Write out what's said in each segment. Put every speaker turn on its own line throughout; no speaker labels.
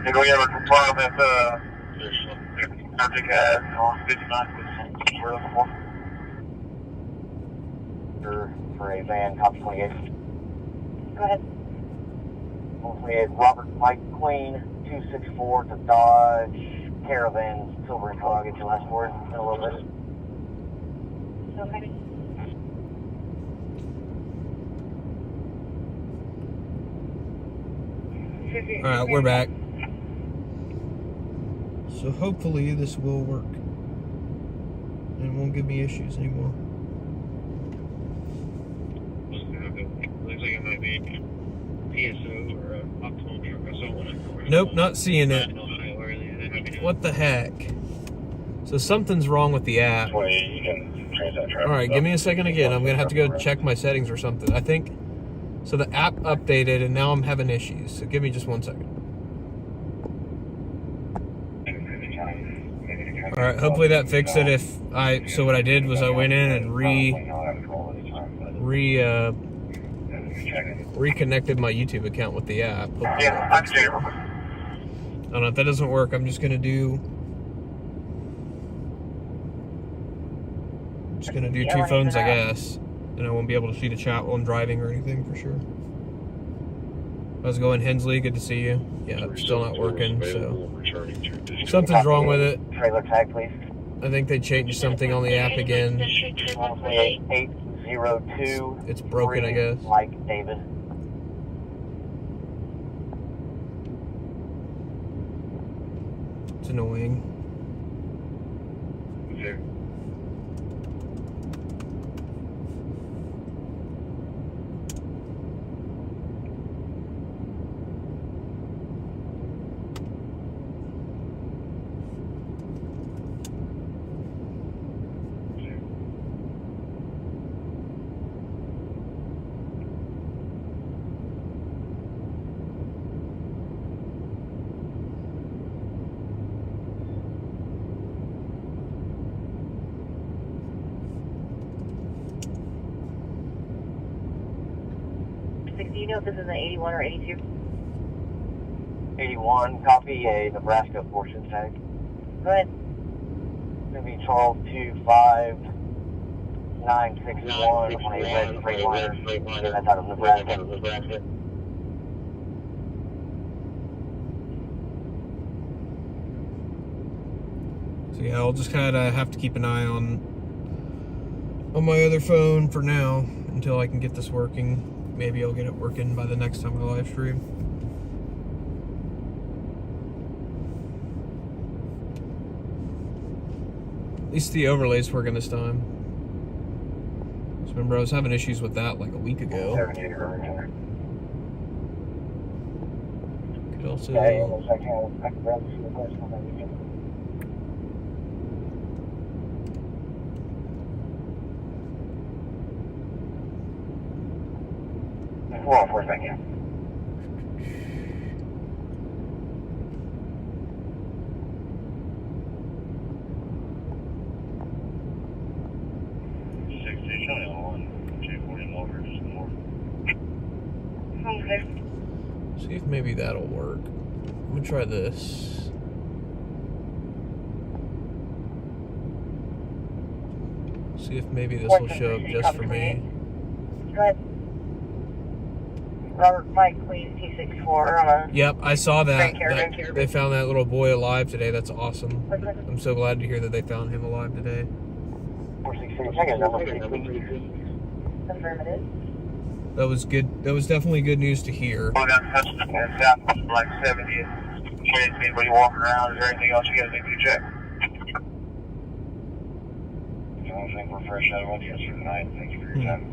Did we ever confirm if subject has on 59 was we're looking for a van, copy 28?
Go ahead.
We had Robert Mike Queen, 264 to Dodge Caravan, silver and color. I'll get your last word in a little bit.
Okay.
Alright, we're back. So hopefully this will work. And won't give me issues anymore.
Looks like it might be PSO or optimal truck or someone.
Nope, not seeing it. What the heck? So something's wrong with the app. Alright, give me a second again. I'm going to have to go check my settings or something. I think... So the app updated and now I'm having issues. So give me just 1 second. Alright, hopefully that fixed it. So what I did was I went in and reconnected my YouTube account with the app. Hopefully
Yeah, I'm here.
I don't know if that doesn't work. I'm just gonna do two phones, I guess, and I won't be able to see the chat while I'm driving or anything for sure. How's it going, Hensley? Good to see you. Yeah, it's still not working, so something's wrong with it.
Trailer tag, please.
I think they changed something on the app again.
802.
It's broken, I guess.
Mike David.
It's annoying.
Do you know if this is an 81 or 82?
81, copy a Nebraska portion tag.
Go ahead.
It's going to be 1225-961 on a red Freightliner. That's out of Nebraska.
So yeah, I'll just kind of have to keep an eye on my other phone for now until I can get this working. Maybe I'll get it working by the next time I live stream. At least the overlay's working this time. Just remember I was having issues with that like a week ago. Could also...
Well, for a second.
See if maybe that'll work. I'm gonna try this. See if maybe this will show up just for me.
Go ahead. Robert Mike Queen, T64.
Yep, I saw that. They found that little boy alive today. That's awesome. I'm so glad to hear that they found him alive today.
466,
Affirmative.
That was good. That was definitely good news to hear.
Well, that's like 70. Anybody walking around? Is there anything else you guys need to check? I don't think we're fresh out of one for tonight. Thank you for your time.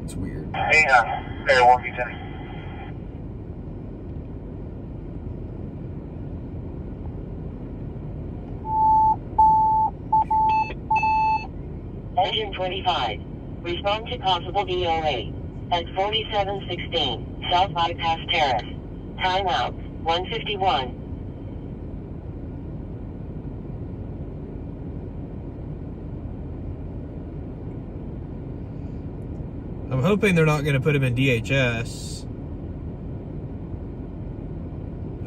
It's weird.
Yeah, Air 1v10.
Engine 25. Respond to possible DOA. At 4716, South Bypass Terrace. Timeout, 151.
I'm hoping they're not going to put him in DHS.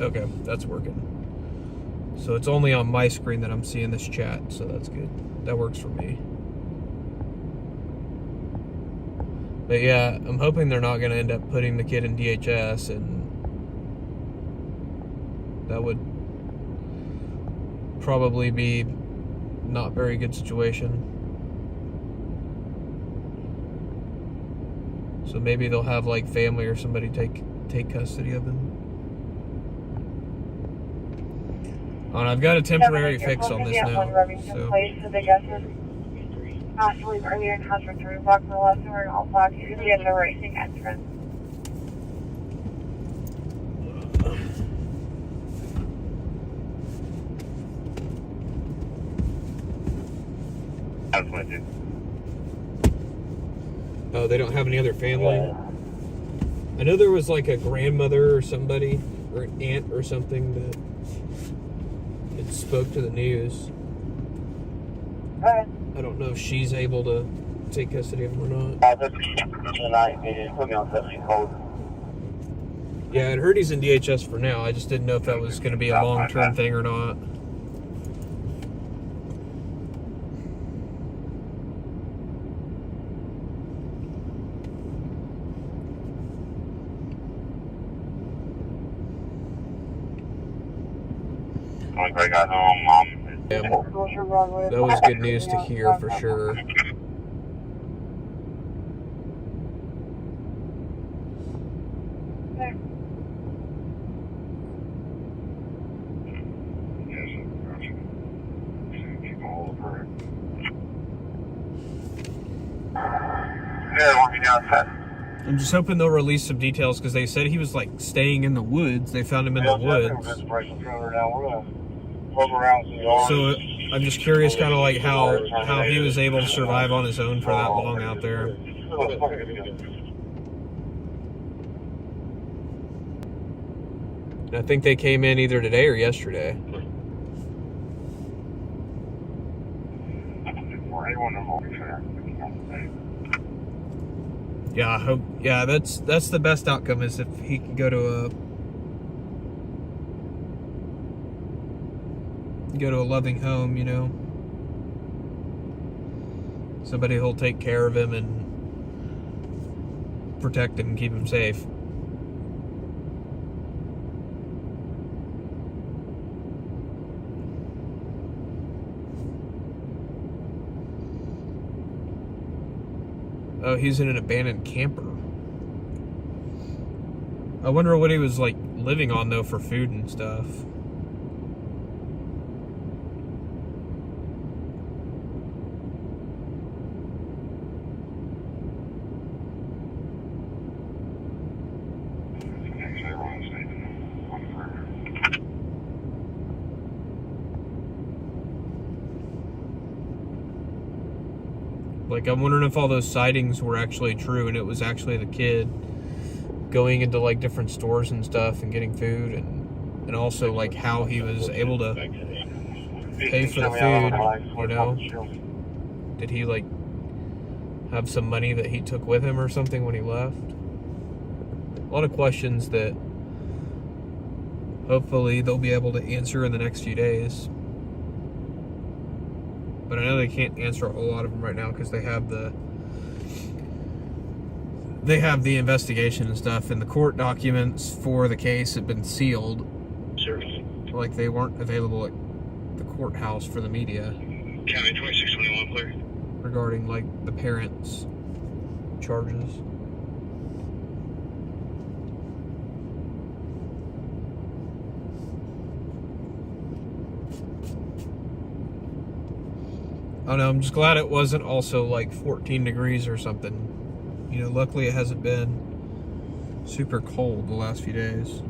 Okay, that's working. So it's only on my screen that I'm seeing this chat, so that's good. That works for me. But yeah, I'm hoping they're not going to end up putting the kid in DHS, and that would probably be not very good situation. So maybe they'll have like family or somebody take custody of him. And I've got a temporary fix on this now. So.
Not to leave earlier in house for 3 o'clock for the last hour, and I'll talk to you at the racing entrance.
That's what I do.
Oh, they don't have any other family? Yeah. I know there was like a grandmother or somebody, or an aunt or something that had spoke to the news.
Alright.
I don't know if she's able to take custody of him or not.
Tonight, they just put me on custody hold.
Yeah, I'd heard he's in DHS for now. I just didn't know if that was going to be a long-term thing or not.
When Greg got home, Mom.
Yeah, that was good news to hear for sure. I'm just hoping they'll release some details because they said he was like staying in the woods. They found him in the woods. So I'm just curious kind of like how he was able to survive on his own for that long out there. And I think they came in either today or yesterday. Yeah, I hope. Yeah, that's the best outcome is if he can go to a loving home, you know. Somebody who'll take care of him and protect him and keep him safe. Oh, he's in an abandoned camper. I wonder what he was like living on though for food and stuff. Like, I'm wondering if all those sightings were actually true and it was actually the kid going into, like, different stores and stuff and getting food, and also, like, how he was able to pay for the food, you know? Did he, like, have some money that he took with him or something when he left? A lot of questions that hopefully they'll be able to answer in the next few days. But I know they can't answer a lot of them right now because they have the investigation and stuff, and the court documents for the case have been sealed.
Sure.
Like they weren't available at the courthouse for the media.
County 2621 clear.
Regarding like the parents' charges. I don't know, I'm just glad it wasn't also like 14 degrees or something. You know, luckily it hasn't been super cold the last few days.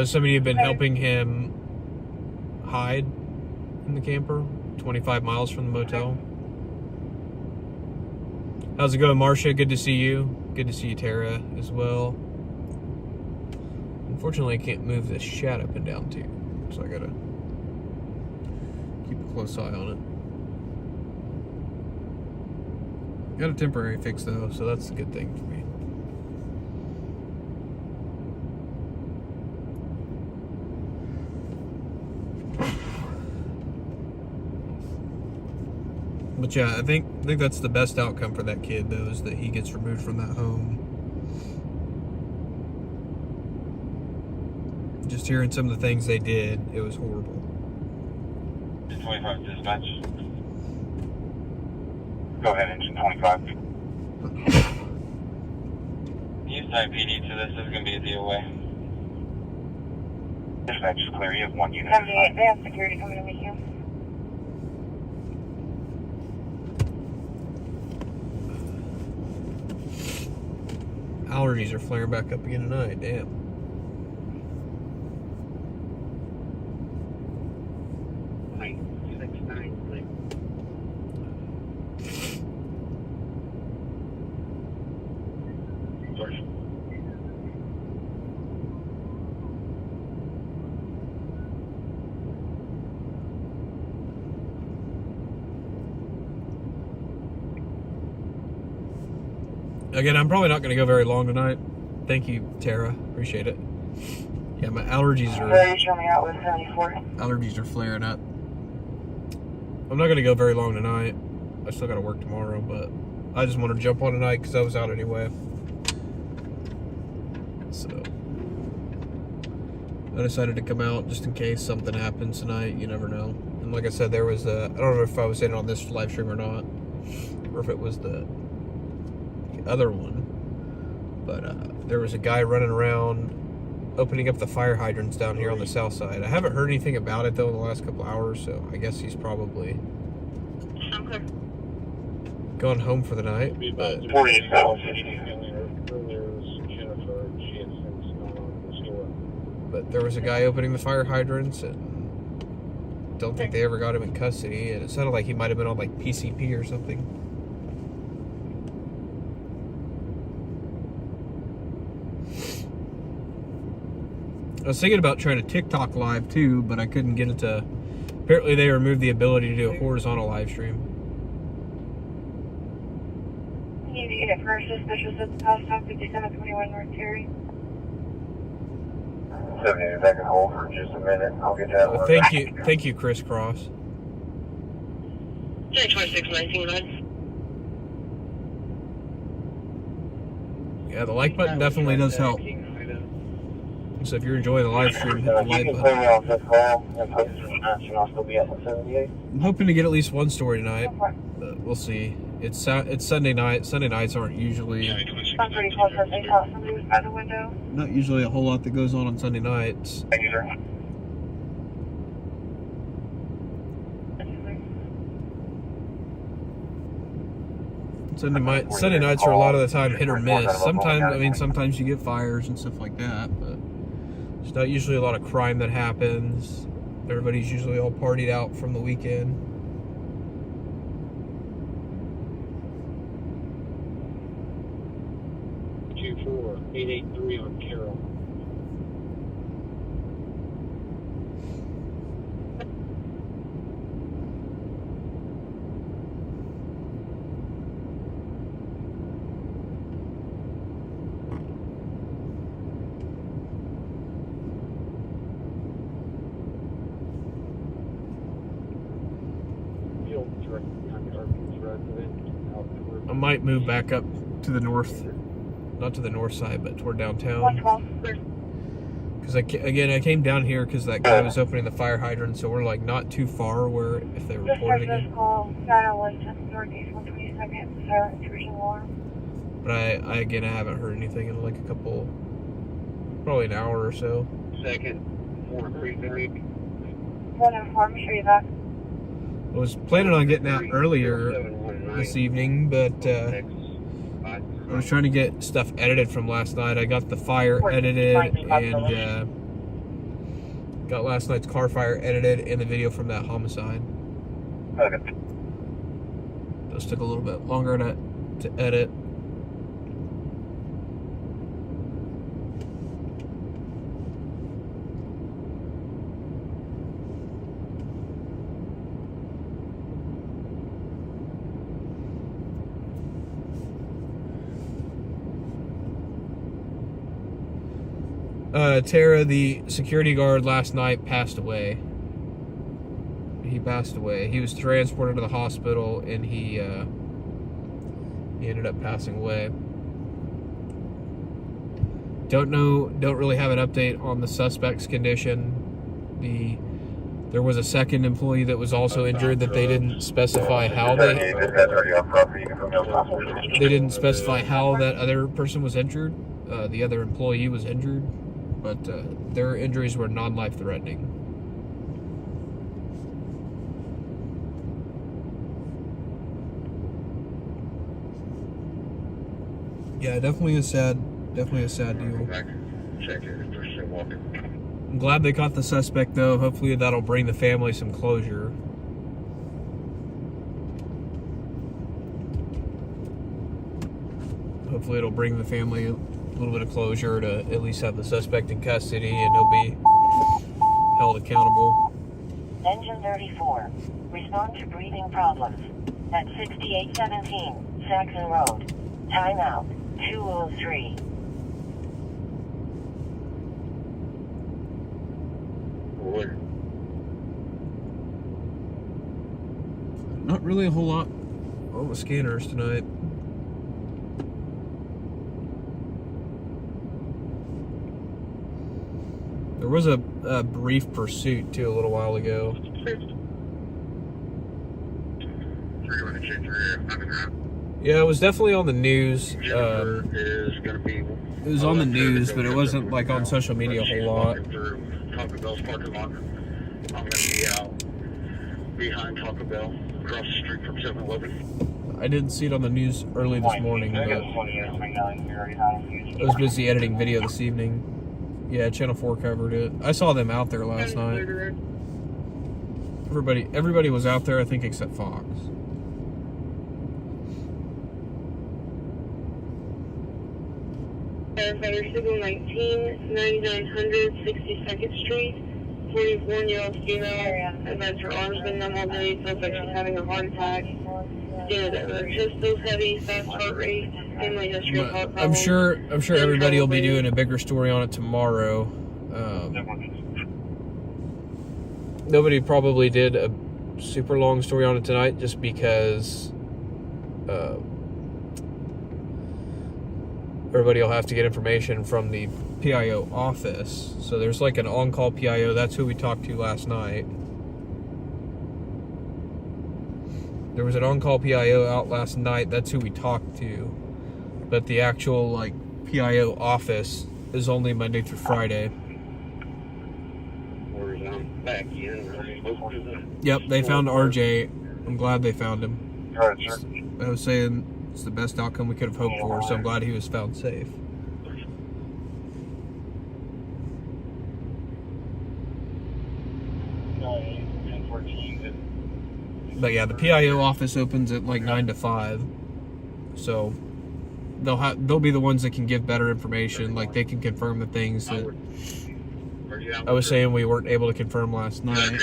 Somebody had been helping him hide in the camper, 25 miles from the motel. How's it going, Marcia? Good to see you. Good to see you, Tara, as well. Unfortunately, I can't move this shed up and down too, so I gotta keep a close eye on it. Got a temporary fix though, so that's a good thing for me. But yeah, I think that's the best outcome for that kid though, is that he gets removed from that home. Just hearing some of the things they did, it was horrible.
25 dispatch. Go ahead, engine 25. Use IPD to this is going to be a DOA. Dispatch is clear, you have 1 unit.
78, they have security coming to meet you.
Allergies are flaring back up again tonight, damn. Again, I'm probably not going to go very long tonight. Thank you, Tara. Appreciate it. Yeah, my allergies are flaring up. I'm not going to go very long tonight. I still got to work tomorrow, but I just wanted to jump on tonight because I was out anyway. So I decided to come out just in case something happens tonight. You never know. And like I said, there was I don't know if I was in on this live stream or not, or if it was the other one, but there was a guy running around opening up the fire hydrants down here on the south side. I haven't heard anything about it though in the last couple hours, so I guess he's probably gone home for the night. But there was a guy opening the fire hydrants, and don't think they ever got him in custody, and it sounded like he might have been on like PCP or something. I was thinking about trying to TikTok live too, but I couldn't get it to. Apparently, they removed the ability to do a horizontal live stream.
You need to get it first. Suspicious at the house stop 5721 North Terry.
70, I can hold for just a minute. I'll get that one.
Thank you, Crisscross.
2619.
Yeah, the like button definitely does help. So if you're enjoying the live stream, hit the like button. I'm hoping to get at least one story tonight, but we'll see. It's Sunday night. Sunday nights aren't usually not usually a whole lot that goes on Sunday nights.
Thank you, sir.
Sunday nights are a lot of the time hit or miss. Sometimes you get fires and stuff like that, but there's not usually a lot of crime that happens. Everybody's usually all partied out from the weekend.
Two 883 on Carroll.
I might move back up to the north, not to the north side, but toward downtown. Because I came down here because that guy was opening the fire hydrant, so we're like not too far where if they reported it. But I again, I haven't heard anything in like probably an hour or so.
Second, 433.
104, I'm sure you back.
I was planning on getting out earlier this evening, but I was trying to get stuff edited from last night. I got the fire edited and got last night's car fire edited and the video from that homicide.
Okay.
Those took a little bit longer to edit. Tara, the security guard last night, passed away. He passed away. He was transported to the hospital and he ended up passing away. Don't really have an update on the suspect's condition. There was a second employee that was also injured that they didn't specify how they didn't specify how that other person was injured. The other employee was injured, but their injuries were non-life threatening. Yeah, definitely a sad deal. I'm glad they caught the suspect though. Hopefully that'll bring the family some closure. Hopefully it'll bring the family a little bit of closure to at least have the suspect in custody and he'll be held accountable.
Engine 34. Respond to breathing problems. At 6817 Saxon Road. Timeout. 203.
Not really a whole lot on the scanners tonight. There was a brief pursuit too a little while ago. Yeah, it was definitely on the news. It was on the news, but it wasn't like on social media a whole lot.
Taco Bell's parking lot. I'm going to be out behind Taco Bell, across the street from 7-Eleven.
I didn't see it on the news early this morning, but I was busy editing video this evening. Yeah, Channel 4 covered it. I saw them out there last night. Everybody was out there, I think, except Fox.
Firefighter Signal 19, 9900 62nd Street, 44-year-old female. I've had her arms been numb all day, feels like she's having a heart attack. Her chest feels heavy, fast heart rate, family history of heart
I'm
problems.
sure everybody will be doing a bigger story on it tomorrow. Nobody probably did a super long story on it tonight just because everybody will have to get information from the PIO office. So there's like an on-call PIO. That's who we talked to last night. There was an on-call PIO out last night. That's who we talked to. But the actual like PIO office is only Monday through Friday. Yep, they found RJ. I'm glad they found him. I was saying it's the best outcome we could have hoped for, so I'm glad he was found safe. But yeah, the PIO office opens at like 9 to 5, so they'll be the ones that can give better information. Like they can confirm the things that I was saying we weren't able to confirm last night.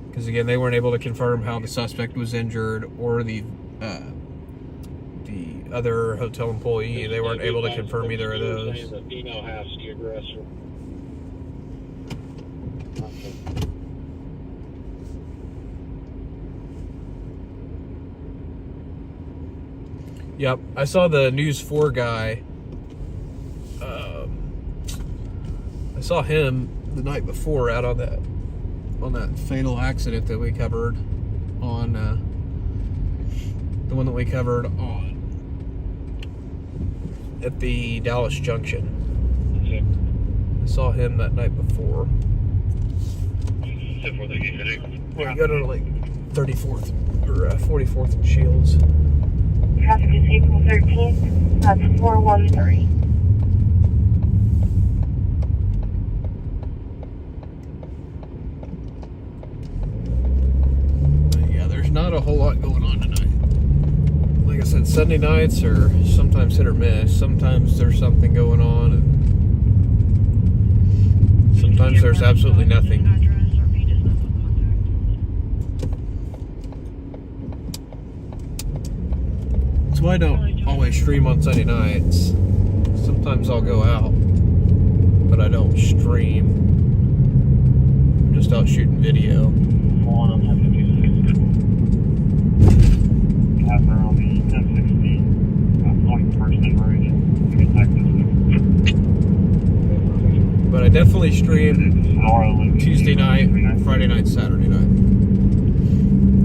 Because again, they weren't able to confirm how the suspect was injured or the other hotel employee. They weren't able to confirm either of those.
The female has the aggressor.
Yep, I saw the News 4 guy. I saw him the night before out on that fatal accident that we covered on the one that we covered on at the Dallas Junction. I saw him that night before. We got on like 34th or 44th and Shields.
Traffic is April 13th. That's 413.
Yeah, there's not a whole lot going on tonight. Like I said, Sunday nights are sometimes hit or miss. Sometimes there's something going on, and sometimes there's absolutely nothing. So I don't always stream on Sunday nights. Sometimes I'll go out, but I don't stream. I'm just out shooting video. But I definitely stream Tuesday night, Friday night, Saturday night.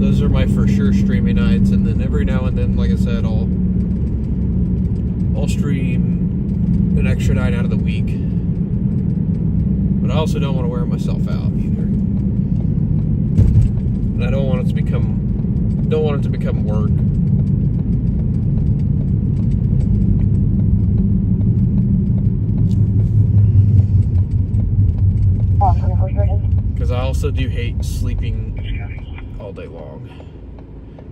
Those are my for sure streaming nights, and then every now and then, like I said, I'll stream an extra night out of the week. But I also don't want to wear myself out either. And I don't want it to become work. Because I also do hate sleeping all day long.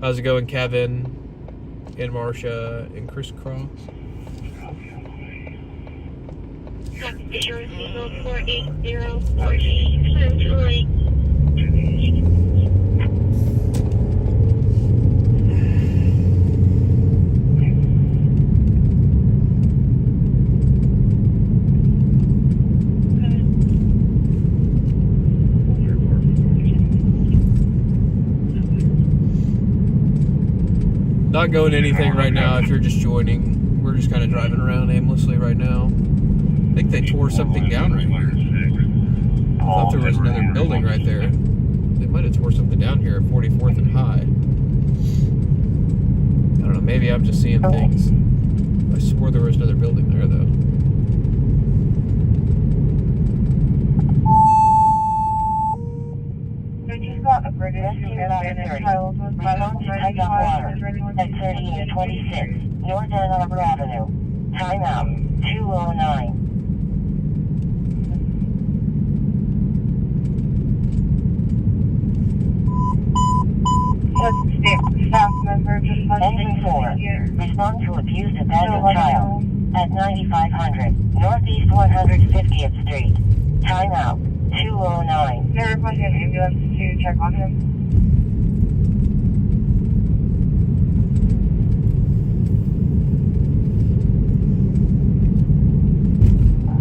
How's it going, Kevin and Marcia and Crisscross? Not going anything right now if you're just joining. We're just kind of driving around aimlessly right now. I think they tore something down right here. I thought there was another building right there. They might have tore something down here at 44th and High. I don't know, maybe I'm just seeing things. I swore there was another building there though.
A British child was
At 3826 North Ann Arbor Avenue. Timeout 209.
Staff member just
Engine 4. Respond to accused abandoned child at 9500 Northeast 150th Street. Timeout 209.
They're requesting an ambulance to check on him.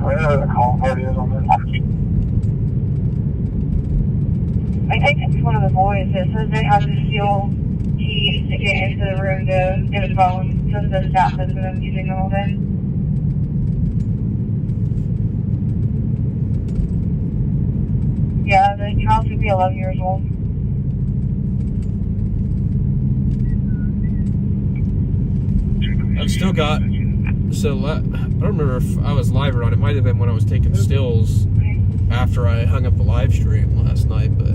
Where the call party is on this?
I think it's one of the boys that says they have to steal keys to get into the room to get a phone, since the staff has been using them all day. Yeah, the child could be 11 years old.
I've still got, so I don't remember if I was live or not. It might have been when I was taking stills after I hung up the live stream last night, but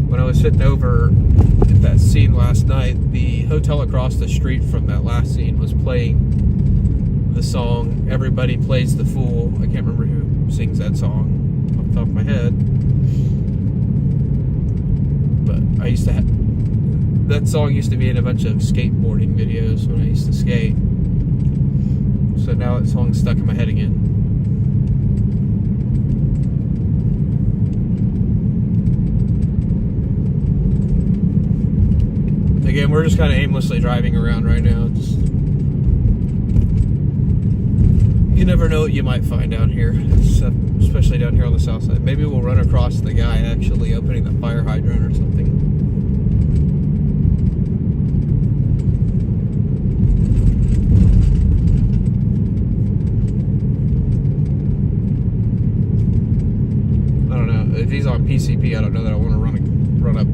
when I was sitting over at that scene last night, the hotel across the street from that last scene was playing the song Everybody Plays the Fool. I can't remember who sings that song off the top of my head, but I used to have that song used to be in a bunch of skateboarding videos when I used to skate. So now that song's stuck in my head again. Again, we're just kind of aimlessly driving around right now. You never know what you might find down here, especially down here on the south side. Maybe we'll run across the guy actually opening the fire hydrant or something. I don't know. If he's on PCP, I don't know that I want to run up.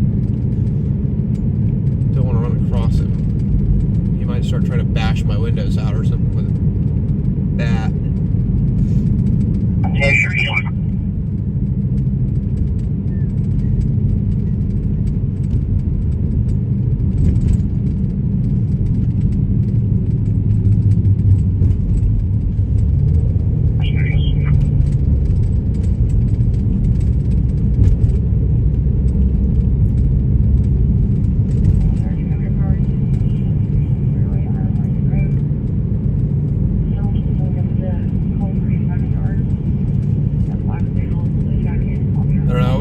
Don't want to run across him. He might start trying to bash my windows out or something with a bat.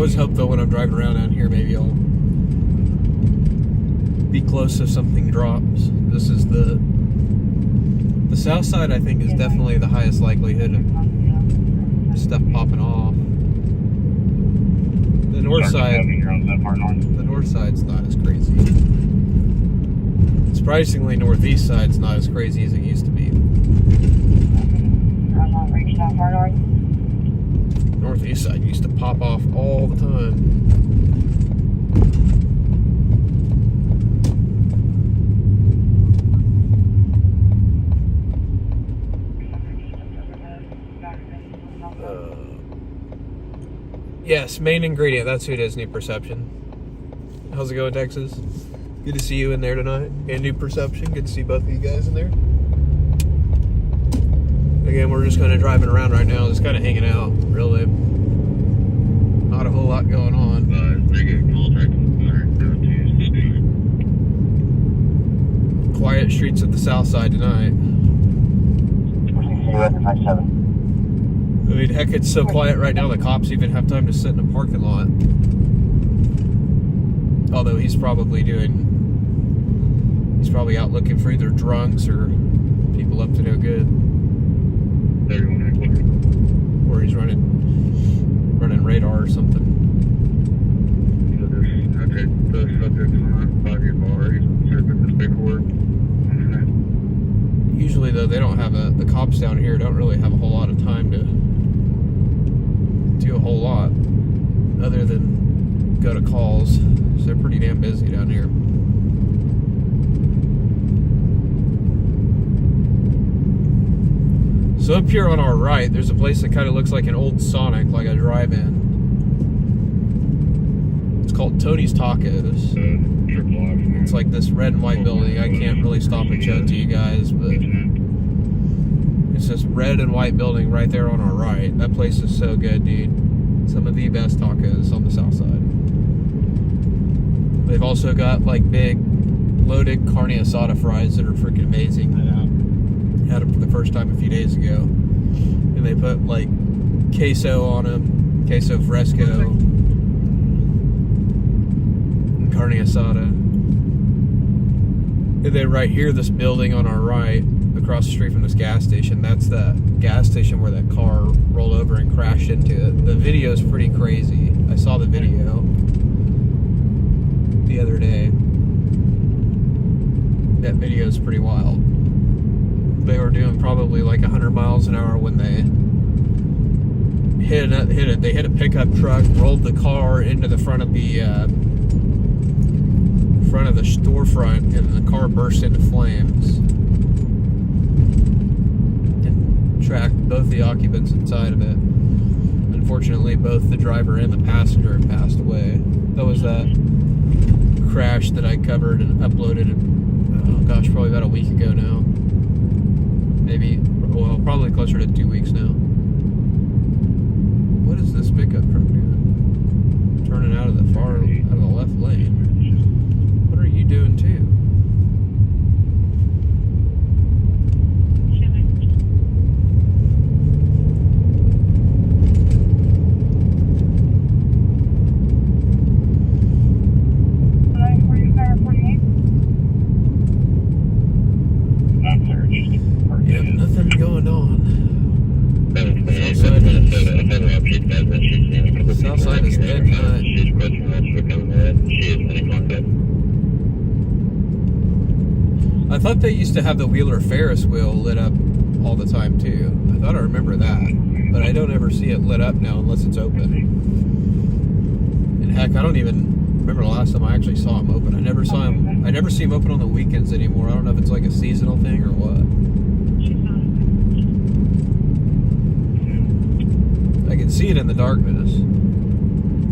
always hope though when I'm driving around out here, maybe I'll be close if something drops. This is the south side, I think, is definitely the highest likelihood of stuff popping off. The north side's not as crazy. Surprisingly, northeast side's not as crazy as it used to be. Northeast side used to pop off all the time. Yes, main ingredient. That's who it is, New Perception. How's it going, Texas? Good to see you in there tonight. And New Perception. Good to see both of you guys in there. Again, we're just kind of driving around right now, just kind of hanging out, really. Not a whole lot going on. Quiet streets of the south side tonight. I mean, heck, it's so quiet right now, the cops even have time to sit in a parking lot. Although he's probably out looking for either drunks or people up to no good. Or he's running radar or something. Usually, though, they don't have the cops down here don't really have a whole lot of time to do a whole lot other than go to calls. So they're pretty damn busy down here. So up here on our right, there's a place that kind of looks like an old Sonic, like a drive-in. It's called Tony's Tacos. It's like this red and white building. I can't really stop and show it to you guys, but it's this red and white building right there on our right. That place is so good, dude. Some of the best tacos on the south side. They've also got like big loaded carne asada fries that are freaking amazing. Had them for the first time a few days ago, and they put like queso on them, queso fresco, and carne asada. And then right here, this building on our right, across the street from this gas station, that's the gas station where that car rolled over and crashed into it. The video is pretty crazy. I saw the video the other day. That video is pretty wild. They were doing probably like 100 miles an hour when they hit it. They hit a pickup truck, rolled the car into the front of the storefront, and the car burst into flames and tracked both the occupants inside of it. Unfortunately, both the driver and the passenger had passed away. That was that crash that I covered and uploaded, oh gosh, probably about a week ago now. Maybe, well, probably closer to 2 weeks now. What is this pickup truck doing? Turning out of the left lane. What are you doing too? Yep, nothing going on. Southside is dead tonight. I thought they used to have the Wheeler Ferris wheel lit up all the time too. I thought I remember that, but I don't ever see it lit up now unless it's open. And heck, I don't even remember the last time I actually saw him open. I never see him open on the weekends anymore. I don't know if it's like a seasonal thing or what. I can see it in the darkness,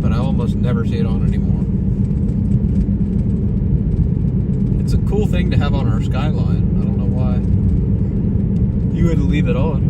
but I almost never see it on anymore. It's a cool thing to have on our skyline. I don't know why you would leave it on.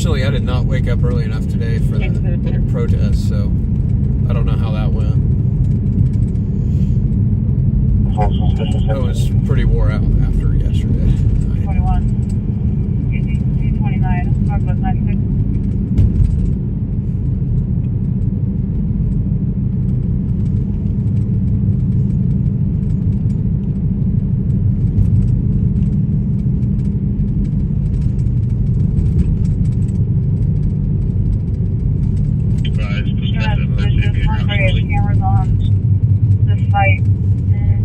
Unfortunately, I did not wake up early enough today for the protest, so I don't know how that went. I was pretty wore out after yesterday.
21. Excuse me, 229. Talk about 96. Cameras on this site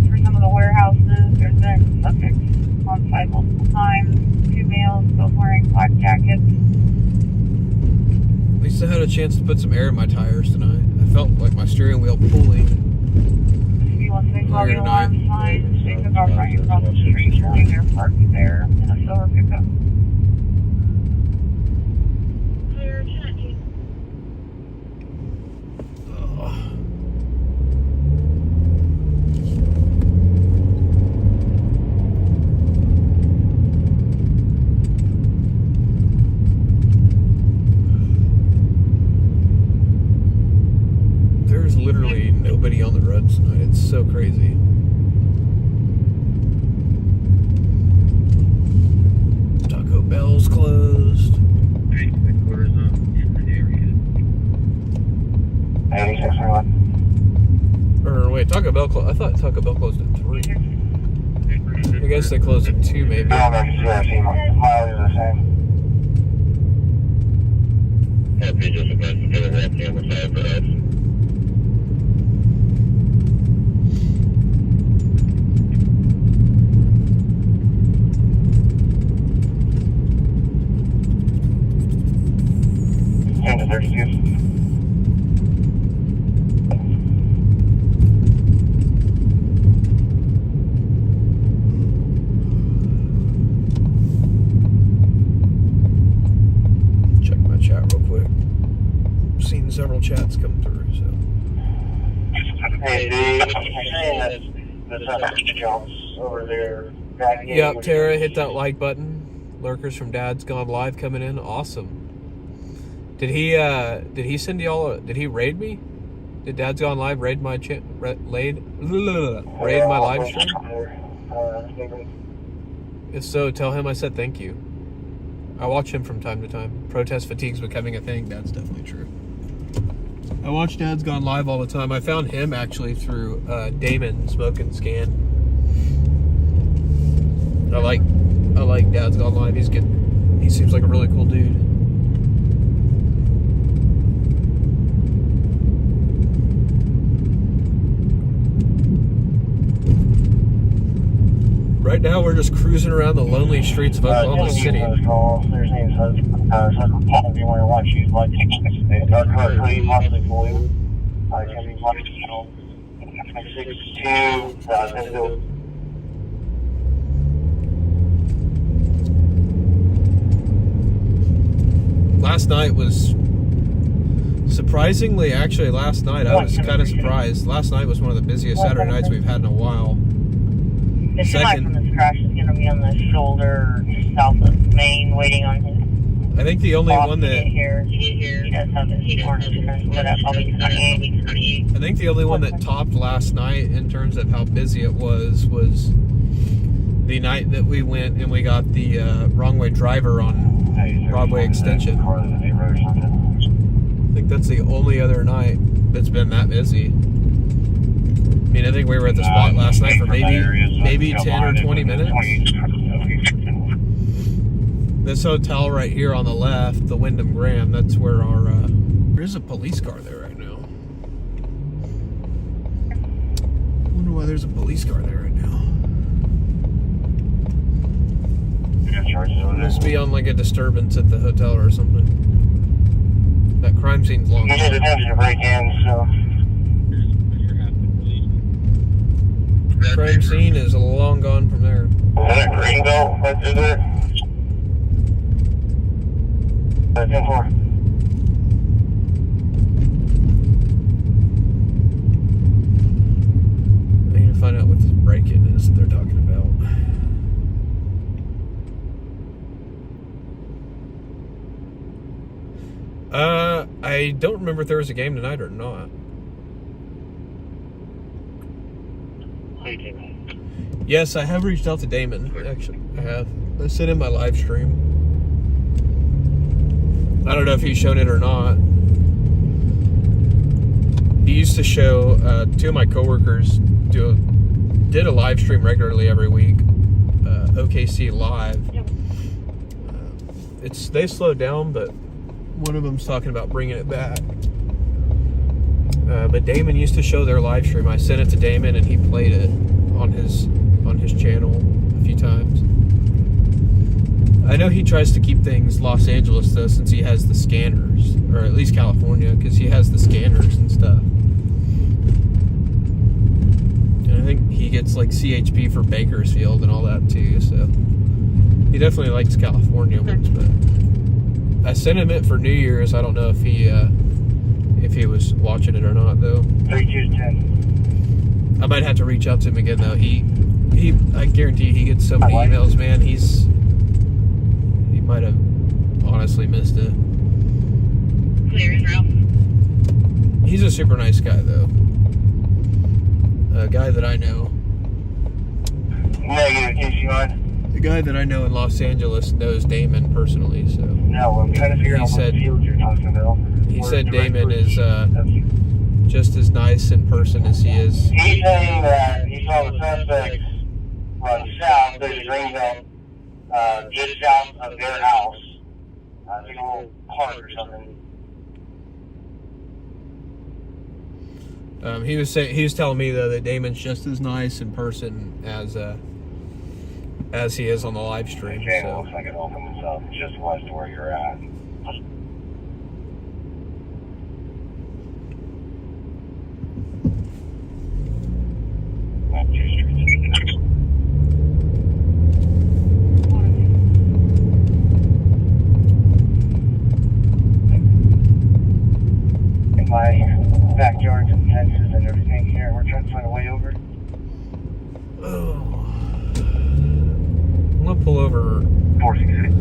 for some of the warehouses. There's been subjects on site multiple times. 2 males, both wearing black jackets.
At least I had a chance to put some air in my tires tonight. I felt like my steering wheel pulling.
If you want to call the alarm sign, they took off right across the street, showing their parked there in a silver pickup.
There's literally nobody on the roads tonight. It's so crazy. Taco Bell's closed.
86,
Or wait, Taco Bell closed. I thought Taco Bell closed at 3. I guess they closed at 2 maybe.
I don't know if you see mileage is the same.
That'd be just a best to get a walk on the side for us.
Into 32.
Check my chat real quick. Seen several chats come through, so.
Hey, dude, I'm saying that there's jumps over there.
Yep, Tara, hit that like button. Lurkers from Dad's Gone Live coming in. Awesome. Did he send y'all did he raid me? Did Dad's Gone Live raid my raid my live stream? If so, tell him I said thank you. I watch him from time to time. Protest fatigue's becoming a thing. That's definitely true. I watch Dad's Gone Live all the time. I found him actually through Damon Smoke and Scan. I like Dad's Gone Live. He's good. He seems like a really cool dude. Right now, we're just cruising around the lonely streets of Oklahoma City.
Their names if you want to watch you like possibly for you. Can be 162.
Last night was surprisingly, actually, last night I was kind of surprised. Last night was one of the busiest Saturday nights we've had in a while.
The semi from this crash is going to be on the shoulder south of Maine, waiting on his.
I think the only one that
He does have his orange lit up. I'll be 28.
I think the only one that topped last night in terms of how busy it was the night that we went and we got the wrong way driver on Broadway Extension. I think that's the only other night that's been that busy. I mean, I think we were at the spot last night for maybe 10 or 20 minutes. This hotel right here on the left, the Wyndham Graham, that's where our, there's a police car there right now. I wonder why there's a police car there right now. Must be on like a disturbance at the hotel or something. That crime scene's long.
You did attempt to break in, so.
Crime scene is long gone from there.
Is that a green belt right through there? 10-4.
I need to find out what this break-in is that they're talking about. I don't remember if there was a game tonight or not. Yes, I have reached out to Damon. Actually, I have. I sent him my live stream. I don't know if he's shown it or not. He used to show, two of my coworkers did a live stream regularly every week. OKC Live. They slowed down, but one of them's talking about bringing it back. But Damon used to show their live stream. I sent it to Damon, and he played it on his channel a few times. I know he tries to keep things Los Angeles though, since he has the scanners, or at least California, because he has the scanners and stuff. And I think he gets like CHP for Bakersfield and all that too. So he definitely likes California ones. But I sent him it for New Year's. I don't know if he was watching it or not though.
3210.
I might have to reach out to him again though. I guarantee he gets so many emails, man. He might have honestly missed it.
Clear as route.
He's a super nice guy though. A guy that I know.
Negative, KC1.
The guy that I know in Los Angeles knows Damon personally, so.
No, I'm trying to figure out what field you're talking about.
He said Damon is just as nice in person as he is.
He's saying that he saw the suspects run south through the green belt, just south of their house. I think a little park or something.
He was telling me though that Damon's just as nice in person as he is on the live stream.
Okay,
So.
looks like it opened itself just west of where you're at. In my backyard and fences and everything here, we're trying to find a way over.
Oh. I'm gonna pull over
466.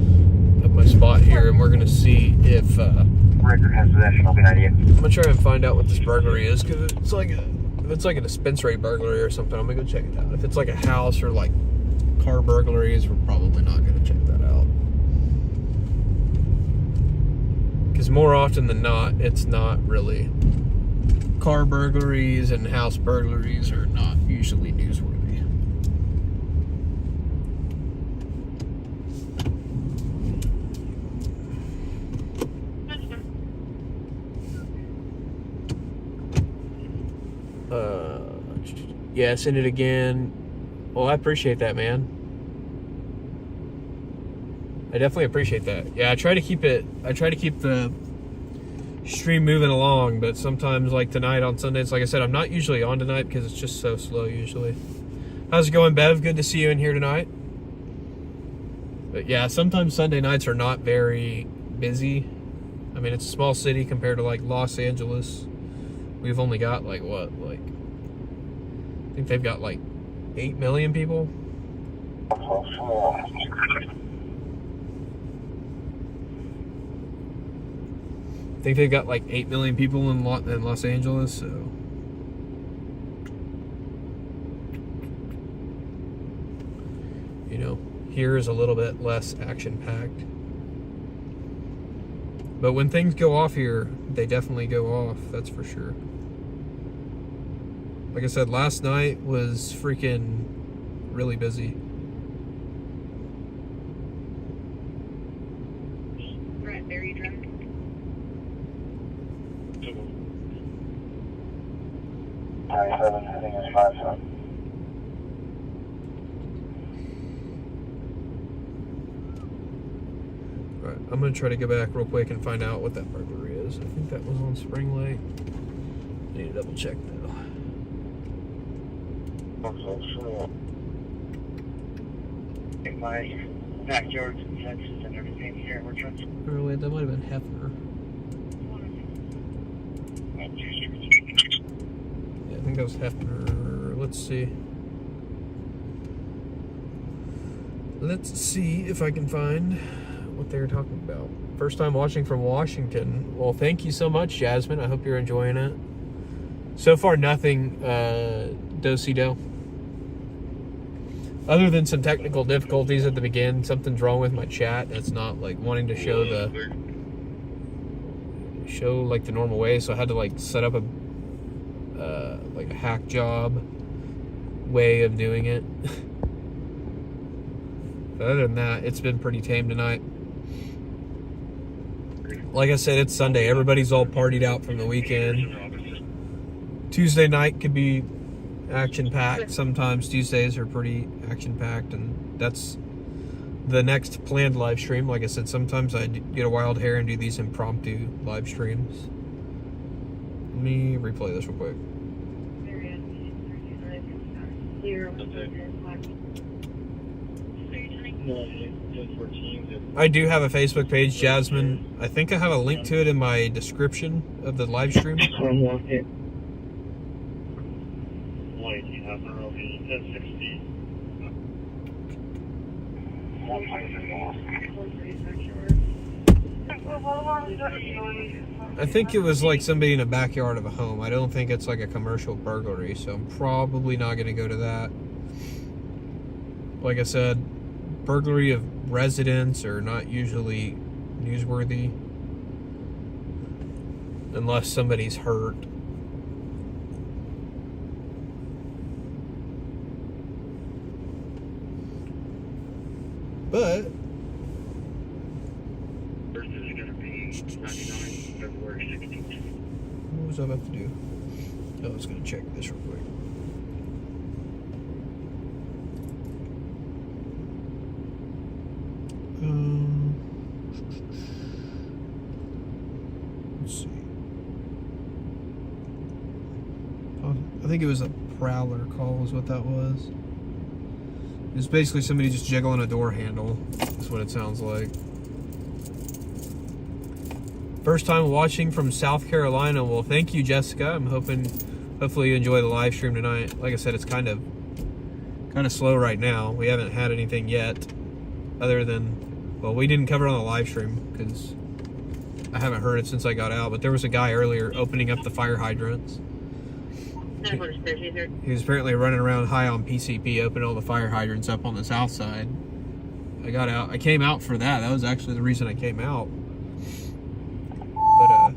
at my spot here, and we're gonna see if
Ricker has possession, I'll be 98.
I'm gonna try and find out what this burglary is, because if it's like a dispensary burglary or something, I'm gonna go check it out. If it's like a house or like car burglaries, we're probably not gonna check that out. Because more often than not, it's not really. Car burglaries and house burglaries are not usually newsworthy. Yeah, send it again. Well, I appreciate that, man. I definitely appreciate that. Yeah, I try to keep the stream moving along, but sometimes, like tonight on Sundays, like I said, I'm not usually on tonight because it's just so slow usually. How's it going, Bev? Good to see you in here tonight. But yeah, sometimes Sunday nights are not very busy. I mean, it's a small city compared to like Los Angeles. We've only got like what, like, I think they've got like 8 million people. I think they've got like 8 million people in Los Angeles, so. You know, here is a little bit less action-packed. But when things go off here, they definitely go off, that's for sure. Like I said, last night was freaking really busy.
Right, very drunk.
I think it's 5, son.
Alright, I'm gonna try to go back real quick and find out what that burglary is. I think that was on Spring Lake. I need to double check though.
In my backyard and fences and everything here, we're trying to.
Oh wait, that might have been Hefner. Yeah, I think that was Hefner. Let's see. Let's see if I can find what they were talking about. First time watching from Washington. Well, thank you so much, Jasmine. I hope you're enjoying it. So far, nothing do-si-do. Other than some technical difficulties at the beginning. Something's wrong with my chat. It's not like wanting to show like the normal way. So I had to like set up a like a hack job way of doing it. But other than that, it's been pretty tame tonight. Like I said, it's Sunday. Everybody's all partied out from the weekend. Tuesday night could be action-packed. Sometimes Tuesdays are pretty action-packed, and that's the next planned live stream. Like I said, sometimes I get a wild hair and do these impromptu live streams. Let me replay this real quick. I do have a Facebook page, Jasmine. I think I have a link to it in my description of the live stream. I think it was like somebody in the backyard of a home. I don't think it's like a commercial burglary, so I'm probably not going to go to that. Like I said, burglary of residents are not usually newsworthy unless somebody's hurt. But
First is going to be 99, February 16th.
what was I about to do? I was going to check this real quick. Let's see. Oh, I think it was a prowler call is what that was. It's basically somebody just jiggling a door handle. That's what it sounds like. First time watching from South Carolina. Well, thank you, Jessica. I'm hopefully you enjoy the live stream tonight. Like I said, it's kind of slow right now. We haven't had anything yet other than, well, we didn't cover it on the live stream because I haven't heard it since I got out, but there was a guy earlier opening up the fire hydrants. He was apparently running around high on PCP, opening all the fire hydrants up on the south side. I got out. I came out for that. That was actually the reason I came out. But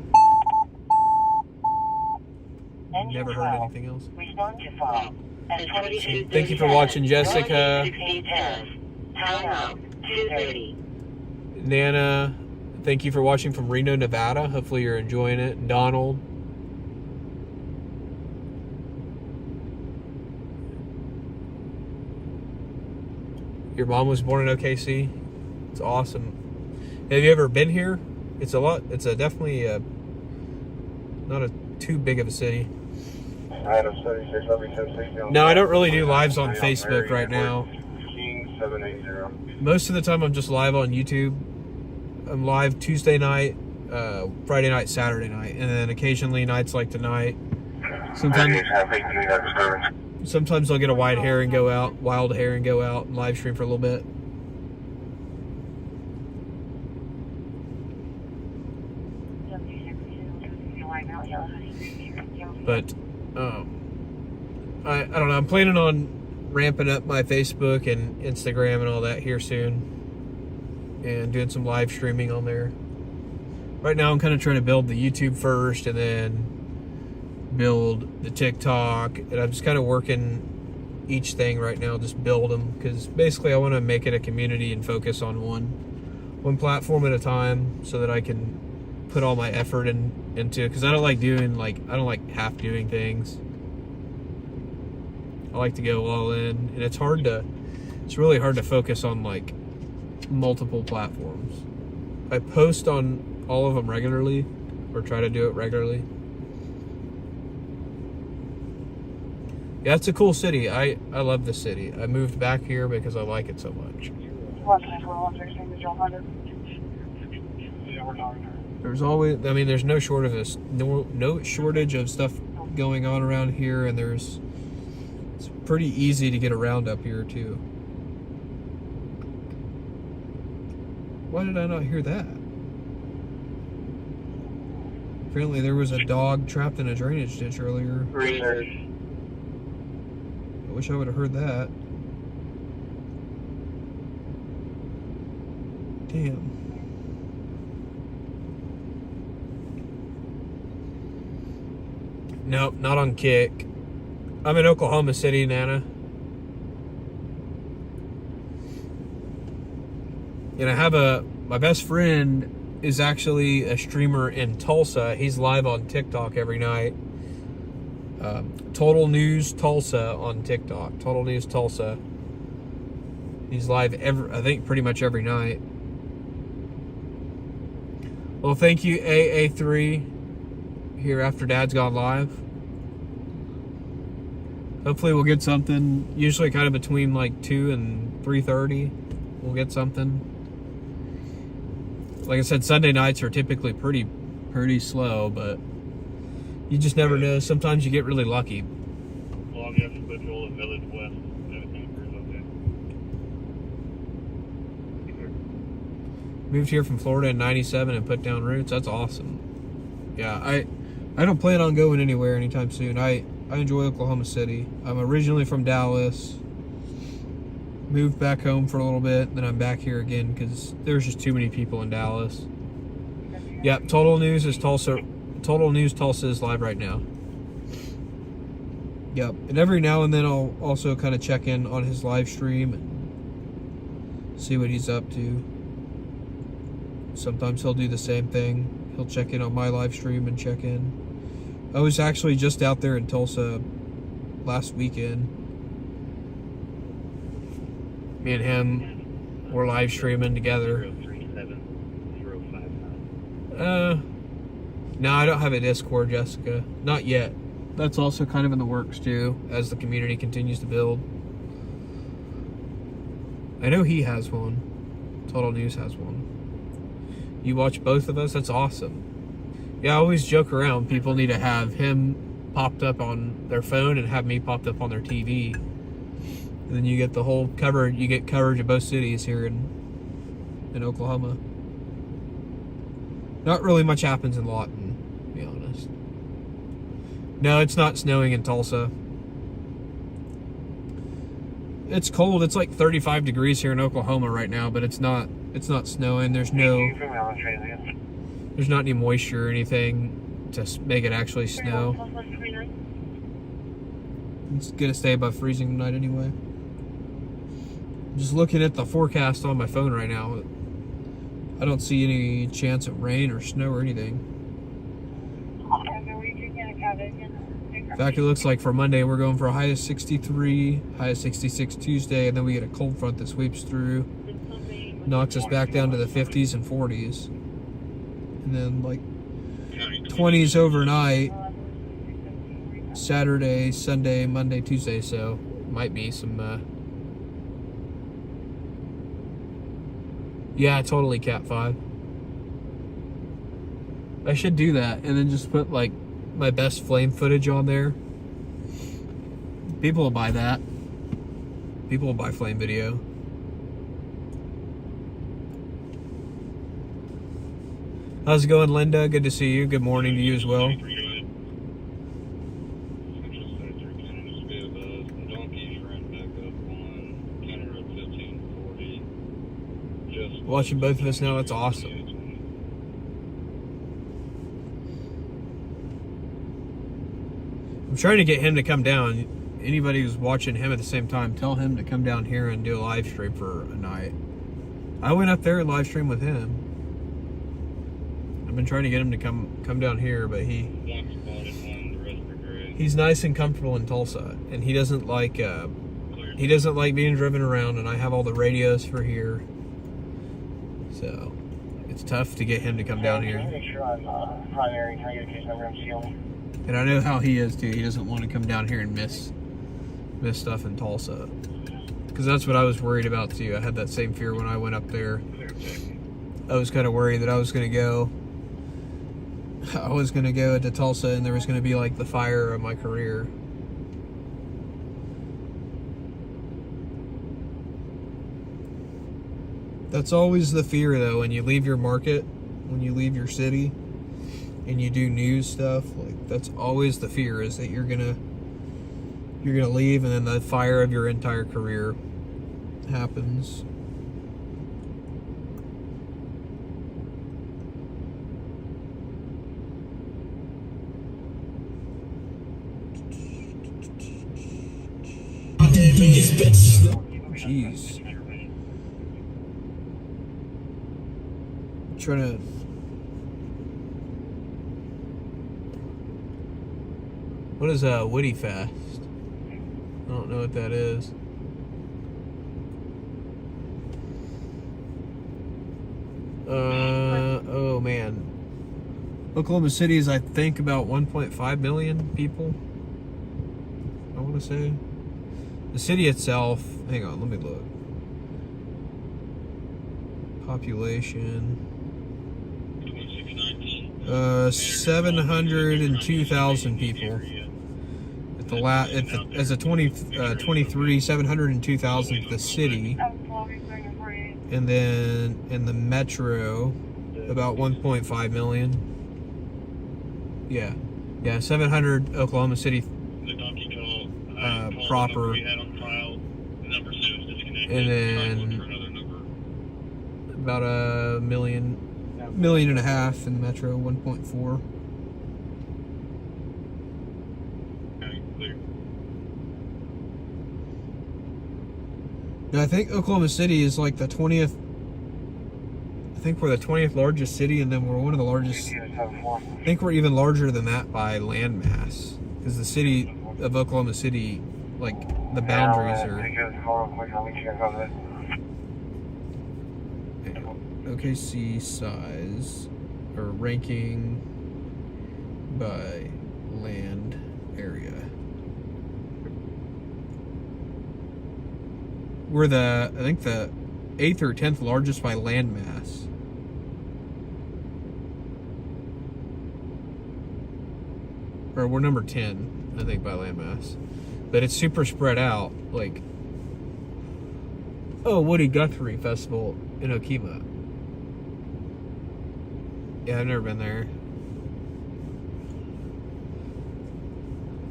never heard anything else.
Respond to phone. At 22:37.
Thank you for watching, Jessica.
Time out. 2:30.
Nana, thank you for watching from Reno, Nevada. Hopefully you're enjoying it. Donald. Your mom was born in OKC. It's awesome. Have you ever been here? It's definitely not too big of a city. No, I don't really do lives on Facebook right now. Most of the time I'm just live on YouTube. I'm live Tuesday night, Friday night, Saturday night, and then occasionally nights like tonight. Sometimes I'll get a wild hair and go out and live stream for a little bit. But I don't know. I'm planning on ramping up my Facebook and Instagram and all that here soon, and doing some live streaming on there. Right now I'm kind of trying to build the YouTube first and then build the TikTok, and I'm just kind of working each thing right now, just build them, because basically I want to make it a community and focus on one platform at a time so that I can put all my effort into it, because I don't like half doing things. I like to go all in, and it's really hard to focus on like multiple platforms. I post on all of them regularly, or try to do it regularly. Yeah, it's a cool city. I love the city. I moved back here because I like it so much. There's always, there's no shortage of stuff going on around here, and it's pretty easy to get around up here too. Why did I not hear that? Apparently there was a dog trapped in a drainage ditch earlier.
Research.
I wish I would have heard that. Damn. Nope, not on Kick. I'm in Oklahoma City, Nana. And I have my best friend is actually a streamer in Tulsa. He's live on TikTok every night. Total News Tulsa on TikTok. Total News Tulsa. He's live I think pretty much every night. Well, thank you, AA3, here after Dad's gone live. Hopefully we'll get something, usually kind of between like 2 and 3:30. We'll get something. Like I said, Sunday nights are typically pretty slow, but you just never know. Sometimes you get really lucky.
Well, I'm just patrol at Village West. Everything is okay.
Moved here from Florida in '97 and put down roots. That's awesome. Yeah, I don't plan on going anywhere anytime soon. I enjoy Oklahoma City. I'm originally from Dallas. Moved back home for a little bit, then I'm back here again because there's just too many people in Dallas. Yep, Total News Tulsa is live right now. Yep, and every now and then I'll also kind of check in on his live stream and see what he's up to. Sometimes he'll do the same thing. He'll check in on my live stream and check in. I was actually just out there in Tulsa last weekend. Me and him were live streaming together.
037-059.
No, I don't have a Discord, Jessica. Not yet. That's also kind of in the works too, as the community continues to build. I know he has one. Total News has one. You watch both of us? That's awesome. Yeah, I always joke around. People need to have him popped up on their phone and have me popped up on their TV. And then you get the whole coverage. You get coverage of both cities here in Oklahoma. Not really much happens in Lawton, to be honest. No, it's not snowing in Tulsa. It's cold. It's like 35 degrees here in Oklahoma right now, but it's not snowing. There's not any moisture or anything to make it actually snow. It's gonna stay above freezing tonight anyway. I'm just looking at the forecast on my phone right now. I don't see any chance of rain or snow or anything. In fact, it looks like for Monday we're going for a high of 63, high of 66 Tuesday, and then we get a cold front that sweeps through, knocks us back down to the 50s and 40s. And then like 20s overnight, Saturday, Sunday, Monday, Tuesday, so might be some, yeah, totally Cat 5. I should do that and then just put like my best flame footage on there. People will buy that. People will buy flame video. How's it going, Linda? Good to see you. Good morning to you as well. Watching both of us now, that's awesome. I'm trying to get him to come down. Anybody who's watching him at the same time, tell him to come down here and do a live stream for a night. I went up there and live streamed with him. I've been trying to get him to come down here, but he's nice and comfortable in Tulsa, and he doesn't like being driven around, and I have all the radios for here. So it's tough to get him to come down here.
Make sure I'm primary. Can I get a case number? I'm sealing.
And I know how he is too. He doesn't want to come down here and miss stuff in Tulsa. Because that's what I was worried about too. I had that same fear when I went up there. I was kind of worried that I was going to go to Tulsa and there was going to be like the fire of my career. That's always the fear though, when you leave your market, when you leave your city. and you do news stuff, like that's always the fear, is that you're gonna leave and then the fire of your entire career happens. Jeez. I'm trying to. What is a Woody Fast? I don't know what that is. Oh man. Oklahoma City is, I think, about 1.5 million people, I want to say. The city itself, hang on, let me look. Population. 702,000 people. As a 23, 702,000 the city. And then in the metro, about 1.5 million. Yeah, 700 Oklahoma City proper, and then about a million and a half in the metro, 1.4. I think Oklahoma City is like the 20th. I think we're the 20th largest city, and then we're one of the largest. I think we're even larger than that by land mass, because the city of Oklahoma City, like the boundaries are. OKC size or ranking by land area. We're I think the 8th or 10th largest by land mass. Or we're number 10, I think, by land mass. But it's super spread out. Like, Woody Guthrie Festival in Okemah. Yeah, I've never been there.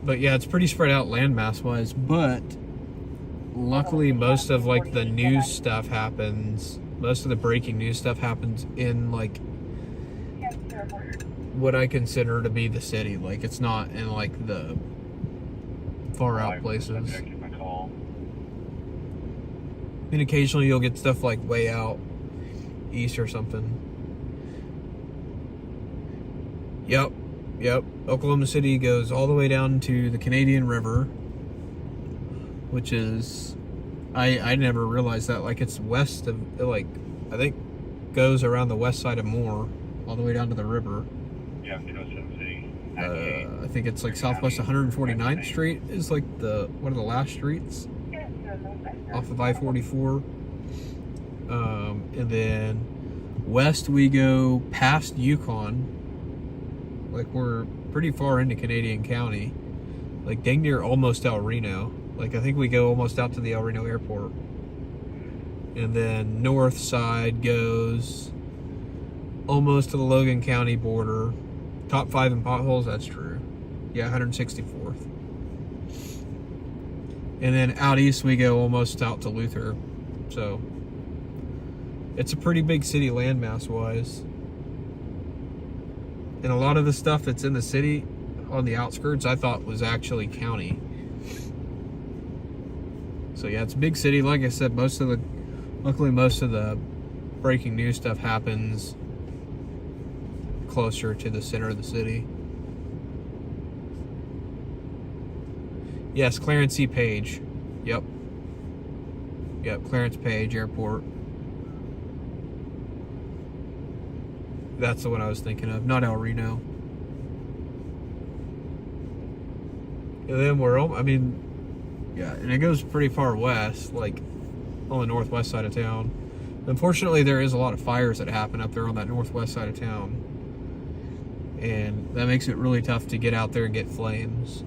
But yeah, it's pretty spread out landmass wise, but luckily most of like the news stuff happens, most of the breaking news stuff happens in like what I consider to be the city. Like, it's not in like the far out places. And occasionally you'll get stuff like way out east or something. Yep. Oklahoma City goes all the way down to the Canadian River, which is, I never realized that. Like, it's west of, like, I think goes around the west side of Moore, all the way down to the river.
Yeah,
I think it's like southwest 149th Street is like one of the last streets off of I-44. And then west we go past Yukon. Like, we're pretty far into Canadian County. Like, dang near almost El Reno. Like, I think we go almost out to the El Reno airport. And then north side goes almost to the Logan County border. Top 5 in potholes, that's true. Yeah, 164th. And then out east we go almost out to Luther. So it's a pretty big city landmass wise. And a lot of the stuff that's in the city on the outskirts I thought was actually county. So yeah, it's a big city. Like I said, luckily most of the breaking news stuff happens closer to the center of the city. Yes, Clarence C. Page. Yep, Clarence Page Airport. That's the one I was thinking of, not El Reno. And then and it goes pretty far west, like on the northwest side of town. Unfortunately, there is a lot of fires that happen up there on that northwest side of town. And that makes it really tough to get out there and get flames.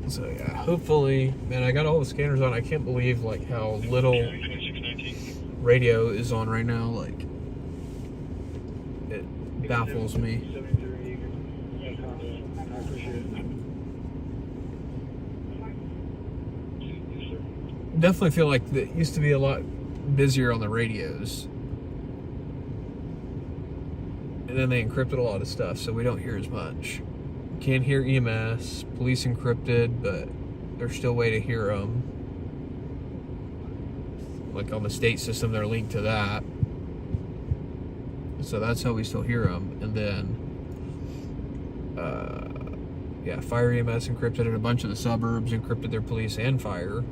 So yeah, hopefully, man, I got all the scanners on. I can't believe like how little radio is on right now. Like, it baffles me. Definitely feel like it used to be a lot busier on the radios. And then they encrypted a lot of stuff, so we don't hear as much. Can't hear EMS, police encrypted, but there's still a way to hear them. Like on the state system, they're linked to that. So that's how we still hear them. And then, yeah, fire EMS encrypted, and a bunch of the suburbs encrypted their police and fire.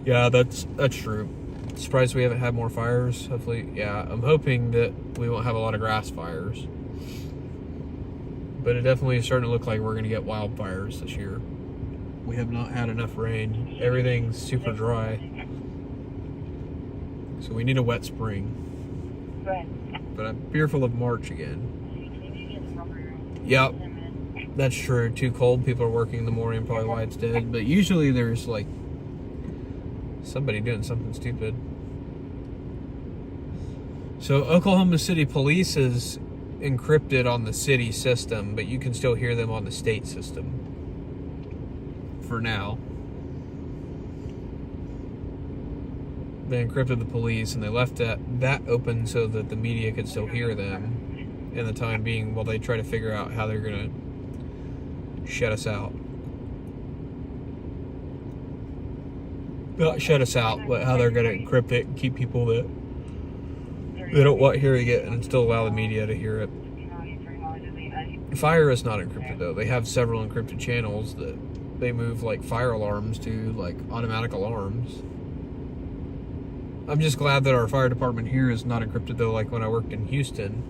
Yeah, that's true. Surprised we haven't had more fires. Hopefully, yeah, I'm hoping that we won't have a lot of grass fires. But it definitely is starting to look like we're going to get wildfires this year. We have not had enough rain. Everything's super dry. So we need a wet spring. But I'm fearful of March again. Yep, that's true. Too cold, people are working in the morning, probably why it's dead. But usually there's like somebody doing something stupid. So Oklahoma City Police is encrypted on the city system, but you can still hear them on the state system for now. They encrypted the police and they left that open so that the media could still hear them in the time being while they try to figure out how they're gonna shut us out. Not shut us out, but how they're gonna encrypt it and keep people that they don't want hearing it and still allow the media to hear it. Fire is not encrypted though. They have several encrypted channels that they move like fire alarms to like automatic alarms. I'm just glad that our fire department here is not encrypted though, like when I worked in Houston.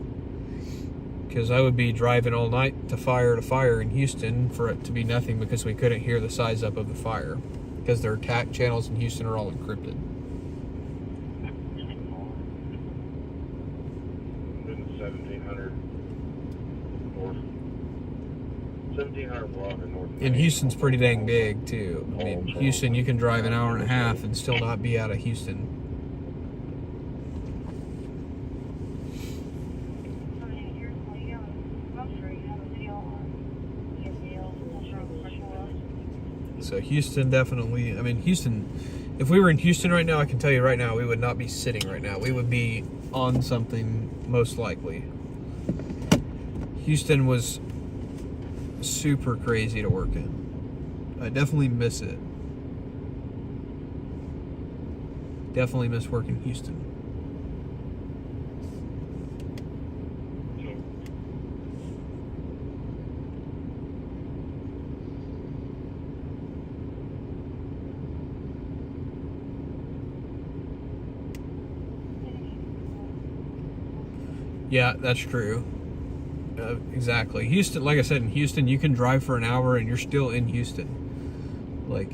Because I would be driving all night to fire in Houston for it to be nothing because we couldn't hear the size up of the fire. Because their attack channels in Houston are all encrypted.
1700 block in North.
And Houston's pretty dang big too. I mean, Houston, you can drive an hour and a half and still not be out of Houston. So Houston definitely, I mean, Houston, if we were in Houston right now, I can tell you right now, we would not be sitting right now. We would be on something most likely. Houston was super crazy to work in. I definitely miss it. Definitely miss working in Houston. Yeah, that's true. Exactly. Houston, like I said, in Houston, you can drive for an hour and you're still in Houston. Like,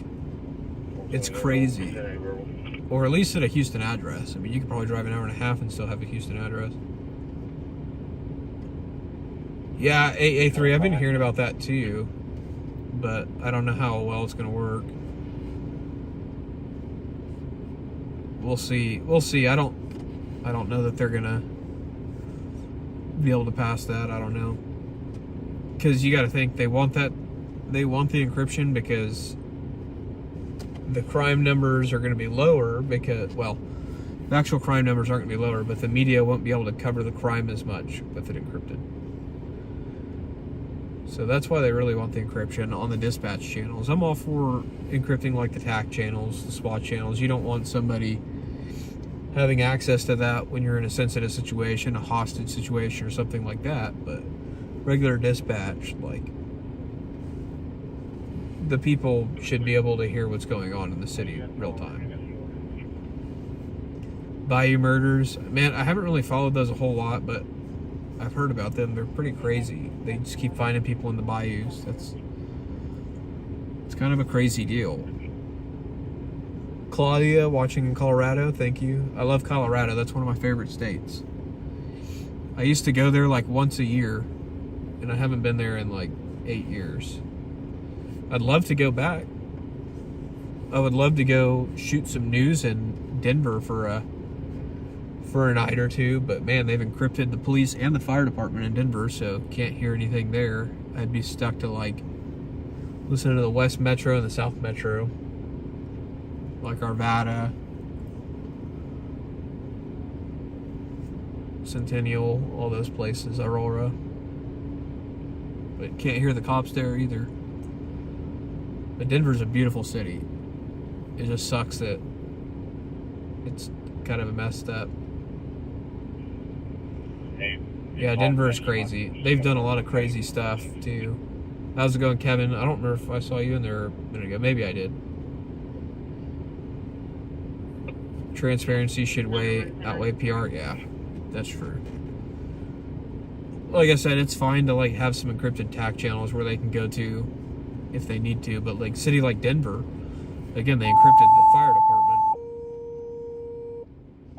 it's crazy. Or at least at a Houston address. I mean, you could probably drive an hour and a half and still have a Houston address. Yeah, AA3, I've been hearing about that too. But I don't know how well it's going to work. We'll see. We'll see. I don't know that they're going to be able to pass that. I don't know, because you got to think they want the encryption because the crime numbers are going to be lower because, well, the actual crime numbers aren't going to be lower, but the media won't be able to cover the crime as much with it encrypted. So that's why they really want the encryption on the dispatch channels. I'm all for encrypting like the TAC channels, the SWAT channels. You don't want somebody having access to that when you're in a sensitive situation, a hostage situation or something like that. But regular dispatch, like, the people should be able to hear what's going on in the city real time. Bayou murders, man, I haven't really followed those a whole lot, but I've heard about them. They're pretty crazy. They just keep finding people in the bayous. It's kind of a crazy deal. Claudia, watching in Colorado, thank you. I love Colorado. That's one of my favorite states. I used to go there like once a year, and I haven't been there in like 8 years. I'd love to go back. I would love to go shoot some news in Denver for a night or two, but man, they've encrypted the police and the fire department in Denver, so can't hear anything there. I'd be stuck to like listening to the West Metro and the South Metro, like Arvada, Centennial, all those places, Aurora. But can't hear the cops there either. But Denver's a beautiful city. It just sucks that it's kind of messed up. Yeah, Denver is crazy. They've done a lot of crazy stuff too. How's it going, Kevin? I don't remember if I saw you in there a minute ago. Maybe I did. Transparency should outweigh PR. Yeah, that's true. Like I said, it's fine to like have some encrypted TAC channels where they can go to if they need to, but like city like Denver, again, they encrypted the fire department.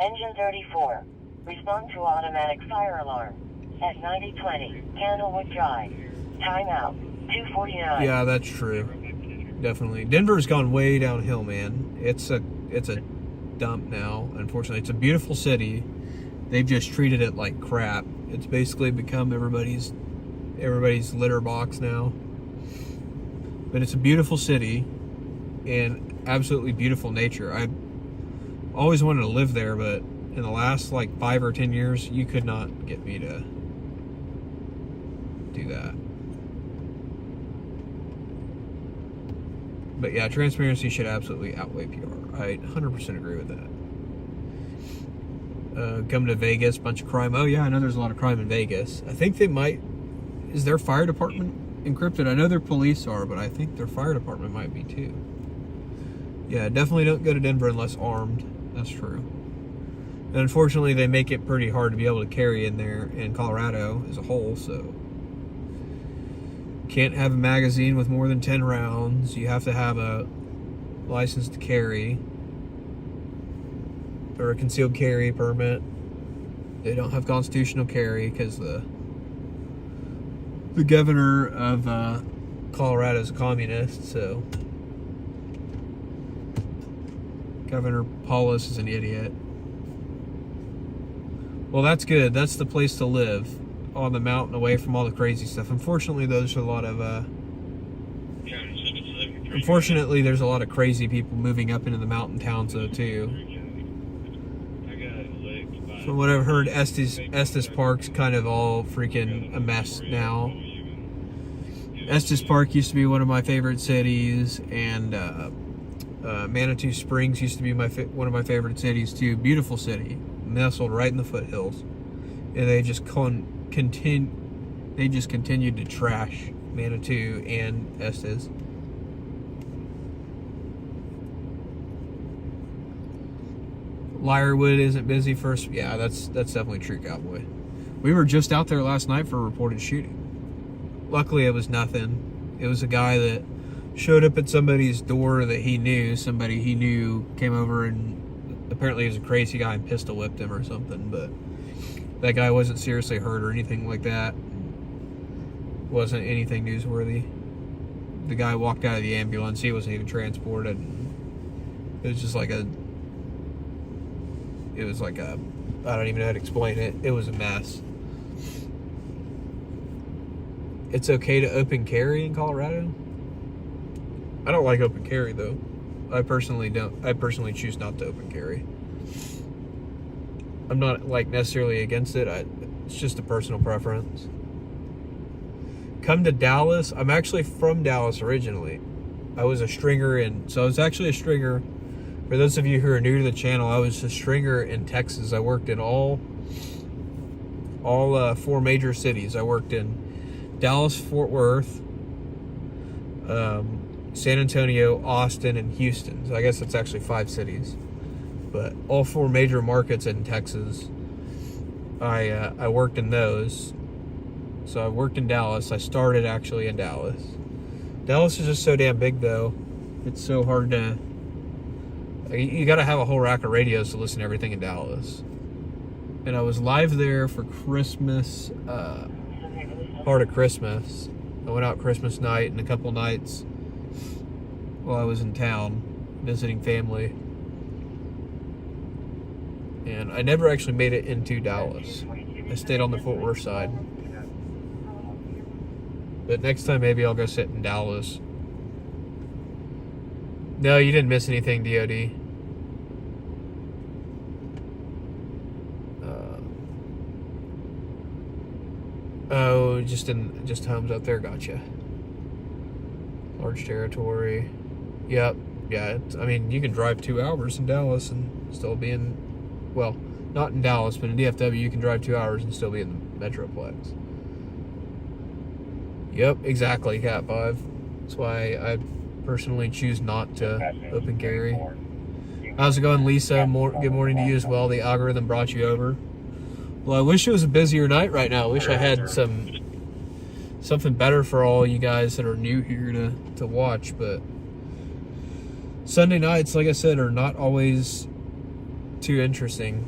Engine 34. Respond to automatic fire alarm at 9020 Candlewood Drive. Timeout 2:49.
Yeah, that's true. Definitely. Denver's gone way downhill, man. It's a dump now. Unfortunately, it's a beautiful city. They've just treated it like crap. It's basically become everybody's litter box now. But it's a beautiful city and absolutely beautiful nature. I always wanted to live there, but in the last like 5 or 10 years, you could not get me to do that. But yeah, transparency should absolutely outweigh PR. I 100% agree with that. Come to Vegas, bunch of crime. Oh yeah, I know there's a lot of crime in Vegas. I think they might. Is their fire department encrypted? I know their police are, but I think their fire department might be too. Yeah, definitely don't go to Denver unless armed. That's true. And unfortunately, they make it pretty hard to be able to carry in there in Colorado as a whole, so can't have a magazine with more than 10 rounds. You have to have a license to carry or a concealed carry permit. They don't have constitutional carry because the governor of Colorado is a communist, so Governor Paulus is an idiot. Well, that's good. That's the place to live, on the mountain, away from all the crazy stuff. Unfortunately, there's a lot of crazy people moving up into the mountain towns, though, too. From what I've heard, Estes Park's kind of all freaking a mess now. Estes Park used to be one of my favorite cities, and Manitou Springs used to be one of my favorite cities, too. Beautiful city, nestled right in the foothills. And they just continued to trash Manitou and Estes. Lyrewood isn't busy first. Yeah, that's definitely true, Cowboy. We were just out there last night for a reported shooting. Luckily, it was nothing. It was a guy that showed up at somebody's door that he knew. Somebody he knew came over, and apparently he was a crazy guy and pistol whipped him or something, but that guy wasn't seriously hurt or anything like that. Wasn't anything newsworthy. The guy walked out of the ambulance. He wasn't even transported. It was just like I don't even know how to explain it. It was a mess. It's okay to open carry in Colorado? I don't like open carry, though. I personally don't. I personally choose not to open carry. I'm not like necessarily against it. It's just a personal preference. Come to Dallas. I'm actually from Dallas originally. I was a stringer so I was actually a stringer. For those of you who are new to the channel, I was a stringer in Texas. I worked in all 4 major cities. I worked in Dallas, Fort Worth, San Antonio, Austin, and Houston. So I guess that's actually 5 cities. But all 4 major markets in Texas, I worked in those. So I worked in Dallas. I started actually in Dallas. Dallas is just so damn big, though. It's so hard to... You got to have a whole rack of radios to listen to everything in Dallas. And I was live there for Christmas, part of Christmas. I went out Christmas night and a couple nights while I was in town visiting family. And I never actually made it into Dallas. I stayed on the Fort Worth side. But next time maybe I'll go sit in Dallas. No, you didn't miss anything, DOD. Oh, just homes out there. Gotcha. Large territory. Yep. Yeah. I mean, you can drive 2 hours in Dallas and still be in. Well, not in Dallas, but in DFW, you can drive 2 hours and still be in the Metroplex. Yep. Exactly. Cat 5. That's why I personally choose not to open carry. How's it going, Lisa? Good morning to you as well. The algorithm brought you over. Well, I wish it was a busier night right now. I wish I had something better for all you guys that are new here to watch, but Sunday nights, like I said, are not always too interesting.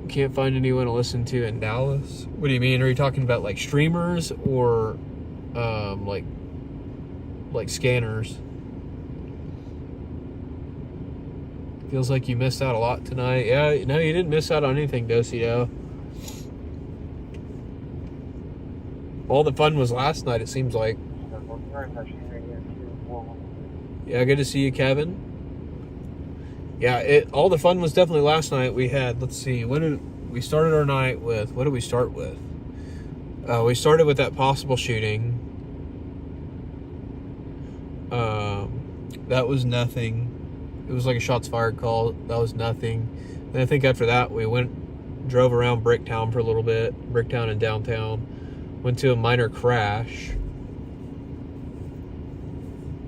Can't find anyone to listen to in Dallas. What do you mean? Are you talking about like streamers or like scanners? Feels like you missed out a lot tonight. Yeah, no, you didn't miss out on anything, Dosito. All the fun was last night, it seems like. Yeah, good to see you, Kevin. Yeah, all the fun was definitely last night. We had, let's see, we started our night with, what did we start with? We started with that possible shooting. That was nothing. It was like a shots fired call. That was nothing. And I think after that, we drove around Bricktown for a little bit. Bricktown and downtown. Went to a minor crash.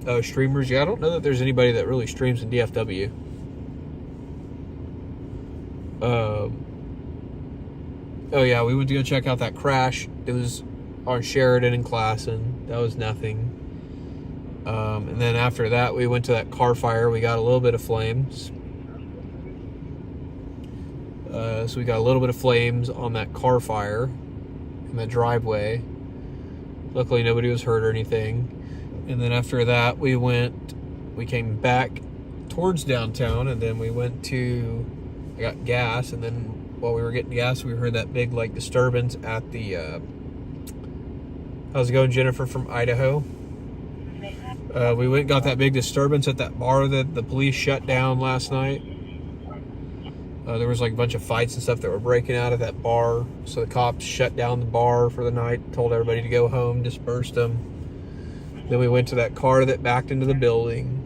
Oh, streamers? Yeah, I don't know that there's anybody that really streams in DFW. Oh yeah, we went to go check out that crash. It was on Sheridan and Classen. That was nothing. And then after that, we went to that car fire. We got a little bit of flames. So we got a little bit of flames on that car fire in the driveway. Luckily, nobody was hurt or anything. And then after that, we came back towards downtown, and then we I got gas, and then while we were getting gas, we heard that big, like, disturbance at the, how's it going, Jennifer from Idaho? We went and got that big disturbance at that bar that the police shut down last night. There was like a bunch of fights and stuff that were breaking out at that bar. So the cops shut down the bar for the night, told everybody to go home, dispersed them. Then we went to that car that backed into the building.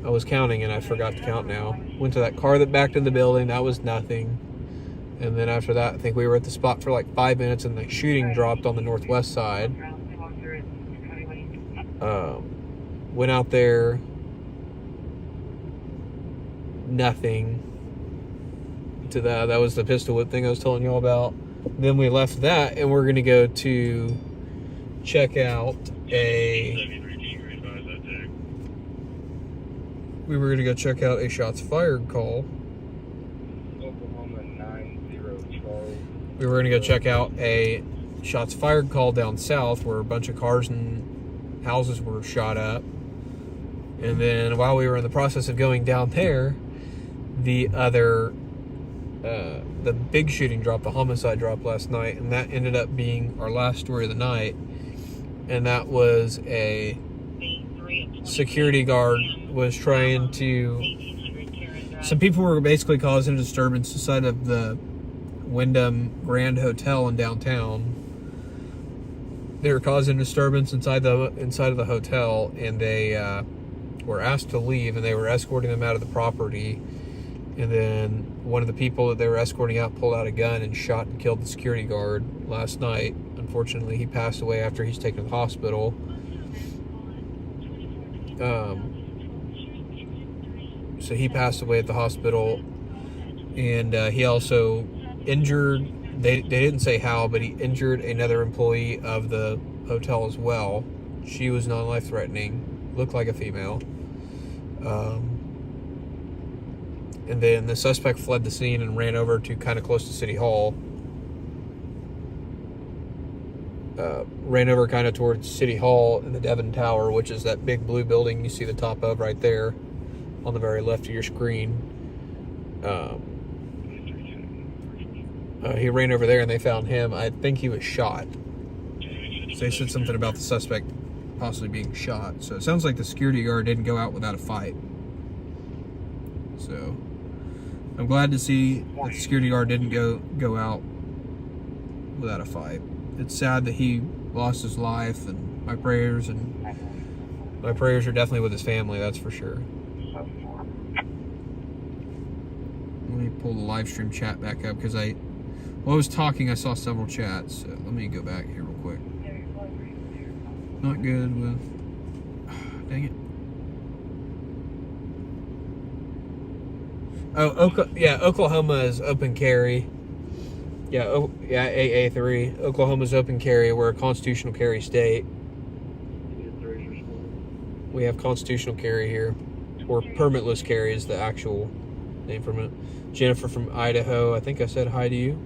I was counting and I forgot to count now. Went to that car that backed into the building. That was nothing. And then after that, I think we were at the spot for like 5 minutes and the shooting dropped on the northwest side. Went out there, nothing. That was the pistol whip thing I was telling you all about. Then we left that and we're going to go to check out a shots fired call. We were going to go check out a shots fired call down south where a bunch of cars and houses were shot up. And then while we were in the process of going down there, the big shooting dropped, the homicide dropped last night, and that ended up being our last story of the night. And that was a security guard was trying to, some people were basically causing a disturbance inside of the Wyndham Grand Hotel in downtown. They were causing disturbance inside of the hotel, and they were asked to leave, and they were escorting them out of the property. And then one of the people that they were escorting out pulled out a gun and shot and killed the security guard last night. Unfortunately, he passed away after he's taken to the hospital. So he passed away at the hospital, and he also injured, they didn't say how, but he injured another employee of the hotel as well. She was non-life threatening, looked like a female. And then the suspect fled the scene and ran over to kind of close to City Hall. Ran over kind of towards City Hall and the Devon Tower, which is that big blue building you see the top of right there on the very left of your screen. He ran over there and they found him. I think he was shot. So they said something about the suspect possibly being shot. So it sounds like the security guard didn't go out without a fight. So I'm glad to see that the security guard didn't go out without a fight. It's sad that he lost his life, and my prayers are definitely with his family, that's for sure. Let me pull the live stream chat back up, because while I was talking, I saw several chats. So let me go back here real quick. Not good with... Dang it. Oh, yeah, Oklahoma is open carry. Yeah, AA3. Oklahoma's open carry. We're a constitutional carry state. We have constitutional carry here. Or permitless carry is the actual name from it. Jennifer from Idaho. I think I said hi to you.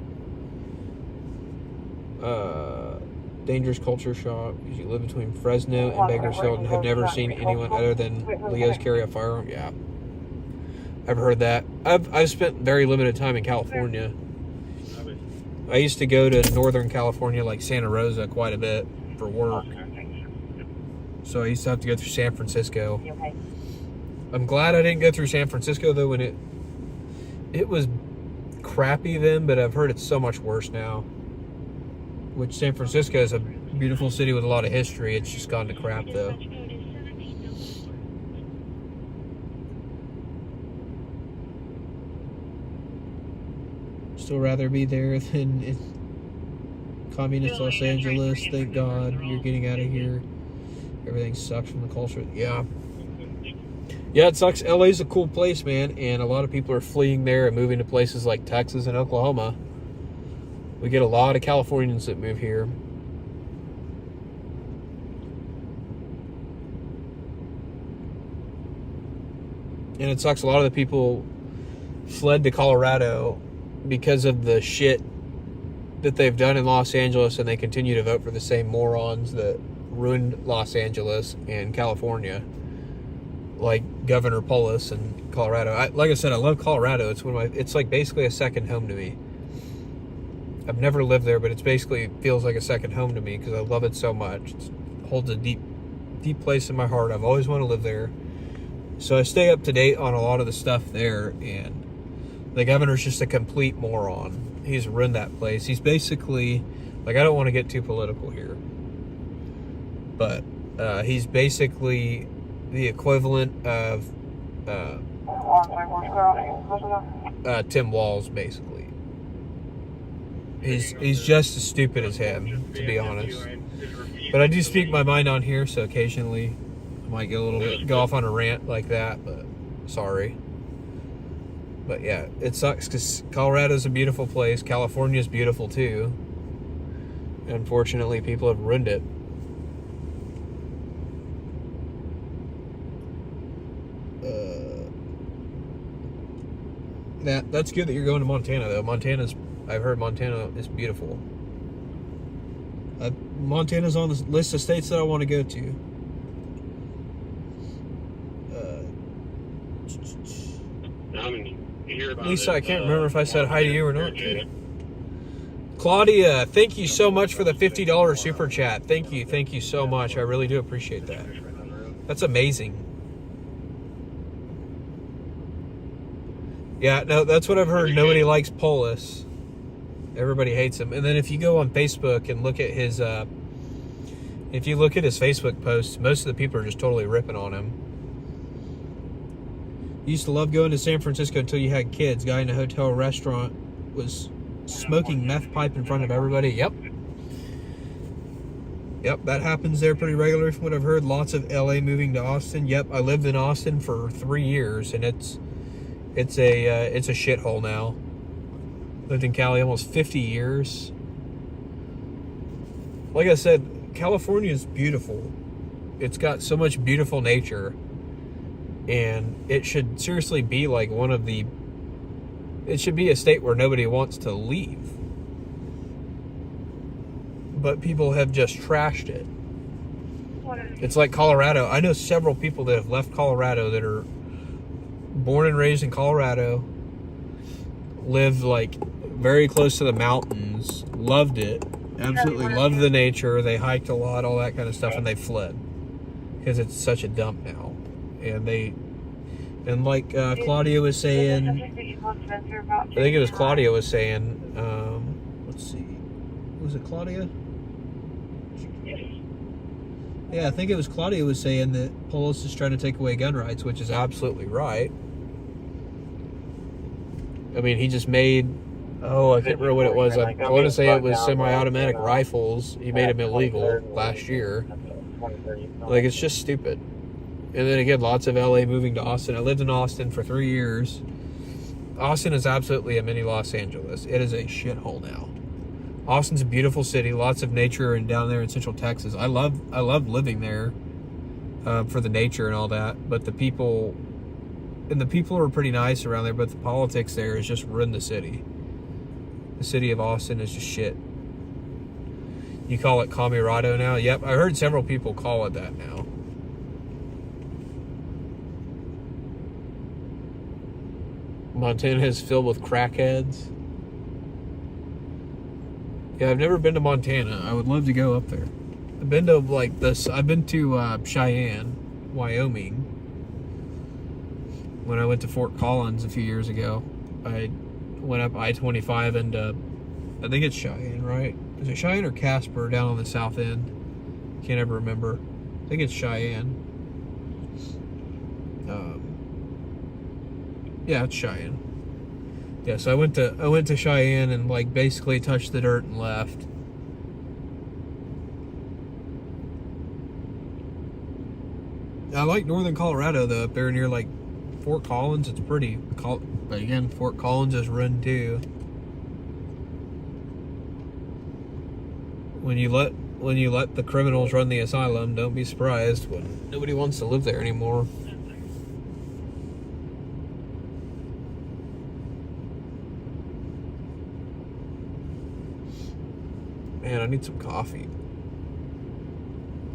Dangerous culture shock. You live between Fresno and Bakersfield and have never seen anyone other than Leo's carry a firearm. Yeah. I've heard that. I've spent very limited time in California. I used to go to Northern California, like Santa Rosa, quite a bit for work. So I used to have to go through San Francisco. I'm glad I didn't go through San Francisco, though, when it was crappy then, but I've heard it's so much worse now. Which San Francisco is a beautiful city with a lot of history. It's just gone to crap, though. Still rather be there than in communist Los Angeles. Thank God you're getting out of here. Everything sucks from the culture. Yeah, it sucks. LA's a cool place, man, and a lot of people are fleeing there and moving to places like Texas and Oklahoma. We get a lot of Californians that move here. And it sucks. A lot of the people fled to Colorado because of the shit that they've done in Los Angeles, and they continue to vote for the same morons that ruined Los Angeles and California, like Governor Polis in Colorado. Like I said, I love Colorado. It's like basically a second home to me. I've never lived there, but it's basically feels like a second home to me because I love it so much. It holds a deep place in my heart. I've always wanted to live there. So I stay up to date on a lot of the stuff there, and the governor's just a complete moron. He's ruined that place. He's basically, like, I don't want to get too political here, but he's basically the equivalent of Tim Walz, basically. He's just as stupid as him, to be honest. But I do speak my mind on here, so occasionally I might go off on a rant like that, but sorry. But yeah, it sucks because Colorado's a beautiful place. California's beautiful too. Unfortunately, people have ruined it. That's good that you're going to Montana, though. I've heard Montana is beautiful. Montana's on the list of states that I want to go to. Lisa, I can't remember if I said hi to you or not. Claudia, thank you so much for the $50 super chat. Thank you so much. I really do appreciate that. That's amazing. Yeah, no, that's what I've heard. Nobody likes Polis. Everybody hates him. And then if you go on Facebook and look at his Facebook posts, most of the people are just totally ripping on him. You used to love going to San Francisco until you had kids. Guy in a hotel restaurant was smoking meth pipe in front of everybody. Yep, that happens there pretty regularly from what I've heard. Lots of LA moving to Austin. Yep, I lived in Austin for 3 years, and it's a shithole now. Lived in Cali almost 50 years. Like I said, California is beautiful. It's got so much beautiful nature. And it should seriously be like one of the It should be a state where nobody wants to leave. But people have just trashed it. It's like Colorado. I know several people that have left Colorado that are born and raised in Colorado, lived like very close to the mountains, loved it, absolutely loved the nature. They hiked a lot, all that kind of stuff, and they fled because it's such a dump now. And like Claudia was saying, I think it was Claudia was saying, let's see, was it Claudia? Yeah, I think it was Claudia was saying that Polis is trying to take away gun rights, which is absolutely right. I mean, he just made, I can't remember what it was. I want to say it was semi-automatic rifles. He made them illegal last year. Like, it's just stupid. And then again, lots of LA moving to Austin. I lived in Austin for 3 years. Austin is absolutely a mini Los Angeles. It is a shithole now. Austin's a beautiful city, lots of nature, and down there in Central Texas, I love living there for the nature and all that. But the people are pretty nice around there. But the politics there has just ruined the city. The city of Austin is just shit. You call it Camirado now? Yep, I heard several people call it that now. Montana is filled with crackheads. Yeah, I've never been to Montana. I would love to go up there. I've been to I've been to Cheyenne, Wyoming. When I went to Fort Collins a few years ago, I went up I-25 into, I think it's Cheyenne, right? Is it Cheyenne or Casper down on the south end? Can't ever remember. I think it's Cheyenne. Yeah, it's Cheyenne. Yeah, so I went to Cheyenne and like basically touched the dirt and left. I like northern Colorado though, up there near like Fort Collins. It's pretty. But again, Fort Collins is run too. When you let the criminals run the asylum, don't be surprised when nobody wants to live there anymore. Man, I need some coffee.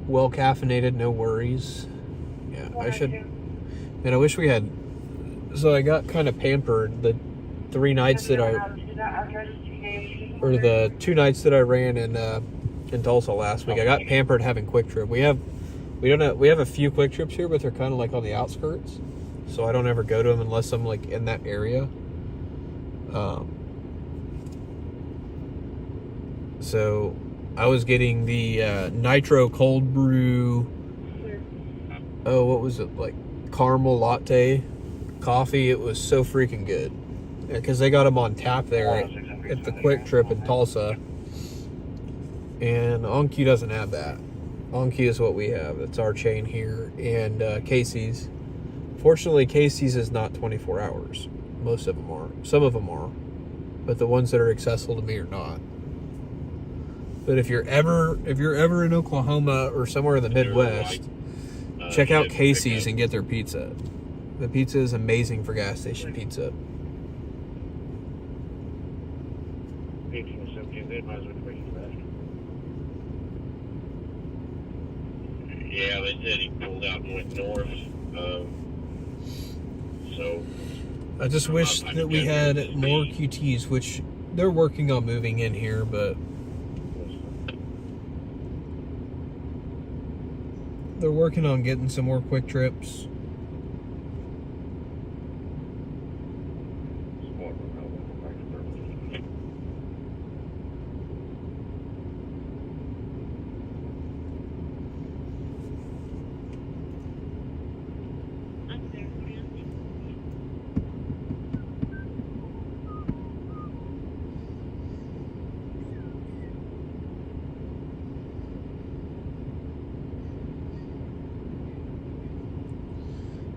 Well caffeinated, no worries. Yeah, I should. Man, I wish we had. So I got kind of pampered the 3 nights that or the 2 nights that I ran in Tulsa last week. I got pampered having Quick Trip. We have a few Quick Trips here, but they're kind of like on the outskirts, so I don't ever go to them unless I'm like in that area. So I was getting the nitro cold brew. Oh, what was it, like caramel latte coffee? It was so freaking good because they got them on tap there at the Quick Trip in Tulsa. And Onky doesn't have that. Onky is what we have. It's our chain here. And Casey's. Fortunately, Casey's is not 24 hours. Most of them are. Some of them are. But the ones that are accessible to me are not. But if you're ever in Oklahoma or somewhere in the Midwest, check out Casey's and get their pizza. The pizza is amazing for gas station pizza.
Yeah, they said he pulled out and went north. So
I just wish that we had more QTs, which they're working on moving in here, but they're working on getting some more Quick Trips.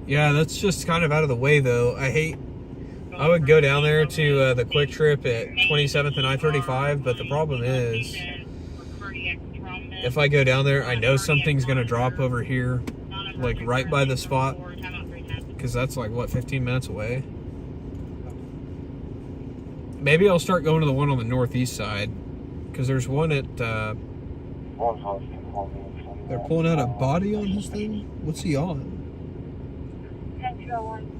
Yeah, that's just kind of out of the way, though. I would go down there to the Quick Trip at 27th and I-35, but the problem is, if I go down there, I know something's going to drop over here, like right by the spot, because that's like, what, 15 minutes away? Maybe I'll start going to the one on the northeast side, because there's one at. They're pulling out a body on his thing. What's he on?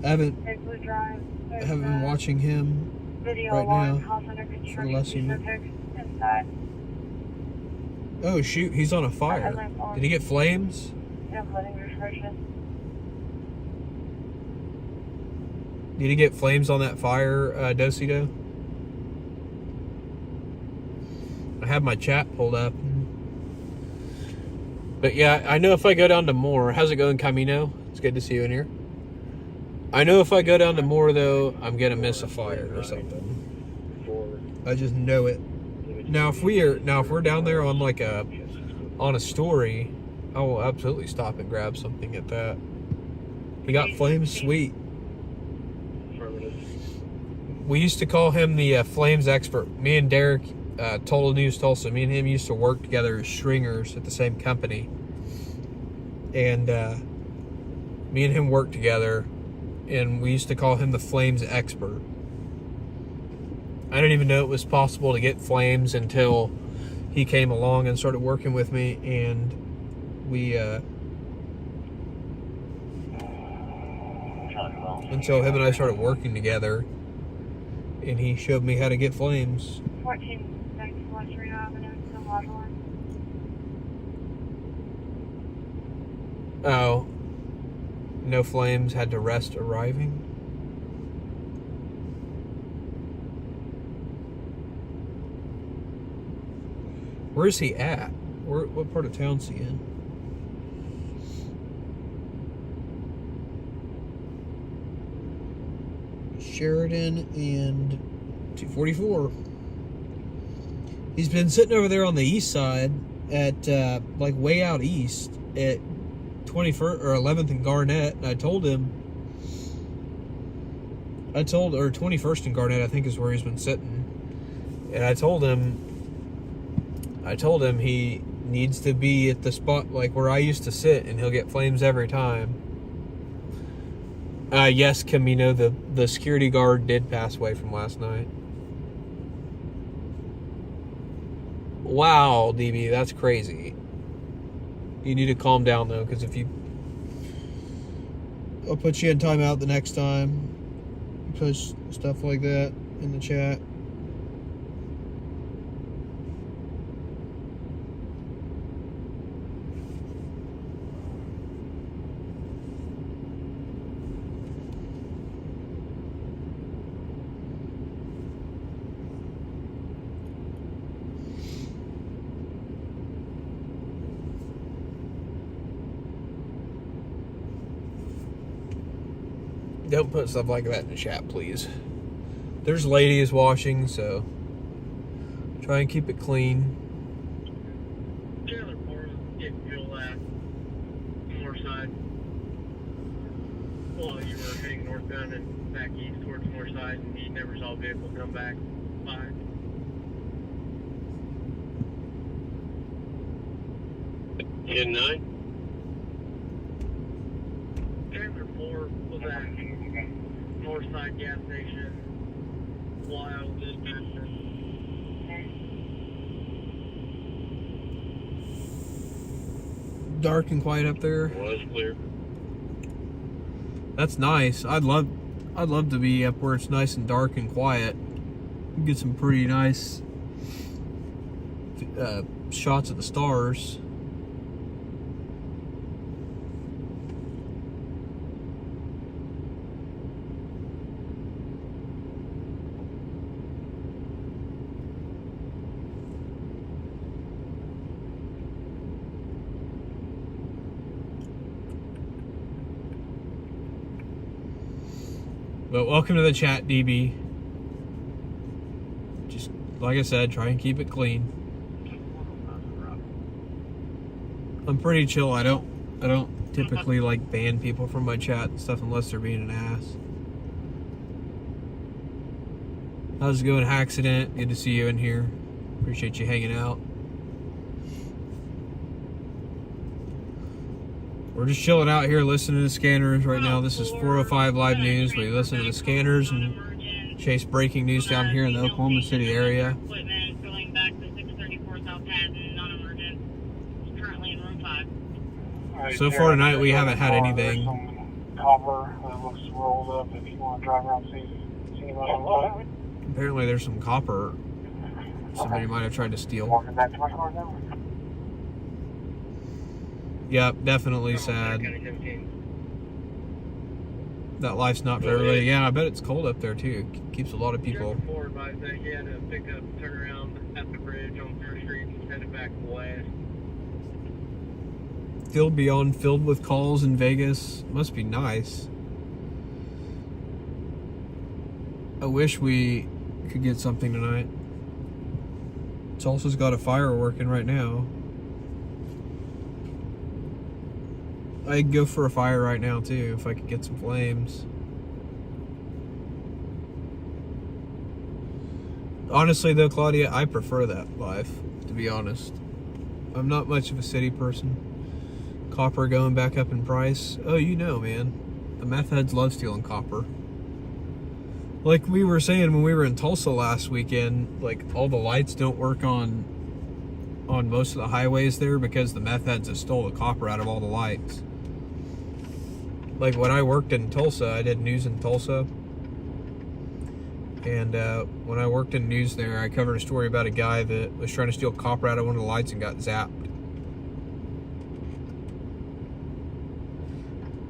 I haven't been watching him right now for the last few minutes. Oh shoot, he's on a fire. Did he get flames? Did he get flames on that fire, Dosito? I have my chat pulled up. But yeah, I know if I go down to Moore, how's it going, Camino? It's good to see you in here. I know if I go down to Moore, though, I'm gonna miss a fire or something. I just know it. Now, if we're down there on like a story, I will absolutely stop and grab something at that. He got flames, sweet. We used to call him the flames expert. Me and Derek, Total News Tulsa, me and him used to work together as stringers at the same company. And me and him worked together, and we used to call him the flames expert. I didn't even know it was possible to get flames until he came along and started working with me, and we until him and I started working together, and he showed me how to get flames.
14 next West Reno Avenue, the Lodge Line.
Oh, no flames, had to rest arriving. Where's he at? What part of town's he in? Sheridan and 244. He's been sitting over there on the east side at like way out east at 21st or 11th and Garnett. And I told him, or 21st and Garnett, I think is where he's been sitting. And I told him he needs to be at the spot like where I used to sit, and he'll get flames every time. Yes, Camino, the security guard did pass away from last night. Wow, DB, that's crazy. You need to calm down, though, because I'll put you in timeout the next time. Push stuff like that in the chat. Don't put stuff like that in the chat, please. There's ladies watching, so try and keep it clean.
Taylor Portland getting fuel at north side. Well, you were heading northbound and back east towards north side, and he never saw a vehicle come back by.
In 9?
Taylor 4 was at north side gas station, wild distance.
Dark and quiet up there.
Was clear.
That's nice. I'd love to be up where it's nice and dark and quiet. Get some pretty nice shots of the stars. But welcome to the chat, DB. Just like I said, try and keep it clean. I'm pretty chill. I don't typically like ban people from my chat and stuff unless they're being an ass. How's it going, Accident? Good to see you in here. Appreciate you hanging out. We're just chilling out here listening to the scanners right now. This is 405 Live News. We listen to the scanners and Chase, breaking news down here in the Oklahoma City area.
Equipment going back to 634 South Patton, non-emergent. It's currently in room 5.
So far tonight, we haven't had anything.
Some copper that looks rolled up if you want to drive around and see anybody on the
Apparently, there's some copper somebody might have tried to steal.
Walking back to my car now.
Yep, definitely sad. That life's not for everybody. Yeah, I bet it's cold up there too. Keeps a lot of people.
Forward by that he had to pick up, turn around at the bridge on 3rd Street and headed back west.
Field beyond filled with calls in Vegas. Must be nice. I wish we could get something tonight. Tulsa's got a fire working right now. I'd go for a fire right now too if I could get some flames. Honestly though, Claudia, I prefer that life, to be honest. I'm not much of a city person. Copper going back up in price. Oh, you know, man. The meth heads love stealing copper. Like we were saying when we were in Tulsa last weekend, like all the lights don't work on most of the highways there because the meth heads have stole the copper out of all the lights. Like when I worked in Tulsa, I did news in Tulsa. And when I worked in news there, I covered a story about a guy that was trying to steal copper out of one of the lights and got zapped.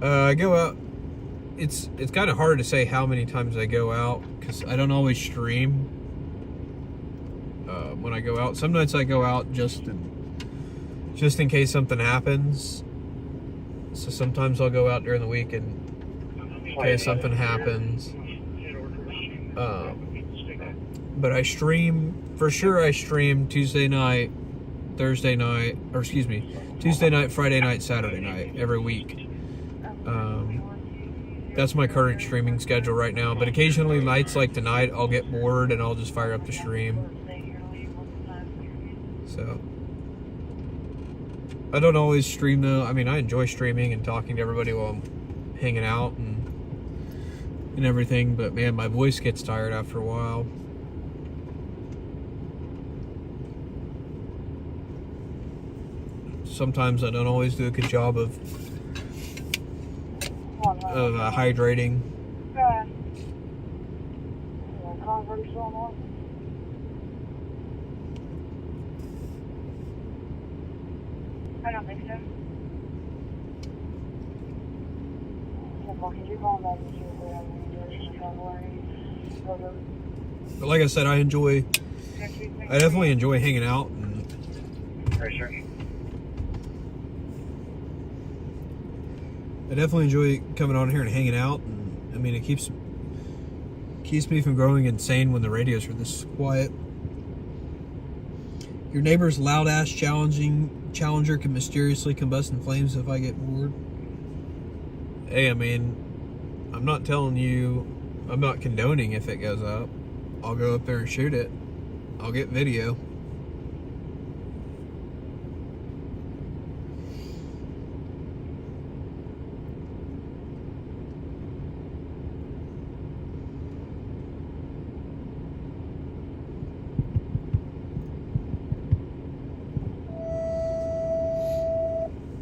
I go out. It's kind of hard to say how many times I go out because I don't always stream when I go out. Some nights I go out just in case something happens. So sometimes I'll go out during the week in case something happens. But I stream, for sure I stream Tuesday night, Thursday night, or excuse me, Tuesday night, Friday night, Saturday night, every week. That's my current streaming schedule right now. But occasionally nights like tonight, I'll get bored and I'll just fire up the stream. So I don't always stream though. I mean, I enjoy streaming and talking to everybody while I'm hanging out and everything. But man, my voice gets tired after a while. Sometimes I don't always do a good job of hydrating.
I don't think so.
But like I said, I definitely enjoy hanging out and I definitely enjoy coming on here and hanging out, and I mean it keeps me from growing insane when the radios are this quiet. Your neighbor's loud ass Challenger can mysteriously combust in flames if I get bored. Hey, I mean, I'm not telling you, I'm not condoning if it goes up. I'll go up there and shoot it. I'll get video.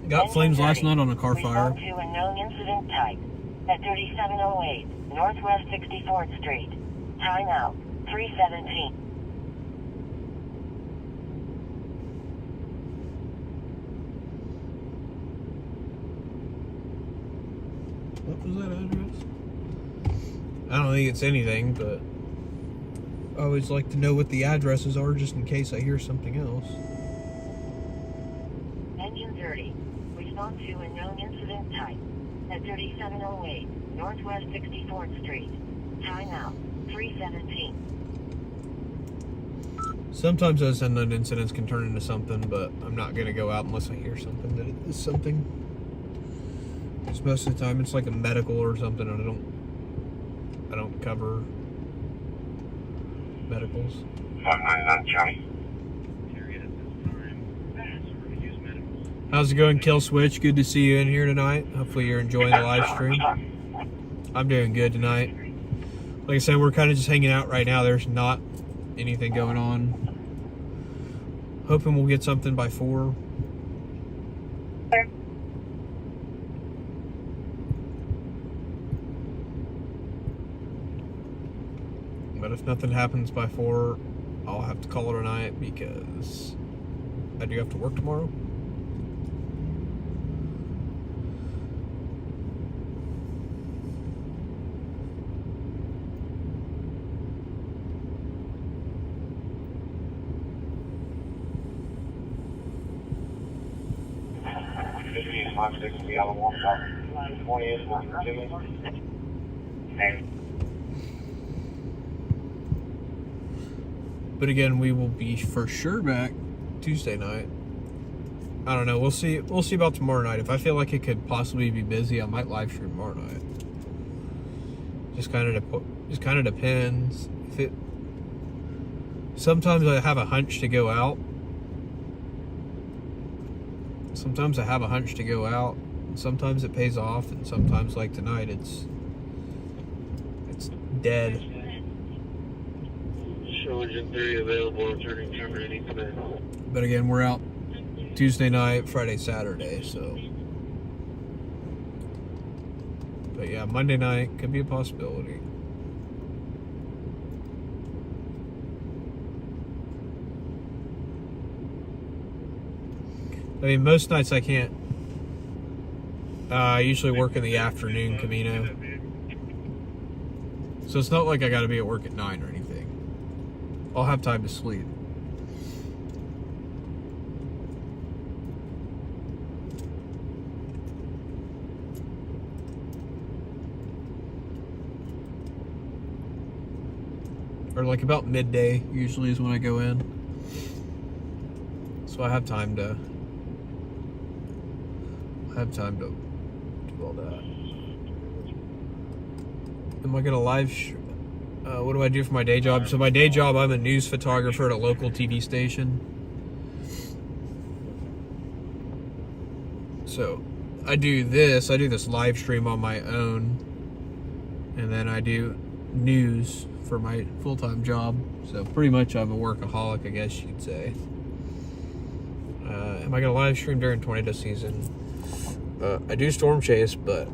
Got flames last night on a car fire.
Respond to a known incident type at 3708 Northwest 64th Street. Time out 3:17.
What was that address? I don't think it's anything, but I always like to know what the addresses are just in case I hear something else.
Engine 30. Respond to a known incident type at 3708 Northwest 64th Street. Time out 3:17.
Sometimes those unknown incidents can turn into something, but I'm not going to go out unless I hear something that it is something. Because most of the time it's like a medical or something, and I don't cover medicals.
599 Johnny.
How's it going, Kill Switch? Good to see you in here tonight. Hopefully you're enjoying the live stream. I'm doing good tonight. Like Like I said, we're kind of just hanging out right now. There's not anything going on. Hoping we'll get something by 4. But if nothing happens by 4, I'll have to call it a night because I do have to work tomorrow.
This is 560 the other one, 20 is for Jimmy. And
But again, we will be for sure back Tuesday night. I don't know. We'll see. We'll see about tomorrow night. If I feel like it could possibly be busy, I might live stream tomorrow night. Just kind of depends. If it. Sometimes I have a hunch to go out. Sometimes I have a hunch to go out. Sometimes it pays off, and sometimes, like tonight, it's dead.
Show engine 3 available, returning turn ready today.
But again, we're out Tuesday night, Friday, Saturday, so. But yeah, Monday night could be a possibility. I mean, most nights I can't. I usually work in the afternoon, Camino. So it's not like I gotta be at work at 9 or anything. I'll have time to sleep. Or like about midday usually is when I go in. So I have time to do all that. Am I gonna live what do I do for my day job? So my day job, I'm a news photographer at a local TV station. So I do this live stream on my own, and then I do news for my full-time job. So pretty much I'm a workaholic, I guess you could say. Am I gonna live stream during tornado season? I do storm chase, but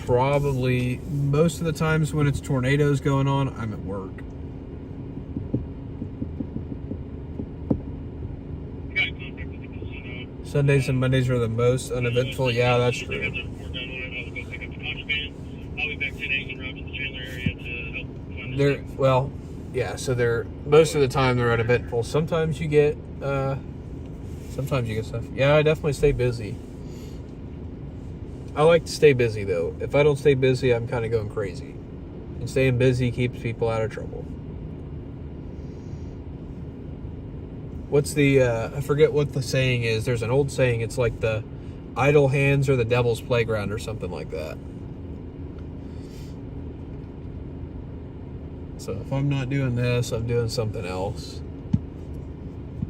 probably most of the times when it's tornadoes going on, I'm at work. Sundays and Mondays are the most uneventful. Yeah, that's true. They're, well, yeah, so they're, most of the time they're uneventful. Sometimes you get stuff. Yeah, I definitely stay busy. I like to stay busy, though. If I don't stay busy, I'm kind of going crazy. And staying busy keeps people out of trouble. What's the, I forget what the saying is. There's an old saying. It's like the idle hands are the devil's playground or something like that. So if I'm not doing this, I'm doing something else.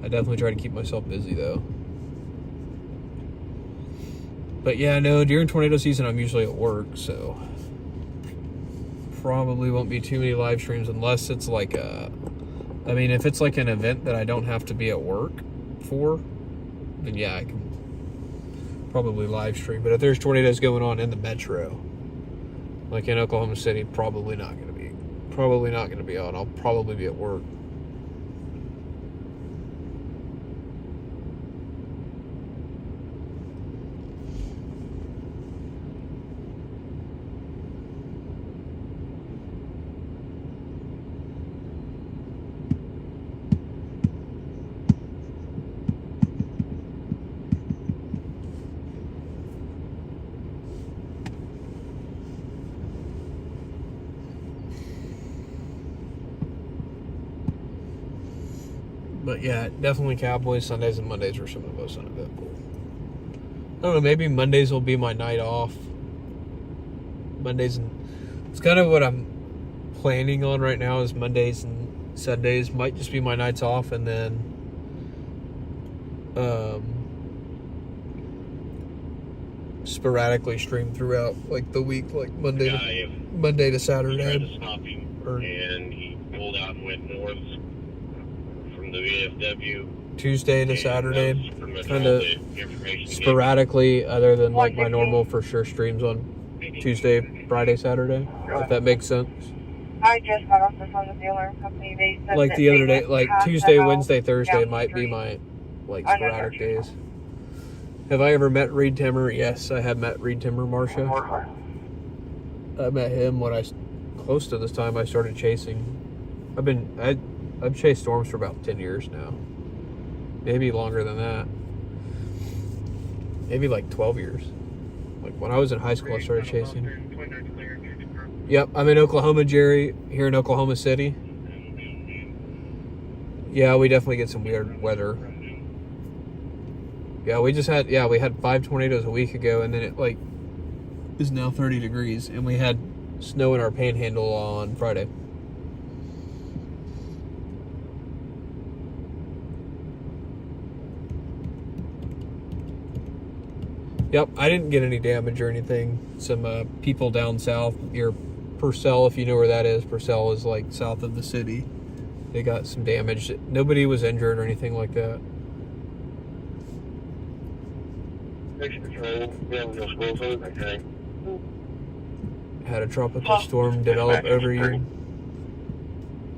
I definitely try to keep myself busy, though. But yeah, no, during tornado season, I'm usually at work, so probably won't be too many live streams unless it's like a, I mean, if it's like an event that I don't have to be at work for, then yeah, I can probably live stream. But if there's tornadoes going on in the metro, like in Oklahoma City, probably not going to be on. I'll probably be at work. But yeah, definitely Cowboys, Sundays, and Mondays are some of the most uneventful. I don't know, maybe Mondays will be my night off. Mondays, and it's kind of what I'm planning on right now is Mondays and Sundays might just be my nights off, and then sporadically stream throughout like the week, like Monday to Saturday.
Tried to stop him, and he pulled out and went north from the VFW.
Tuesday to Saturday, kind of sporadically, other than like my normal for sure streams on Tuesday, Friday, Saturday, if that makes sense.
I just got off the phone with the dealer company. They said
Like
that
the other
they
day, like
passed the
Tuesday,
house
Wednesday, Thursday
down the
might be
street.
my like sporadic days. Have I ever met Reed Timmer? Yes, I have met Reed Timmer, Marcia. I met him when close to this time I started chasing. I've chased storms for about 10 years now. Maybe longer than that. Maybe like 12 years. Like when I was in high school, I started chasing. Yep, I'm in Oklahoma, Jerry, here in Oklahoma City. Yeah, we definitely get some weird weather. Yeah, we had 5 tornadoes a week ago, and then it like is now 30 degrees, and we had snow in our panhandle on Friday. Yep, I didn't get any damage or anything. Some people down south near Purcell, if you know where that is. Purcell is like south of the city. They got some damage. Nobody was injured or anything like that. Had a tropical storm develop over you.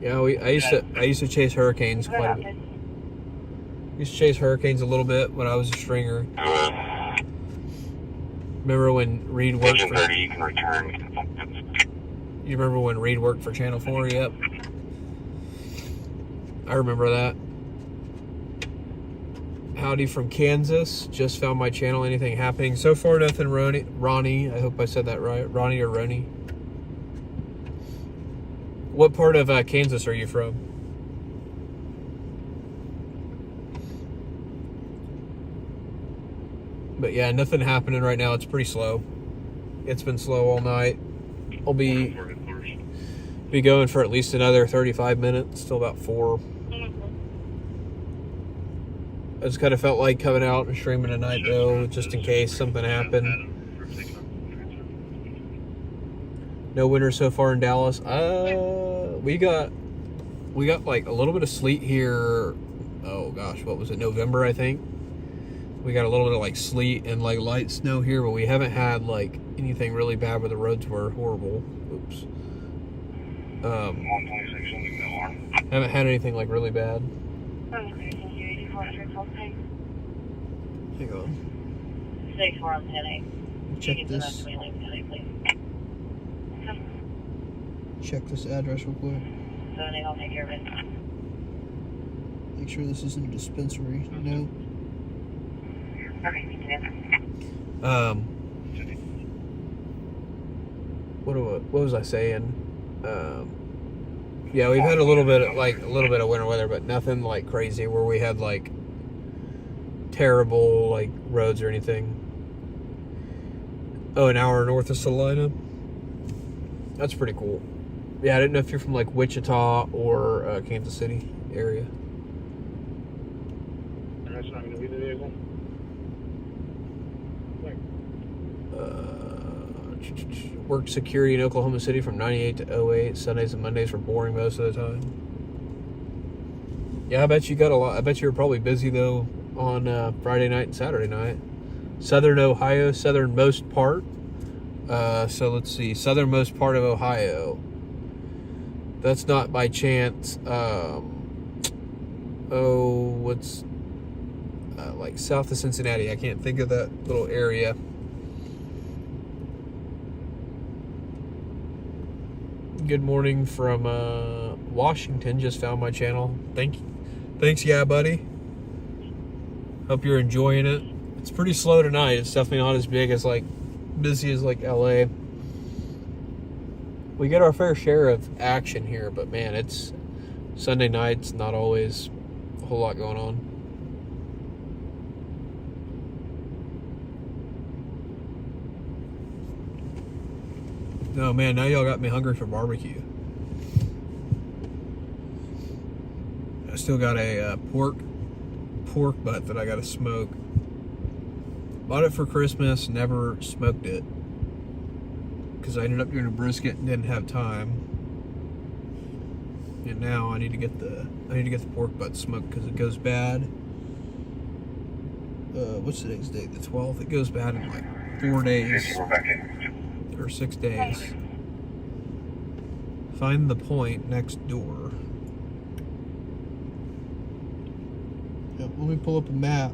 Yeah, I used to chase hurricanes quite a bit. Used to chase hurricanes a little bit when I was a stringer. Remember when Reed worked for...
you can return.
You remember when Reed worked for Channel 4? Yep. I remember that. Howdy from Kansas. Just found my channel. Anything happening? So far, nothing. Ronnie. I hope I said that right. Ronnie or Ronnie. What part of Kansas are you from? But yeah, nothing happening right now. It's pretty slow. It's been slow all night. I'll be going for at least another 35 minutes till about 4. I just kind of felt like coming out and streaming tonight though, just in case something happened. No winter so far in Dallas. We got like a little bit of sleet here. Oh gosh, what was it? November, I think. We got a little bit of like sleet and like light snow here, but we haven't had like anything really bad where the roads were horrible. Oops. Haven't had anything like really bad. Hang on.
6-4 on 10-8.
Check this. Check this address real quick.
7-8, I'll take care of it.
Make sure this isn't a dispensary. No. What was I saying? Yeah, we've had a little bit of winter weather, but nothing like crazy where we had like terrible like roads or anything. Oh, an hour north of Salina. That's pretty cool. Yeah, I didn't know if you're from like Wichita or Kansas City area.
That's not going to be the vehicle.
Worked security in Oklahoma City from 98 to 08. Sundays and Mondays were boring most of the time. Yeah, I bet you got a lot. I bet you were probably busy though on Friday night and Saturday night. Southern Ohio, southernmost part. So let's see, southernmost part of Ohio. That's not by chance. What's like south of Cincinnati? I can't think of that little area. Good morning from Washington. Just found my channel. Thanks, yeah, buddy. Hope you're enjoying it. It's pretty slow tonight. It's definitely not as busy as like LA. We get our fair share of action here, but man, it's Sunday nights. Not always a whole lot going on. No, man, now y'all got me hungry for barbecue. I still got a pork butt that I got to smoke. Bought it for Christmas, never smoked it. Because I ended up doing a brisket and didn't have time. And now I need to get the pork butt smoked because it goes bad. What's today's date? The 12th. It goes bad in like 4 days. Or 6 days. Find the point next door. Yep, let me pull up a map.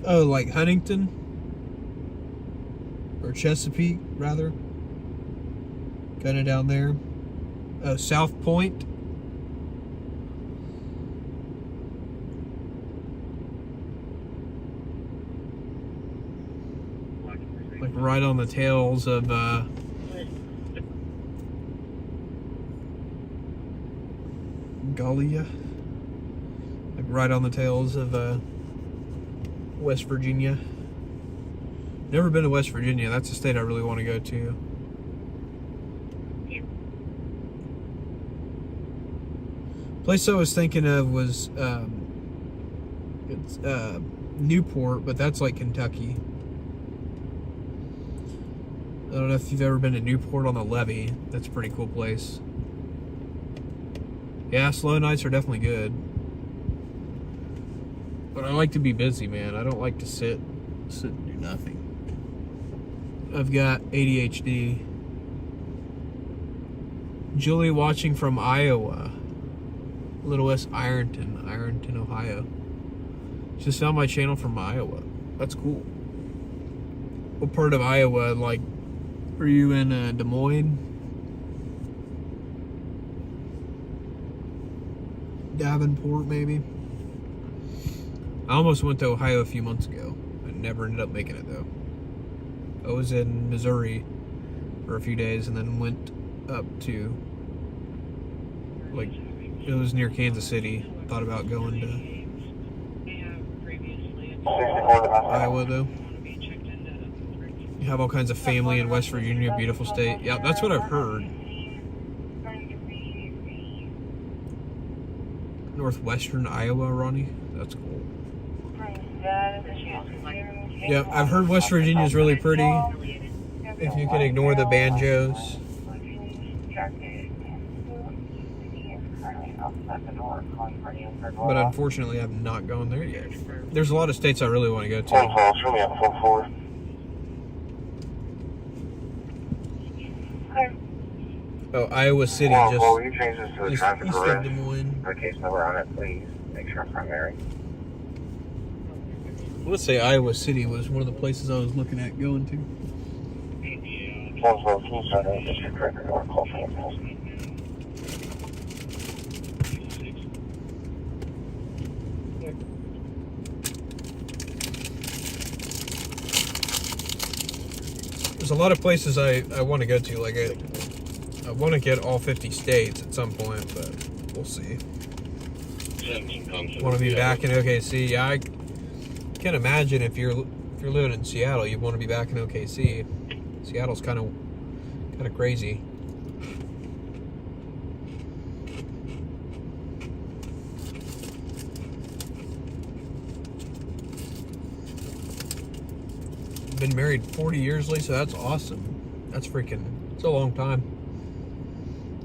Oh, like Huntington? Or Chesapeake, rather. Kind of down there. South Point. Like right on the tails of Gallia. Like right on the tails of West Virginia. Never been to West Virginia. That's a state I really want to go to. Place I was thinking of was it's Newport, but that's like Kentucky. I don't know if you've ever been to Newport on the Levee. That's a pretty cool place. Yeah, slow nights are definitely good. But I like to be busy, man. I don't like to sit and do nothing. I've got ADHD. Julie watching from Iowa. Little West Ironton, Ohio. Just found my channel from Iowa. That's cool. What part of Iowa? Like, are you in Des Moines? Davenport, maybe? I almost went to Ohio a few months ago. I never ended up making it, though. I was in Missouri for a few days and then went up to, like, it was near Kansas City. Thought about going to Iowa, though. You have all kinds of family in West Virginia, beautiful state. Yeah, that's what I've heard. Northwestern Iowa, Ronnie. That's cool. Yeah, I've heard West Virginia is really pretty. If you can ignore the banjos. But unfortunately, I'm not going there yet. There's a lot of states I really want to go to. Oh, Iowa City, just east of Des Moines.
Case number on it, please. Make sure I'm primary.
Let's say Iowa City was one of the places I was looking at going to. There's a lot of places I want to go to. Like I want to get all 50 states at some point, but we'll see. Want to be back in OKC? Yeah, I can't imagine if you're living in Seattle, you want to be back in OKC. Seattle's kind of crazy. Been married 40 years, Lisa. That's awesome. It's a long time.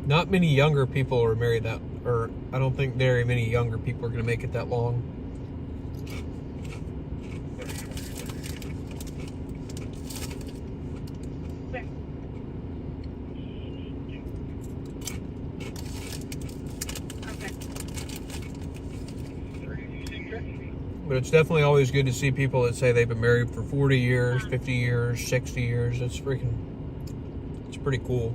Not many younger people are married that, or I don't think very many younger people are going to make it that long. But it's definitely always good to see people that say they've been married for 40 years, 50 years, 60 years. It's pretty cool.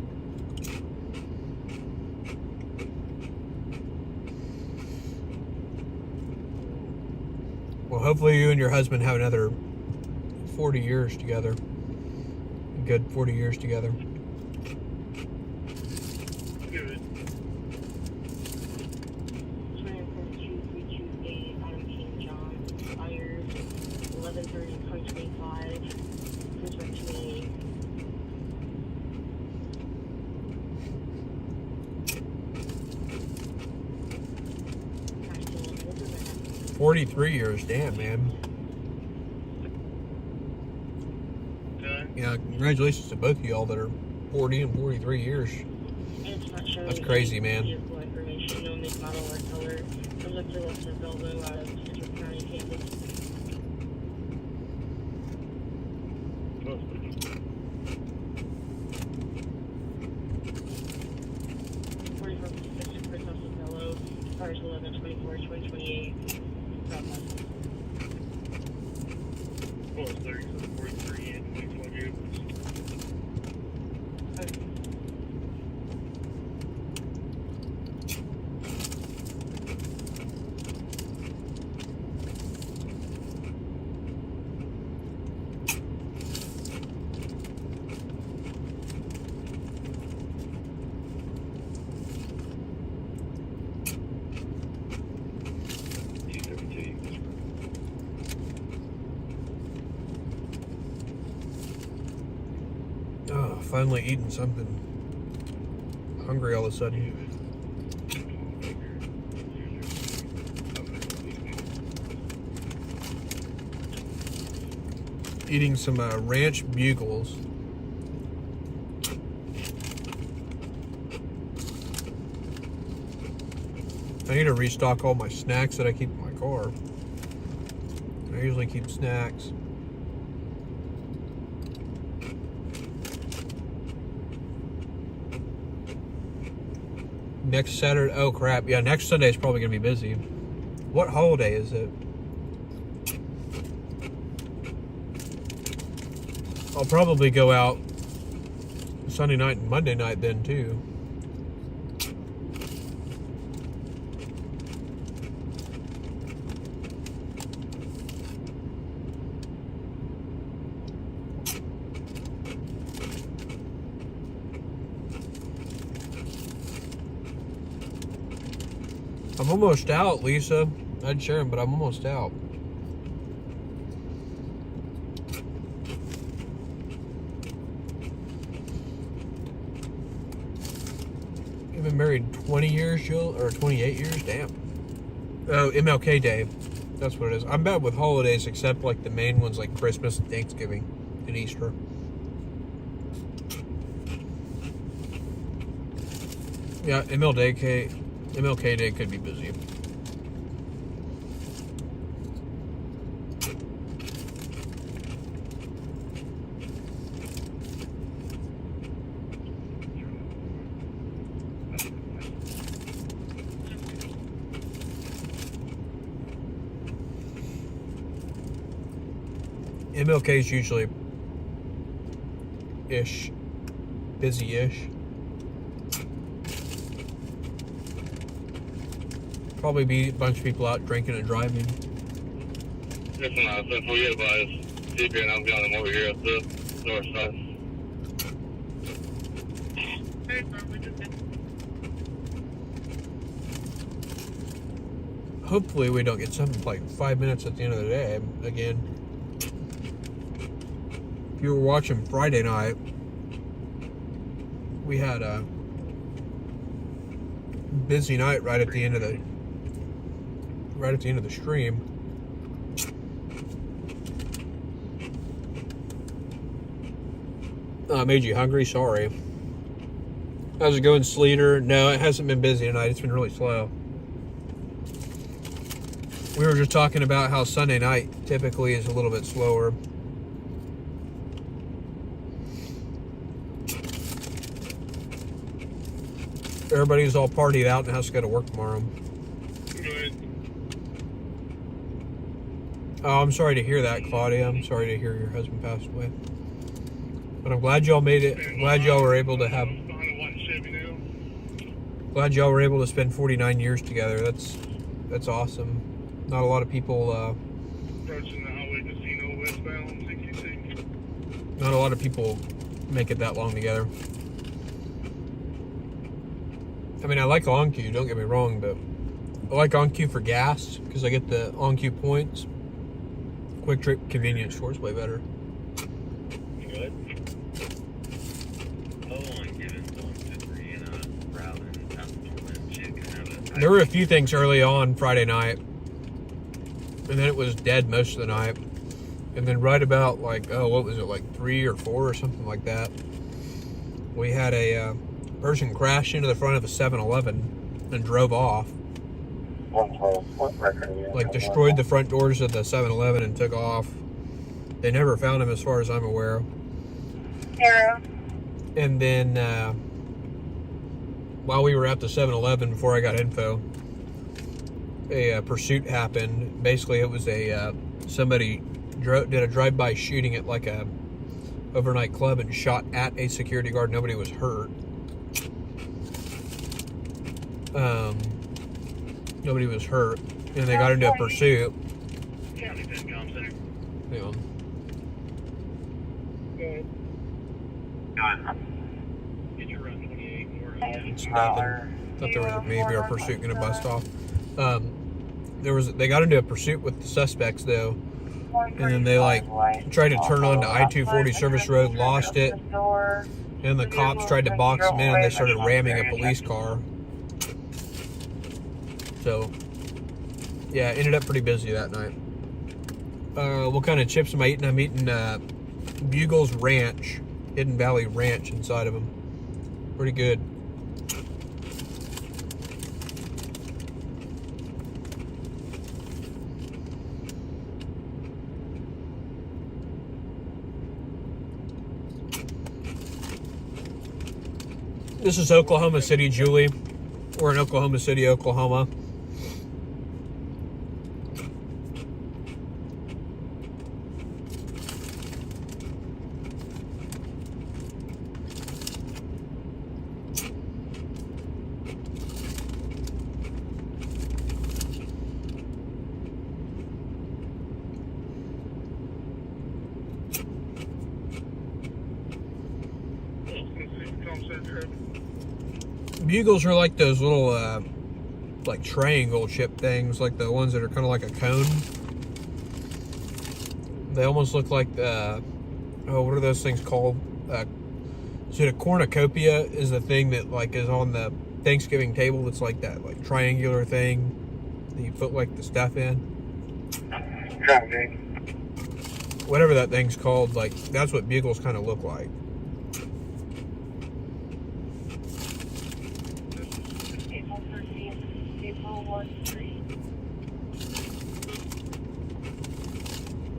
Well, hopefully you and your husband have another 40 years together. A good 40 years together.
Good.
43 years, damn, man. Yeah, congratulations to both of y'all that are 40 and 43 years. That's crazy, man.
Vehicle information, no make, model, or color. The lifter left the Volvo out of Central County, Kansas. Cars 11/24/2028.
Oh, it's 3743 and 2028.
Oh, finally eating something. Hungry all of a sudden. Eating some ranch bugles. I need to restock all my snacks that I keep in my car. I usually keep snacks. Next Saturday, oh crap, yeah, next Sunday is probably going to be busy. What holiday is it? I'll probably go out Sunday night and Monday night then too. I'm almost out, Lisa. I'd share them, but I'm almost out. You've been married 20 years, Jill? Or 28 years? Damn. Oh, MLK Day. That's what it is. I'm bad with holidays, except like the main ones like Christmas and Thanksgiving and Easter. Yeah, MLK Day could be busy. MLK is usually busy-ish. Probably be a bunch of people out drinking and driving.
Listen, so for you guys, CP and I'm going over here at the north side.
Hopefully we don't get something like 5 minutes at the end of the day again. If you were watching Friday night, we had a busy night right at the end of the stream. Made you hungry? Sorry. How's it going, Sleater? No, it hasn't been busy tonight. It's been really slow. We were just talking about how Sunday night typically is a little bit slower. Everybody's all partied out and has to go to work tomorrow.
Good.
Oh, I'm sorry to hear that, Claudia. I'm sorry to hear your husband passed away. But I'm glad y'all made it. Glad y'all were able to have. Glad y'all were able to spend 49 years together. That's awesome. Not a lot of people.
Approaching the highway casino westbound 66.
Not a lot of people make it that long together. I mean, I like OnQ, don't get me wrong, but I like OnQ for gas because I get the OnQ points. Quick Trip convenience store's way better.
Good.
There were a few things early on Friday night and then it was dead most of the night. And then right about like, what was it, like 3 or 4 or something like that, we had a person crash into the front of a 7-Eleven and drove off. Like destroyed the front doors of the 7-Eleven and took off. They never found him as far as I'm aware.
Arrow.
And then while we were at the 7-Eleven, before I got info, a pursuit happened. Basically, it was somebody did a drive-by shooting at like a overnight club and shot at a security guard. Nobody was hurt. Nobody was hurt, and they got into a pursuit.
County Vincom Center.
Yeah.
Get your run 28 more.
It's nothing. Thought there was maybe a pursuit going to bust off. They got into a pursuit with the suspects though, and then they like tried to turn onto I-240 Service Road, lost it, and the cops tried to box them in, and they started ramming a police car. So yeah, ended up pretty busy that night. What kind of chips am I eating? I'm eating Bugle's Ranch, Hidden Valley Ranch inside of them. Pretty good. This is Oklahoma City, Julie. We're in Oklahoma City, Oklahoma. Bugles are like those little, like triangle chip things, like the ones that are kind of like a cone. They almost look like, what are those things called? Is it a cornucopia? Is the thing that like is on the Thanksgiving table? That's like that, like triangular thing that you put like the stuff in. Whatever that thing's called, like that's what Bugles kind of look like.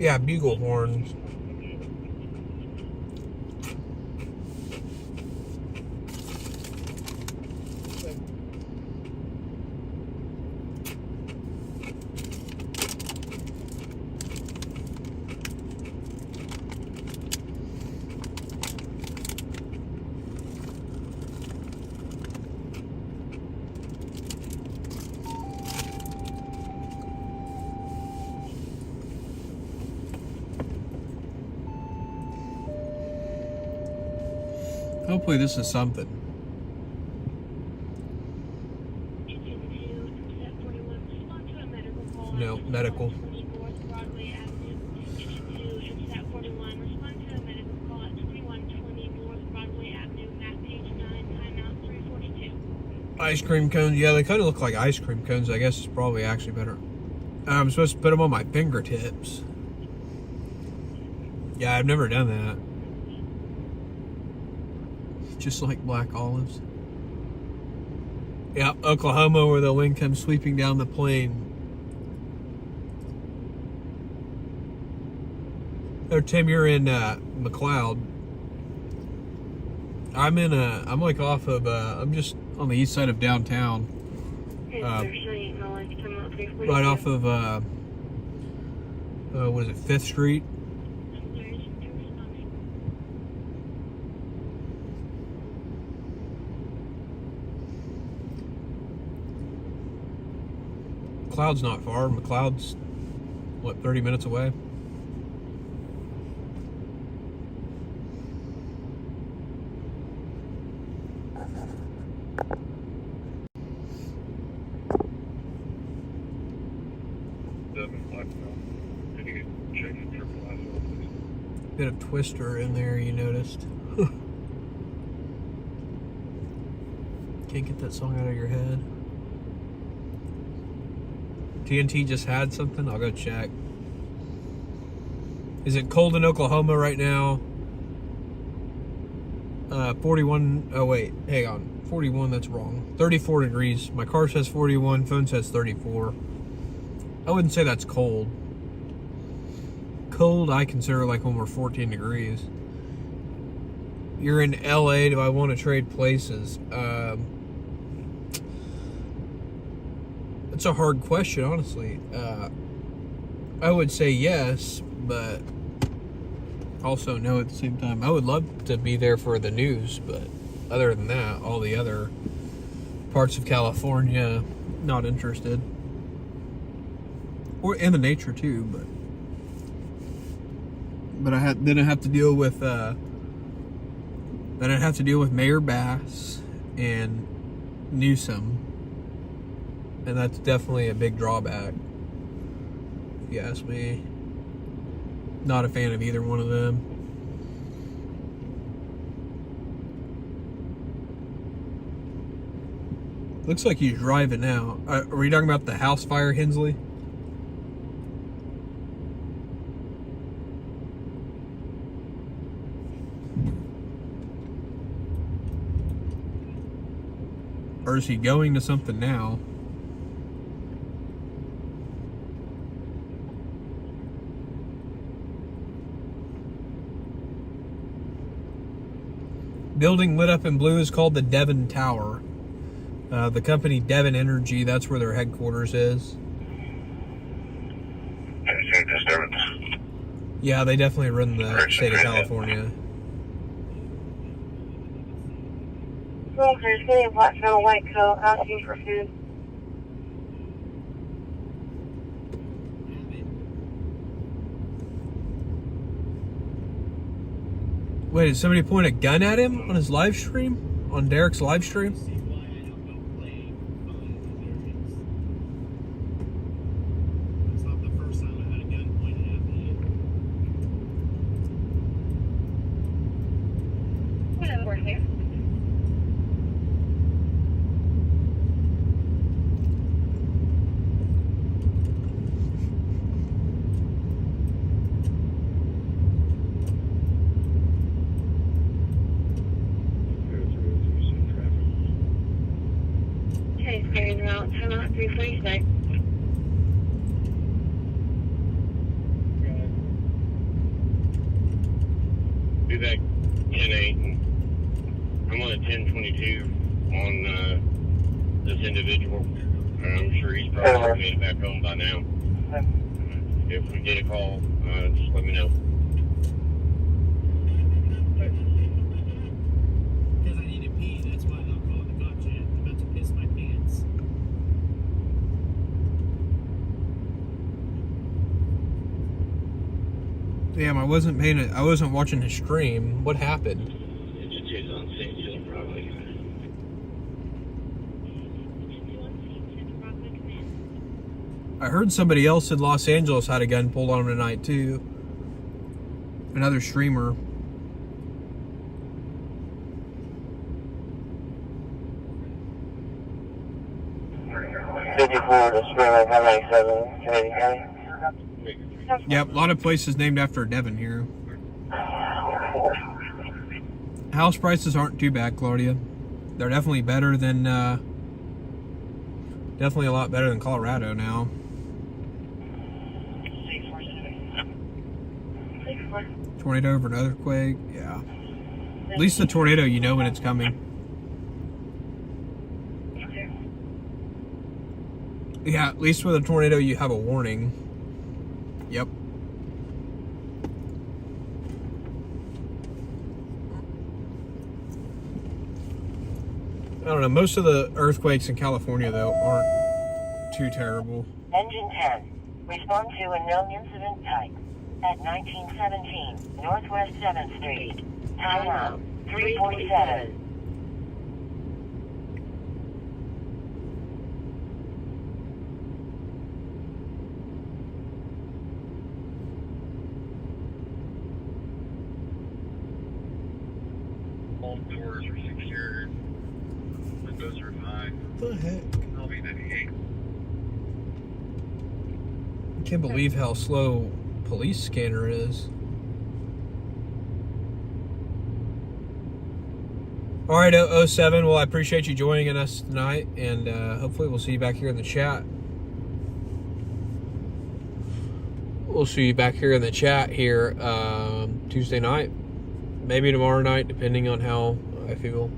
Yeah, bugle horns. Hopefully this is something. No, medical. Ice cream cones. Yeah, they kind of look like ice cream cones. I guess it's probably actually better. I'm supposed to put them on my fingertips. Yeah, I've never done that. Just like black olives. Yeah, Oklahoma, where the wind comes sweeping down the plain. Oh, Tim, you're in McLeod. I'm like off of, I'm just on the east side of downtown. Right off of, what is it, 5th Street? McLeod's not far. McLeod's, what, 30 minutes away? Bit of Twister in there, you noticed. Can't get that song out of your head. TNT just had something. I'll go check. Is it cold in Oklahoma right now? 41. Oh wait, hang on. 41. That's wrong. 34 degrees. My car says 41. Phone says 34. I wouldn't say that's cold. Cold, I consider like when we're 14 degrees. You're in LA. Do I want to trade places? It's a hard question, honestly. I would say yes, but also no at the same time. I would love to be there for the news, but other than that, all the other parts of California, not interested. Or in the nature too, but then I have to deal with Mayor Bass and Newsom, and that's definitely a big drawback, if you ask me. Not a fan of either one of them. Looks like he's driving now. Are we talking about the house fire, Hensley? Or is he going to something now? Building lit up in blue is called the Devon Tower. The company Devon Energy, that's where their headquarters is.
Disturbance.
Yeah, they definitely run the state of California.
Okay, city of Blackville, Whiteville, asking for food.
Wait, did somebody point a gun at him on his live stream? On Derek's live stream?
Okay, steering route 10-346.
Be back 10-8, and I'm on a 10-22 on this individual. I'm sure he's probably made it back home by now. If we get a call, just let me know.
Because I need to pee, that's why I'm not calling the cops yet. I'm about to piss my pants.
Damn, I wasn't watching his stream. What happened?
It just is unsafe, probably.
I heard somebody else in Los Angeles had a gun pulled on him tonight too. Another streamer. Yep, a lot of places named after Devon here. House prices aren't too bad, Claudia. They're definitely better than, definitely a lot better than Colorado now. Tornado over an earthquake, yeah. At least the tornado, you know when it's coming. Yeah, at least with a tornado, you have a warning. Yep. I don't know, most of the earthquakes in California, though, aren't too terrible.
Engine 10. Respond to a known incident type. At 1917 Northwest 7th Street. Time out. 347.
All doors are secured. Windows are fine.
What the heck?
I'll be 98.
Can't believe how slow police scanner is. All right, 07. Well, I appreciate you joining us tonight, and hopefully we'll see you back here in the chat. We'll see you back here in the chat here Tuesday night, maybe tomorrow night, depending on how I feel.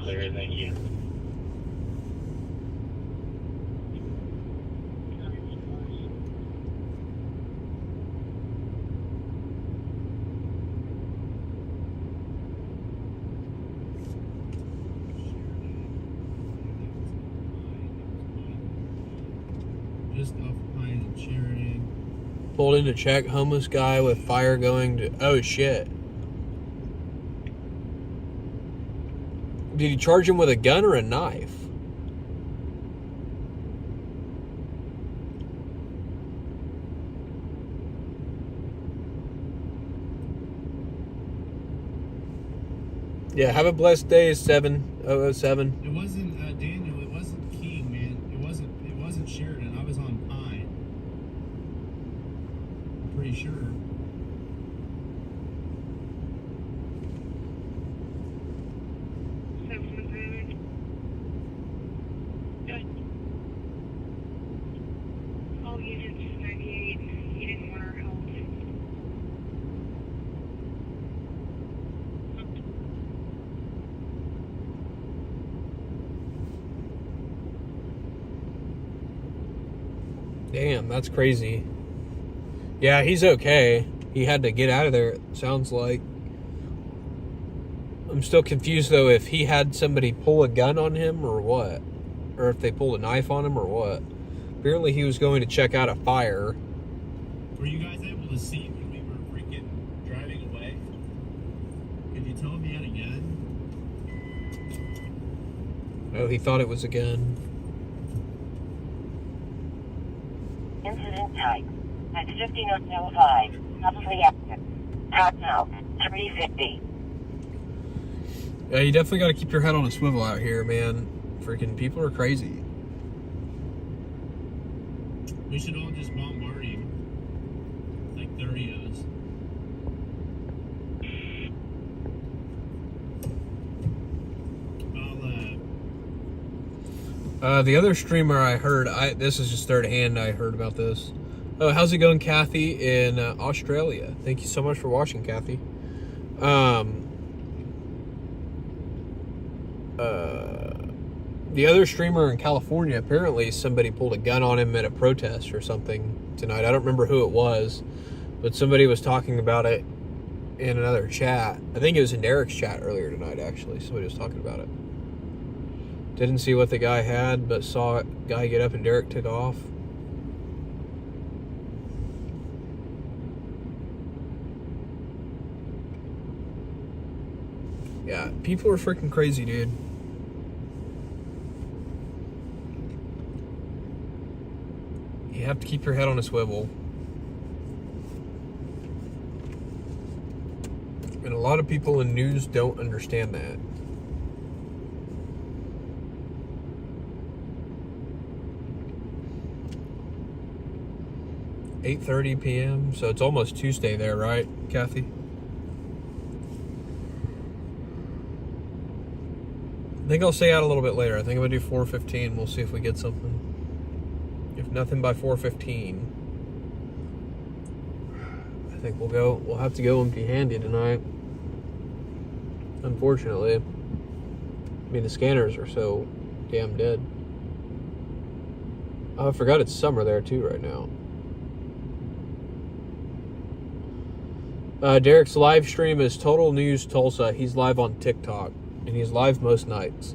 Clear, thank you.
Just off Pine and Sheridan.
Pulled in to check, homeless guy with fire going to... Oh, shit. Did he charge him with a gun or a knife? Yeah, have a blessed day, 7:07.
It wasn't Daniel. It wasn't King, man. It wasn't Sheridan. I was on Pine. I'm pretty sure.
Oh, Agent 98. You didn't want our help.
Damn, that's crazy. Yeah, he's okay. He had to get out of there, it sounds like. I'm still confused, though, if he had somebody pull a gun on him or what. Or if they pulled a knife on him or what. Apparently he was going to check out a fire.
Were you guys able to see when we were freaking driving away? Could you tell him he had a gun?
Oh, he thought it was a gun.
Incident type. At 5905. Probably active. Top now. 350.
Yeah, you definitely got to keep your head on a swivel out here, man. Freaking people are crazy.
We should all just bombard him. Like 30 of us.
The other streamer I heard, this is just third hand I heard about this. Oh, how's it going, Kathy, in Australia? Thank you so much for watching, Kathy. The other streamer in California, apparently somebody pulled a gun on him at a protest or something tonight. I don't remember who it was, but somebody was talking about it in another chat. I think it was in Derek's chat earlier tonight, actually. Somebody was talking about it. Didn't see what the guy had, but saw a guy get up and Derek took off. Yeah, people are freaking crazy, dude. You have to keep your head on a swivel. And a lot of people in news don't understand that. $8:30 p.m. So it's almost Tuesday there, right, Kathy? I think I'll stay out a little bit later. I think I'm gonna do 4:15. We'll see if we get something. If nothing by 4:15, I think we'll have to go empty-handed tonight. Unfortunately. I mean, the scanners are so damn dead. Oh, I forgot it's summer there too right now. Derek's live stream is Total News Tulsa. He's live on TikTok, and he's live most nights.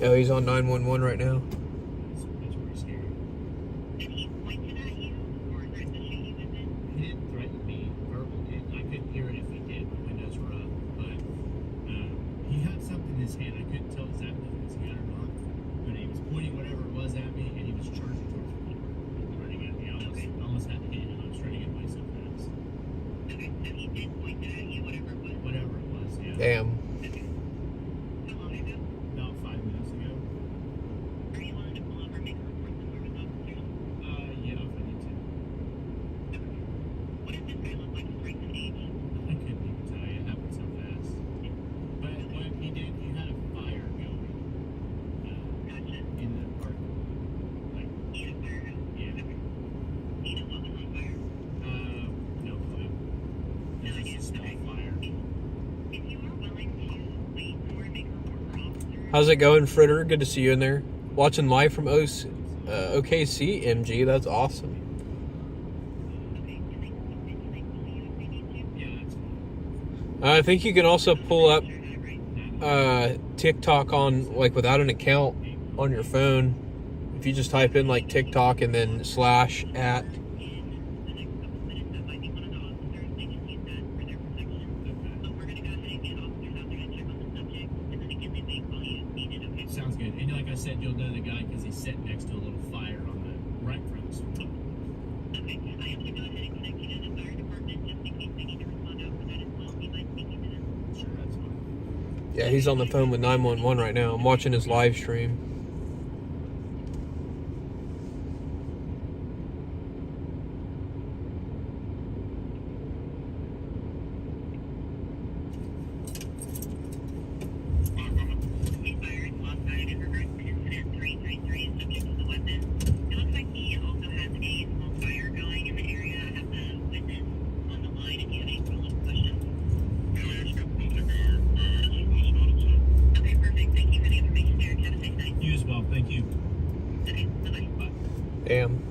Oh, he's on 911 right now.
That's pretty scary.
Did he point it at you or threaten to shoot you with it?
He didn't threaten me verbally. I couldn't hear it if he did. The windows were up. But he had something in his hand. I couldn't tell exactly if it was a gun or not. But he was pointing whatever it was at me, and he was charging towards the floor. Running at me. I almost had to hit him. I was trying to get myself fast.
Okay, so he did point it at you, whatever it was.
Whatever it was, yeah.
Damn.
Okay.
How's it going, Fritter? Good to see you in there. Watching live from OKC, MG. That's awesome. I think you can also pull up TikTok on, like, without an account on your phone. If you just type in, like, TikTok and then /@
Sounds good. And like I said, you'll know the guy because he's sitting next to a little fire on the right front of the store.
Okay, I have to go ahead and connect you to the fire department just in case they need to respond out for that as well. Do you mind speaking to them?
Sure, that's fine.
Yeah, he's on the phone with 911 right now. I'm watching his live stream.
You as well. Thank you. Bye.
Damn.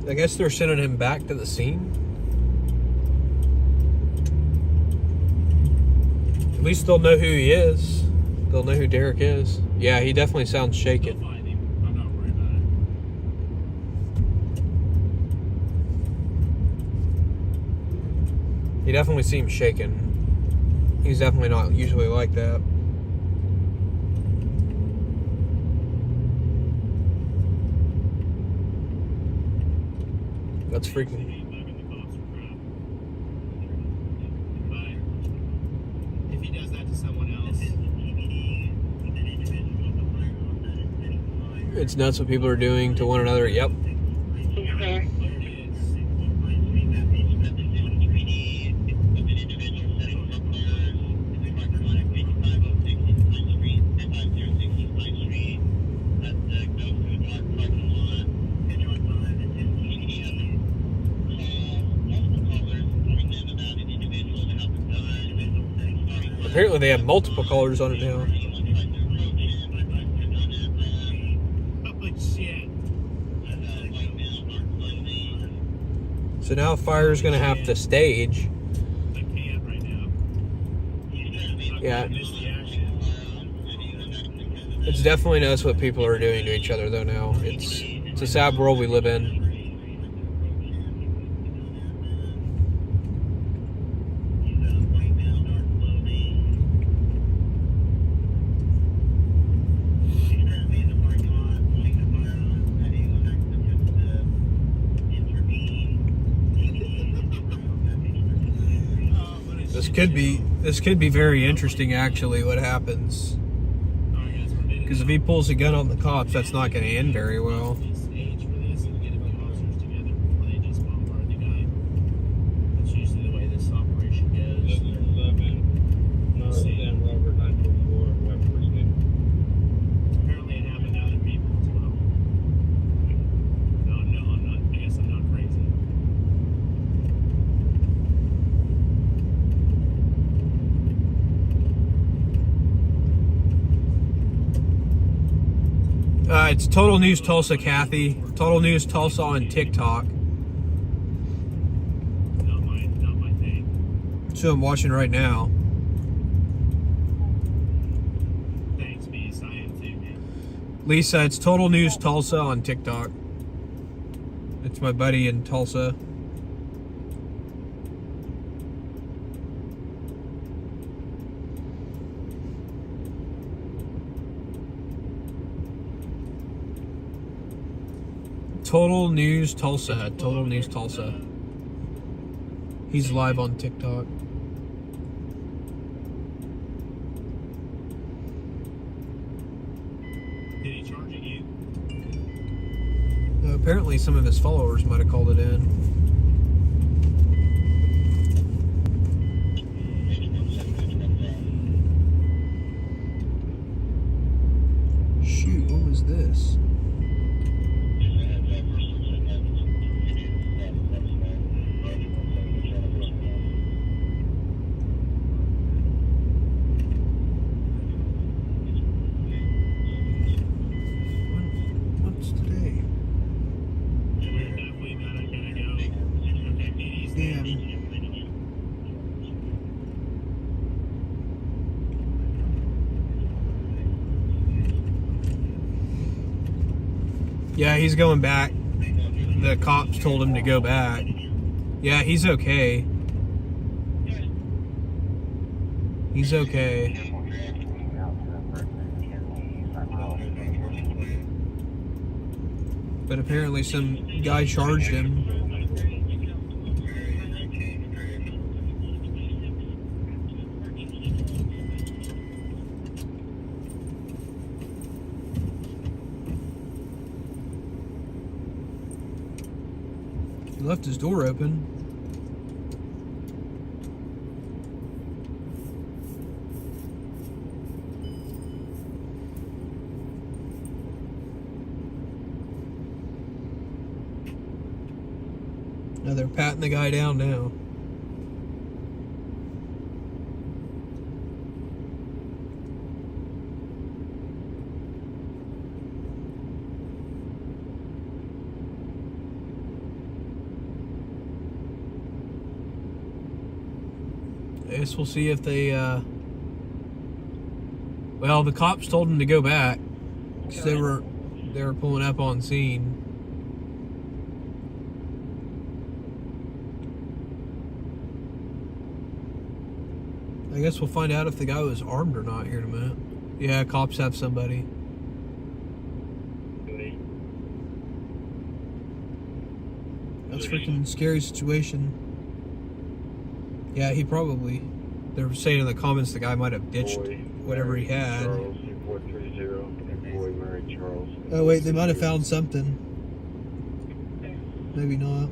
I guess they're sending him back to the scene. At least they'll know who he is. They'll know who Derek is. Yeah, he definitely sounds shaken.
They'll find him. I'm not worried about it.
He definitely seems shaken. He's definitely not usually like that. That's freaking.
If he does that to someone else,
It's nuts what people are doing to one another. Yep.
He's clear.
Apparently they have multiple colors on it now.
holy shit.
So now fire's gonna have to stage.
I can't right now.
Yeah.
Miss the action.
It's definitely nuts what people are doing to each other though now. It's a sad world we live in. This could be very interesting actually what happens. Because if he pulls a gun on the cops, that's not going to end very well. It's Total News Tulsa, Kathy. Total News Tulsa on TikTok.
Not my thing.
So I'm watching right now.
Thanks, Beast. I am too, man.
Lisa, it's Total News Tulsa on TikTok. It's my buddy in Tulsa. Total News Tulsa. Total News Tulsa. He's live on TikTok.
Did he charge at you?
Apparently some of his followers might have called it in. Shoot, what was this?
them.
Yeah, he's going back. The cops told him to go back. Yeah, he's okay. He's okay. But apparently some guy charged him. He left his door open. Now they're patting the guy down now. I guess we'll see if they, well, the cops told him to go back because they were pulling up on scene. I guess we'll find out if the guy was armed or not here in a minute. Yeah, cops have somebody. That's a freaking scary situation. Yeah, he probably... They were saying in the comments the guy might have ditched whatever he had.
Charles, 430, boy married Charles.
Oh wait, they might have found something. Maybe not.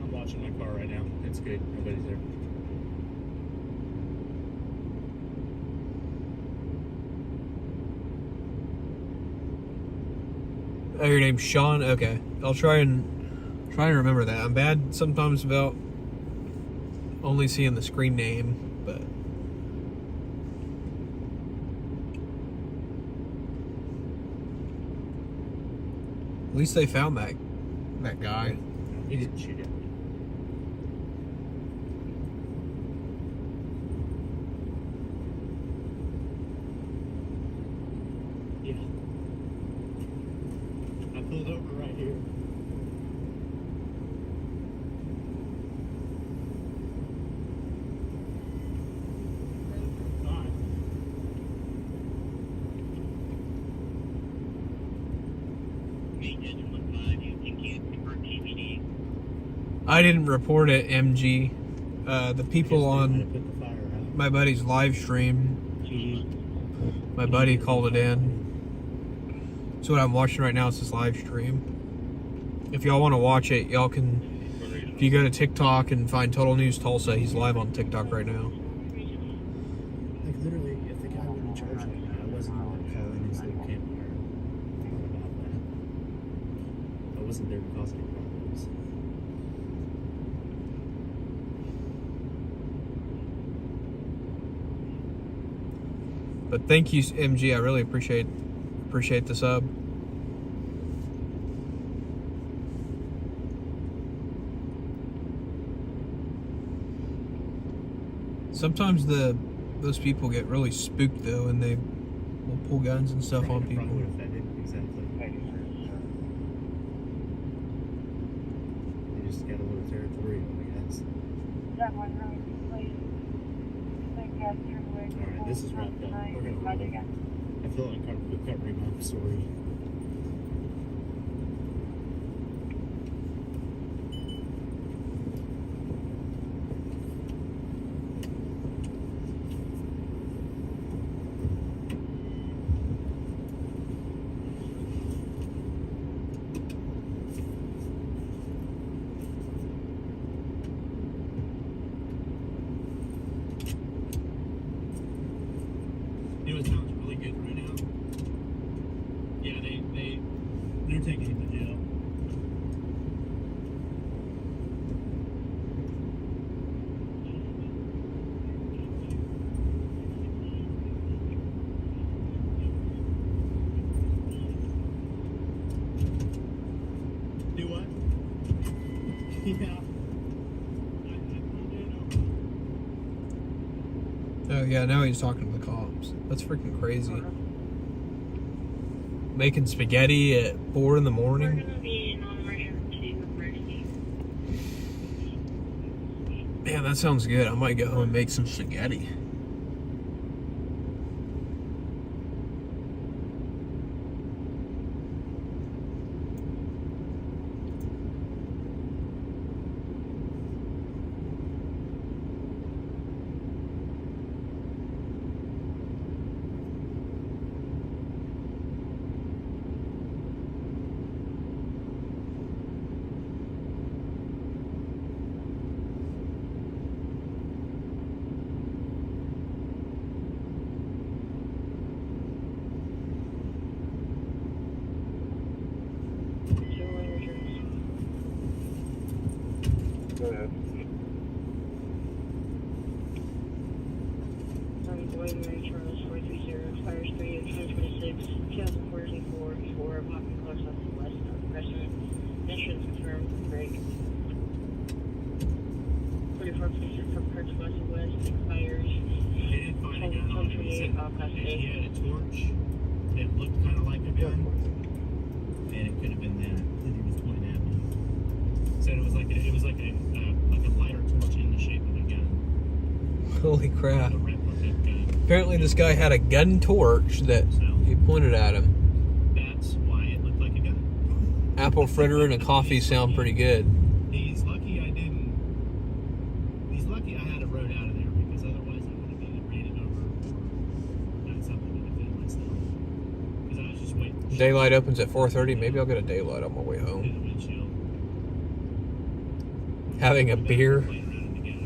I'm watching my car right now. It's good. Nobody's there.
Oh, your name's Sean? Okay. I'll try and remember that. I'm bad sometimes about only seeing the screen name, but at least they found that guy.
He didn't shoot it. Yeah. I pulled over right here.
I didn't report it, MG. The people on my buddy's live stream, my buddy called it in. So what I'm watching right now is his live stream. If y'all want to watch it, y'all can, if you go to TikTok and find Total News Tulsa, he's live on TikTok right now.
Like literally, if the guy wouldn't charge me, I wasn't going to call in his little campfire. Thought about that. I wasn't there to cause any problems.
But thank you, MG. I really appreciate the sub. Sometimes those people get really spooked though, and they will pull guns and stuff on people.
Probably offended, exactly. They just got a little territorial, I guess. Alright, this is wrapped up. We're gonna roll. I feel uncomfortable covering my story. You know what sounds really good right now? Yeah, they're taking him to jail. Yeah.
Oh yeah, now he's talking to the cops. That's freaking crazy. Making spaghetti at 4 in the
We're
morning.
gonna be non-emergency emergency.
Man, that sounds good. I might go home and make some spaghetti.
Go ahead.
Dwight Mary Charles 430, expires 3 of 2026, 2044, 4 Popping Club Southwest of Crescent. Insurance confirmed, break. 44% from Perch West, expires
They did find a gun on him. He said he had a torch that looked kind of like a gun. And it could have been that he was pointing at me. Said it was like a lighter torch in the shape of a gun.
Holy crap.
A replica gun.
Apparently this guy had a gun torch that he pointed at him.
That's why it looked like a gun.
Apple fritter and a coffee sound pretty good.
He's lucky I didn't. He's lucky I had a road out of there because otherwise I would have either ran it over or done something to defend myself. Because I was just waiting.
Daylight opens at 4:30. Maybe I'll get a daylight on my way
Through
home.
the windshield.
Having a beer.
Playing around in the ghetto.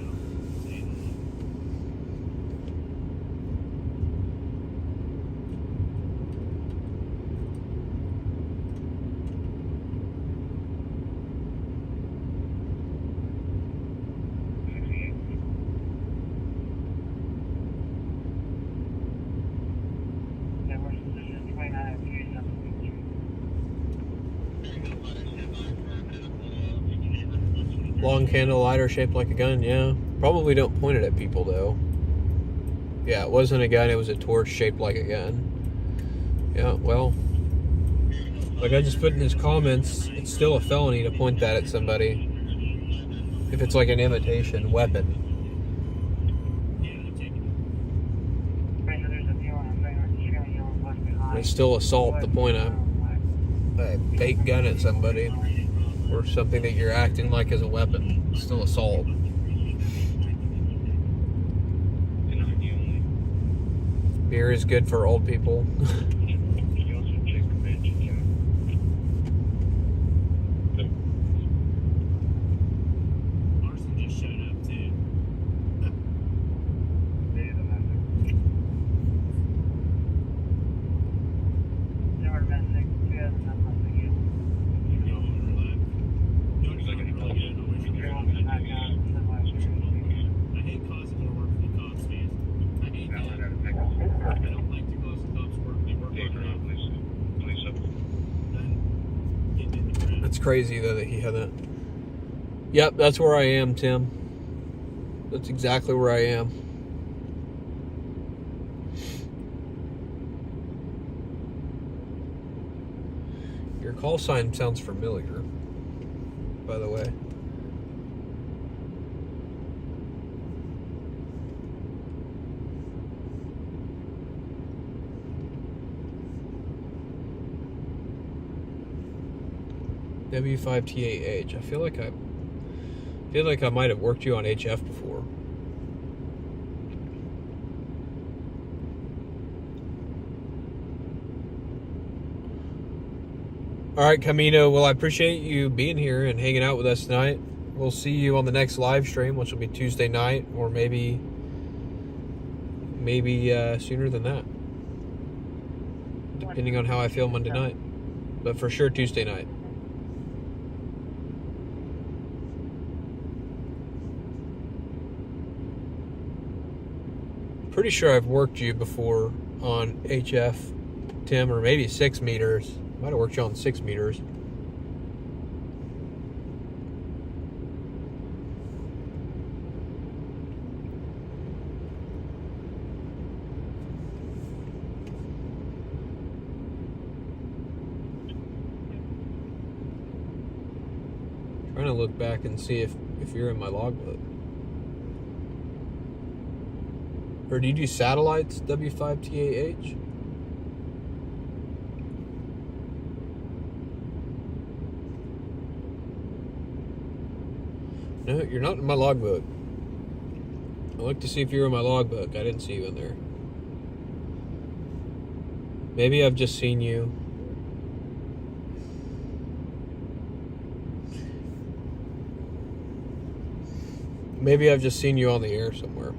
Long candle lighter shaped like a gun, yeah. Probably don't point it at people though. Yeah, it wasn't a gun, it was a torch shaped like a gun. Yeah, well, like I just put in his comments, it's still a felony to point that at somebody. If it's like an imitation weapon. It's still assault to point a fake gun at somebody. Or something that you're acting like as a weapon. It's still assault. Beer is good for old people.
Arson just showed up too. I hate causing more work for the cops, man. I hate that. I don't like to cause the cops work. They work hard enough. Done getting in the ground.
That's crazy though that he had that. Yep, that's where I am, Tim. That's exactly where I am. Your call sign sounds familiar, by the way. W5TAH. I feel like I might have worked you on HF before. All right, Camino. Well, I appreciate you being here and hanging out with us tonight. We'll see you on the next live stream, which will be Tuesday night, or maybe sooner than that, depending on how I feel Monday night. But for sure, Tuesday night. Pretty sure I've worked you before on HF, Tim, or maybe 6 meters. Might have worked you on 6 meters. trying to look back and see if you're in my logbook. Or do you do satellites, W5TAH? No, you're not in my logbook. I looked to see if you were in my logbook. I didn't see you in there. Maybe I've just seen you. Maybe I've just seen you on the air somewhere.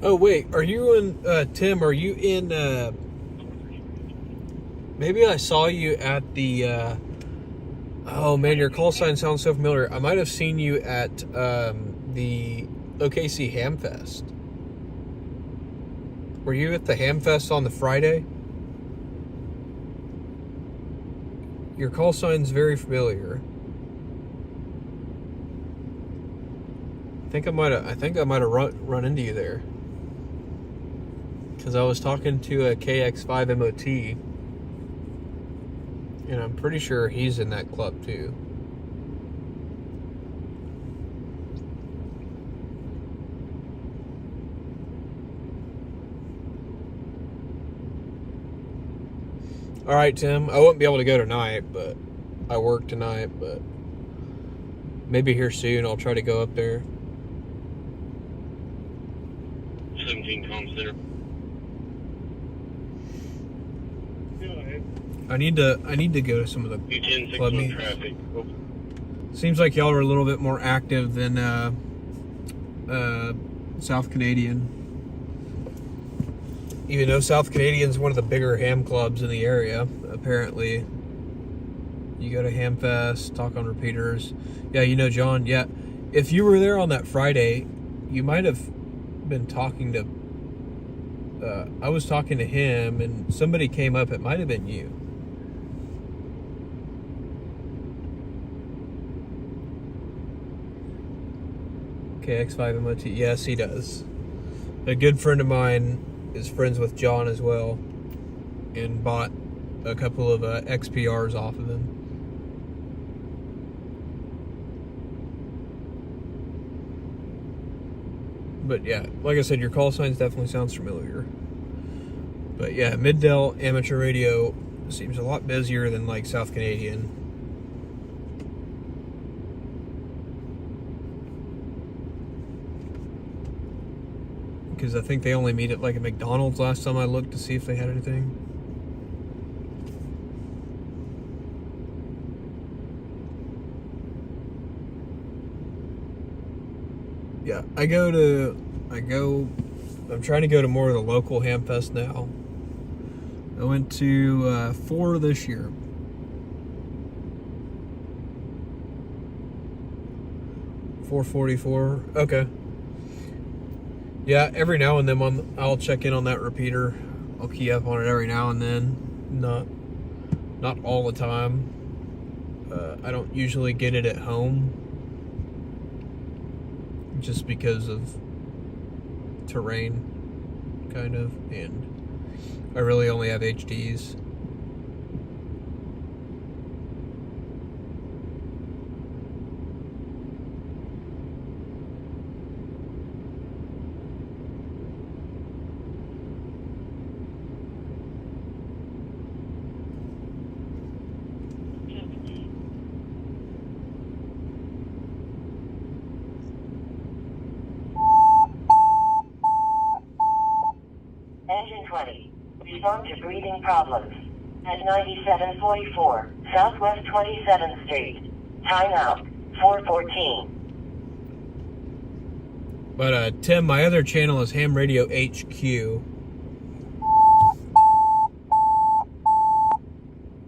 Oh, wait, are you in, Tim, are you in, maybe I saw you at the, oh man, your call sign sounds so familiar. I might have seen you at, the OKC Hamfest. Were you at the Hamfest on the Friday? Your call sign's very familiar. I think I might have run into you there. Because I was talking to a KX5 MOT, and I'm pretty sure he's in that club too. All right, Tim, I won't be able to go tonight, but I work tonight, but maybe here soon I'll try to go up there.
17 Comm Center.
I need to go to some of the
U10
club
6
meetings.
traffic.
Seems like y'all are a little bit more active than South Canadian. Even though South Canadian's one of the bigger ham clubs in the area, apparently. You go to Hamfest, talk on repeaters. Yeah, you know, John, yeah. If you were there on that Friday, you might have been talking to... I was talking to him, and somebody came up. It might have been you. KX5 MOT. Yes, he does. A good friend of mine is friends with John as well, and bought a couple of XPRs off of him. But yeah, like I said, your call signs definitely sounds familiar. But yeah, Mid-Del amateur radio seems a lot busier than like South Canadian. Because I think they only meet at like a McDonald's last time I looked to see if they had anything. Yeah, I'm trying to go to more of the local Hamfest now. I went to 4 this year. 444. Okay. Yeah, every now and then I'll check in on that repeater. I'll key up on it every now and then. Not all the time. I don't usually get it at home, just because of terrain, kind of, and I really only have HDs.
Engine 20. Respond to breathing problems. At 9744, Southwest 27th Street. Time out, 4:14.
But Tim, my other channel is Ham Radio HQ.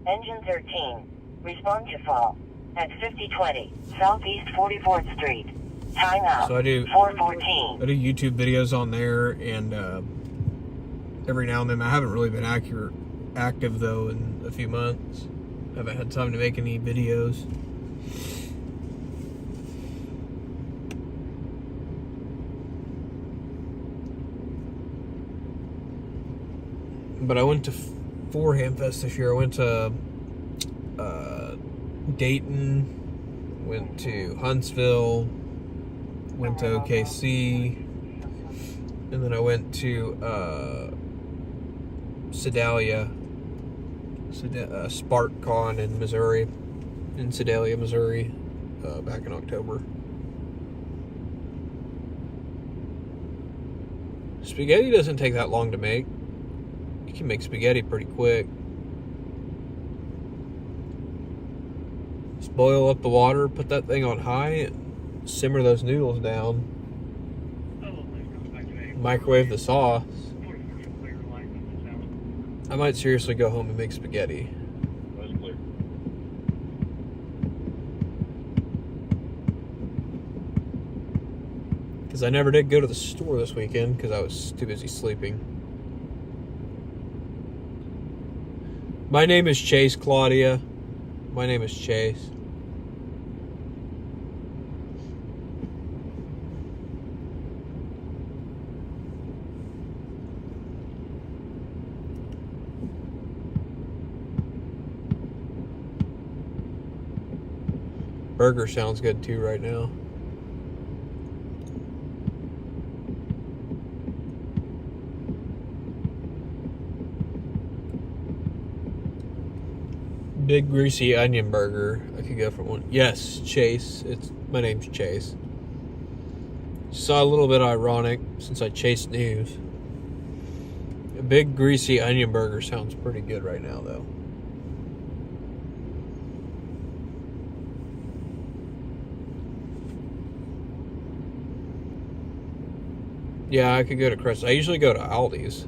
Engine 13. Respond to fall at 5020 Southeast 44th Street. Time out.
So I do
414.
I do YouTube videos on there, and every now and then. I haven't really been active though in a few months. I haven't had time to make any videos. But I went to 4 Hamfest this year. I went to Dayton, went to Huntsville, went to OKC, and then I went to Sedalia, SparkCon in Missouri, in Sedalia, Missouri, back in October. Spaghetti doesn't take that long to make. You can make spaghetti pretty quick. Just boil up the water, put that thing on high, and simmer those noodles down. Microwave the sauce. I might seriously go home and make spaghetti.
That's clear.
Because I never did go to the store this weekend because I was too busy sleeping. My name is Chase, Claudia. My name is Chase. Burger sounds good too right now. Big greasy onion burger. I could go for one. Yes, Chase. My name's Chase. Saw a little bit ironic since I chase news. A big greasy onion burger sounds pretty good right now, though. Yeah, I could go to Crest. I usually go to Aldi's.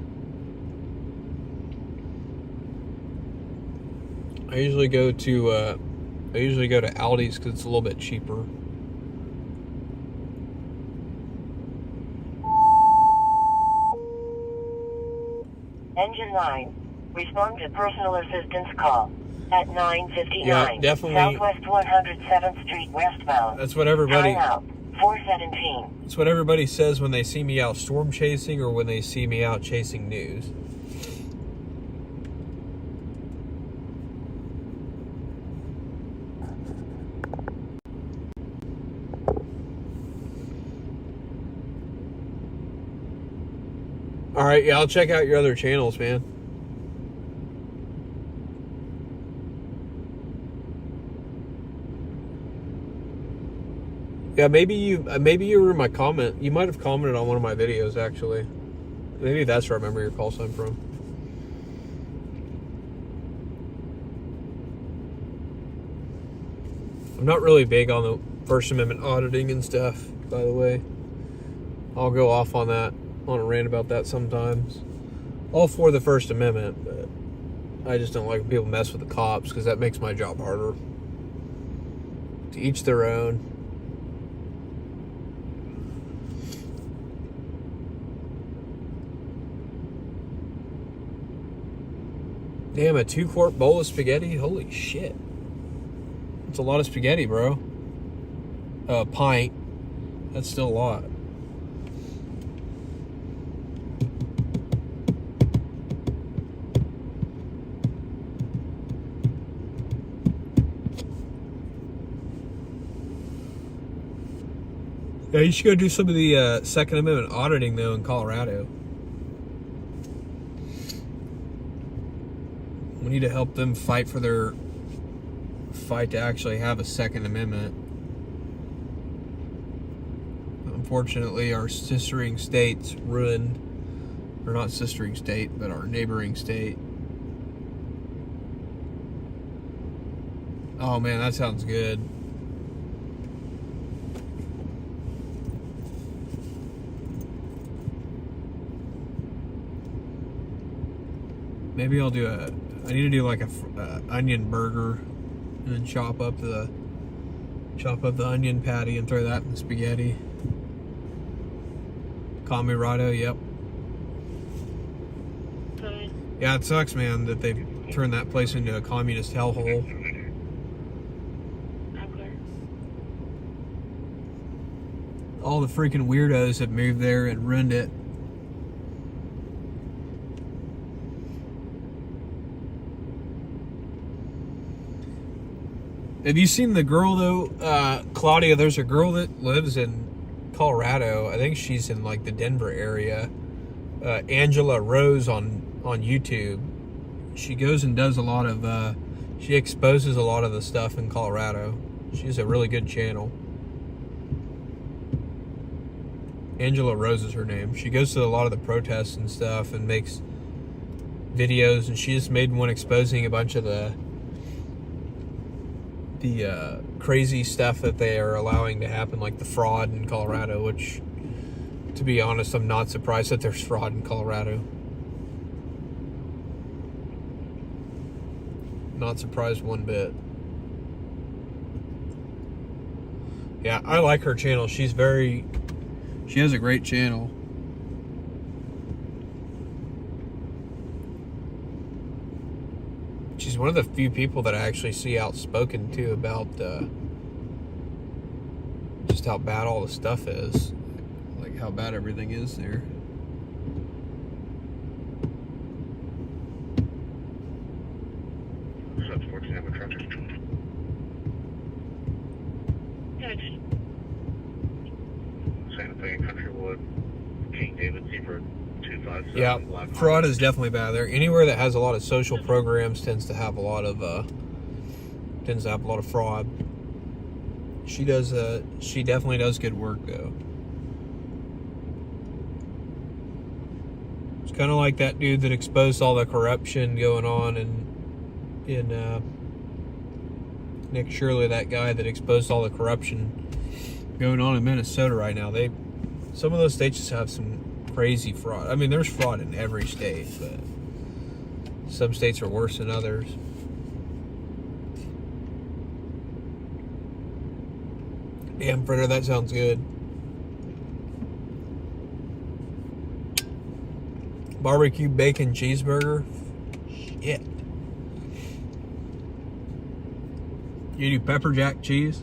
I usually go to Aldi's because it's a little bit cheaper.
Engine 9. Respond to personal assistance call at 9:59.
Yeah, definitely.
Southwest 107th Street westbound.
That's what everybody.
Time out 417.
That's what everybody says when they see me out storm chasing or when they see me out chasing news. All right, yeah, I'll check out your other channels, man. Yeah, maybe you were in my comment. You might have commented on one of my videos, actually. Maybe that's where I remember your call sign from. I'm not really big on the First Amendment auditing and stuff, by the way. I'll go off on that, on a rant about that sometimes. All for the First Amendment, but I just don't like when people mess with the cops because that makes my job harder. To each their own. Damn, a 2-quart bowl of spaghetti? Holy shit. That's a lot of spaghetti, bro. A pint. That's still a lot. Yeah, you should go do some of the Second Amendment auditing, though, in Colorado. We need to help them fight for their fight to actually have a Second Amendment. Unfortunately, our sistering states ruined, or not sistering state, but our neighboring state. Oh man, that sounds good. Maybe I'll do I need to do like a onion burger, and then chop up the onion patty and throw that in the spaghetti. Camerado, yep. Yeah, it sucks, man, that they've turned that place into a communist hellhole. All the freaking weirdos have moved there and ruined it. Have you seen the girl, though, Claudia? There's a girl that lives in Colorado. I think she's in like the Denver area. Angela Rose on YouTube. She goes and does a lot of she exposes a lot of the stuff in Colorado. She has a really good channel. Angela Rose is her name. She goes to a lot of the protests and stuff and makes videos, and she just made one exposing a bunch of the crazy stuff that they are allowing to happen, like the fraud in Colorado, which, to be honest, I'm not surprised that there's fraud in Colorado. Not surprised one bit. Yeah, I like her channel. She has a great channel. She's one of the few people that I actually see outspoken too about just how bad all the stuff is, like how bad everything is there.
That's 14 Avenue traffic. Santa Fe, Countrywood, King David, Zebra 257.
Yeah, fraud is definitely bad there. Anywhere that has a lot of social programs tends to have a lot of fraud. She definitely does good work though. It's kind of like that dude that exposed all the corruption going on in Nick Shirley, that guy that exposed all the corruption going on in Minnesota right now. Some of those states just have some crazy fraud. I mean, there's fraud in every state, but some states are worse than others. Damn, Fritter, that sounds good. Barbecue bacon cheeseburger. Shit. You do pepper jack cheese?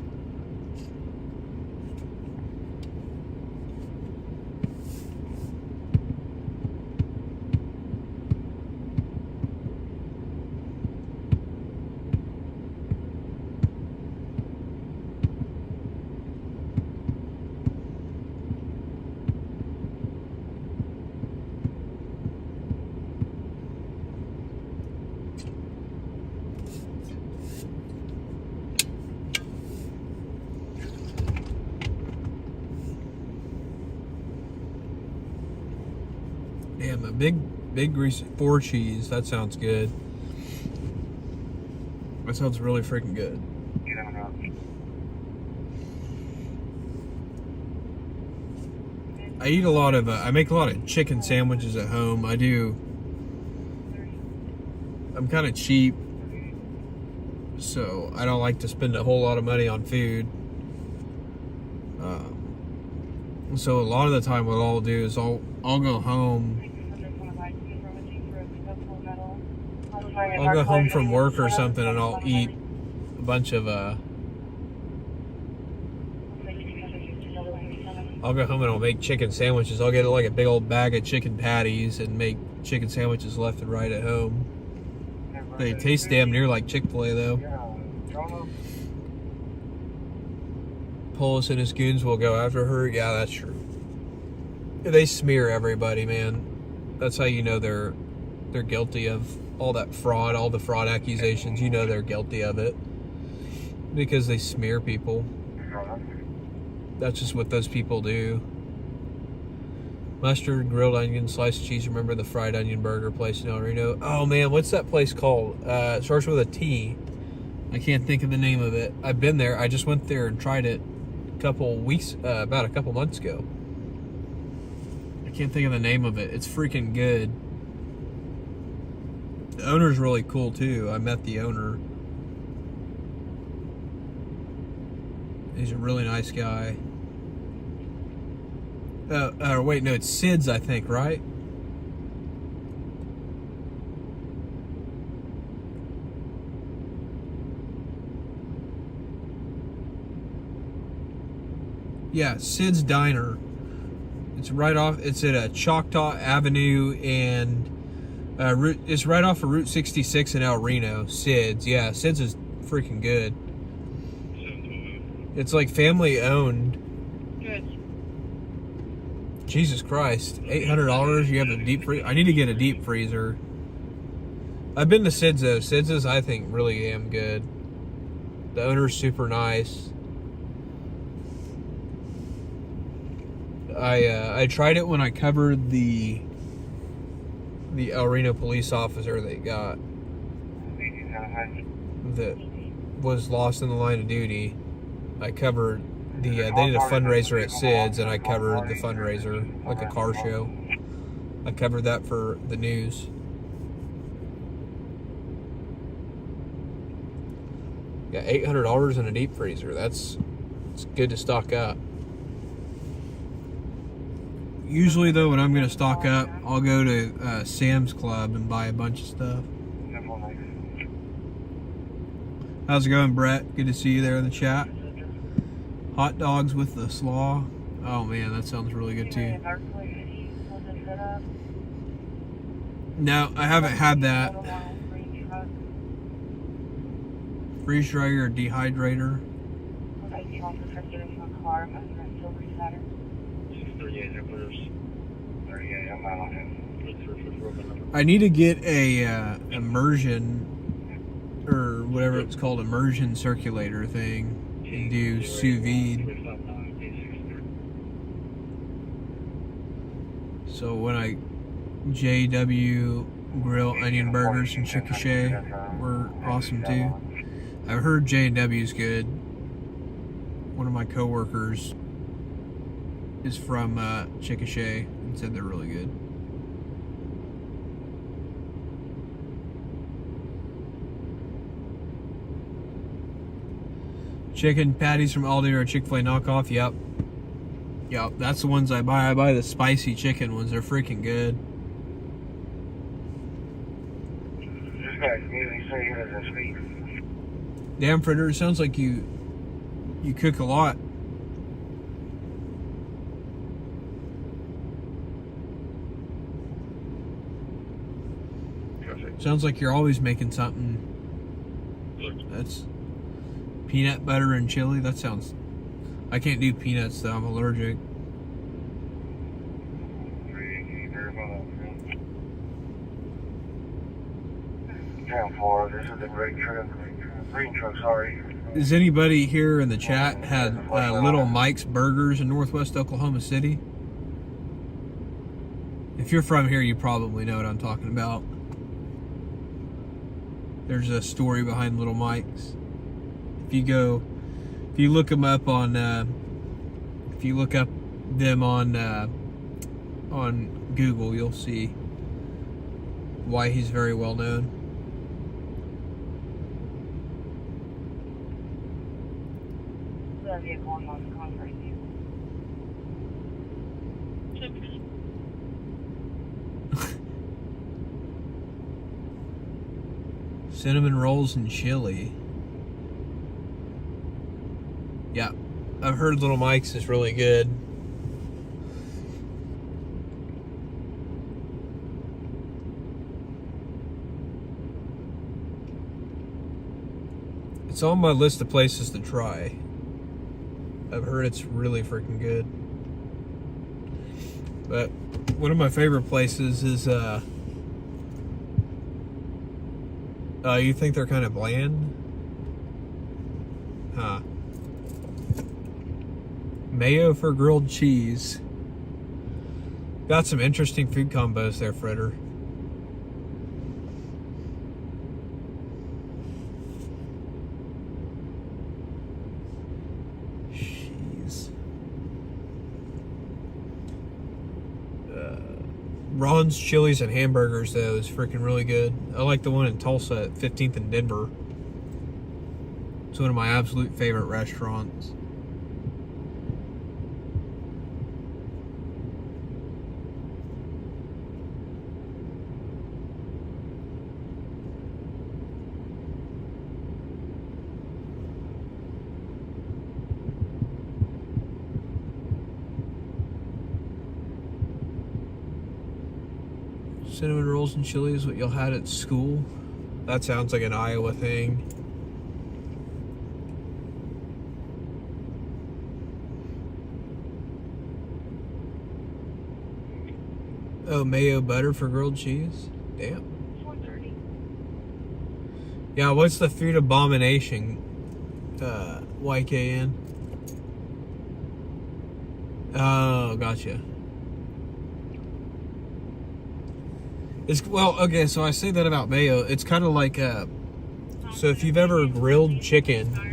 Damn, a big greasy 4 cheese. That sounds good. That sounds really freaking good. I eat a lot of, I make a lot of chicken sandwiches at home. I do. I'm kind of cheap, so I don't like to spend a whole lot of money on food. So a lot of the time what I'll do is I'll go home. I'll go home from work or something and I'll eat a bunch of I'll go home and I'll make chicken sandwiches. I'll get like a big old bag of chicken patties and make chicken sandwiches left and right at home. They taste damn near like Chick-fil-A though. Polis and his goons will go after her. Yeah, that's true. They smear everybody, man. That's how you know they're guilty of all that fraud, all the fraud accusations. You know they're guilty of it because they smear people. That's just what those people do. Mustard, grilled onion, sliced cheese. Remember the fried onion burger place in El Reno? Oh man, what's that place called? It starts with a T. I can't think of the name of it. I've been there. I just went there and tried it about a couple months ago. I can't think of the name of it. It's freaking good. The owner's really cool too. I met the owner. He's a really nice guy. Wait, no, it's Sid's, I think, right? Yeah, Sid's Diner. It's right off. It's at a Choctaw Avenue and it's right off of Route 66 in El Reno. Sid's, yeah, Sid's is freaking good. It's like family owned.
Good.
Jesus Christ, $800. You have a deep freezer. I need to get a deep freezer. I've been to Sid's though. Sid's is, I think, really damn good. The owner's super nice. I tried it when I covered the El Reno police officer they got that was lost in the line of duty. I covered the they did a fundraiser at Sid's, and I covered the fundraiser like a car show. I covered that for the news. Got $800 in a deep freezer. It's good to stock up. Usually though, when I'm going to stock up, I'll go to Sam's Club and buy a bunch of stuff. How's it going, Brett? Good to see you there in the chat. Hot dogs with the slaw. Oh man, that sounds really good too. No, I haven't had that. Freeze dryer or dehydrator. I need to get a immersion or whatever it's called, immersion circulator thing, and do sous vide. So when I JW Grill onion burgers and Chickasha were awesome too. I've heard J&W's good. One of my coworkers is from Chickasha and said they're really good. Chicken patties from Aldi or a Chick-fil-A knockoff. Yep. Yep, that's the ones I buy. I buy the spicy chicken ones. They're freaking good.
This guy's really saying it doesn't speak.
Damn, Fritter, it sounds like you cook a lot. Sounds like you're always making something. That's peanut butter and chili. That sounds... I can't do peanuts though, I'm allergic.
Down for this is the green truck, sorry.
Does anybody here in the chat had Little Mike's Burgers in Northwest Oklahoma City? If you're from here, you probably know what I'm talking about. There's a story behind Little Mike's. If you look them up on, if you look up them on Google, you'll see why he's very well known. Cinnamon rolls and chili. Yeah, I've heard Little Mike's is really good. It's on my list of places to try. I've heard it's really freaking good. But one of my favorite places is you think they're kind of bland? Huh. Mayo for grilled cheese. Got some interesting food combos there, Fritter. Jeez. Ron's Chili's and Hamburgers, though, is freaking really good. I like the one in Tulsa at 15th and Denver. It's one of my absolute favorite restaurants. Cinnamon rolls and chili is what y'all had at school? That sounds like an Iowa thing. Oh, mayo butter for grilled cheese? Damn.
$4.30.
Yeah, what's the food abomination? YKN? Oh, gotcha. Well, okay, so I say that about mayo. It's kind of like, so if you've ever grilled chicken.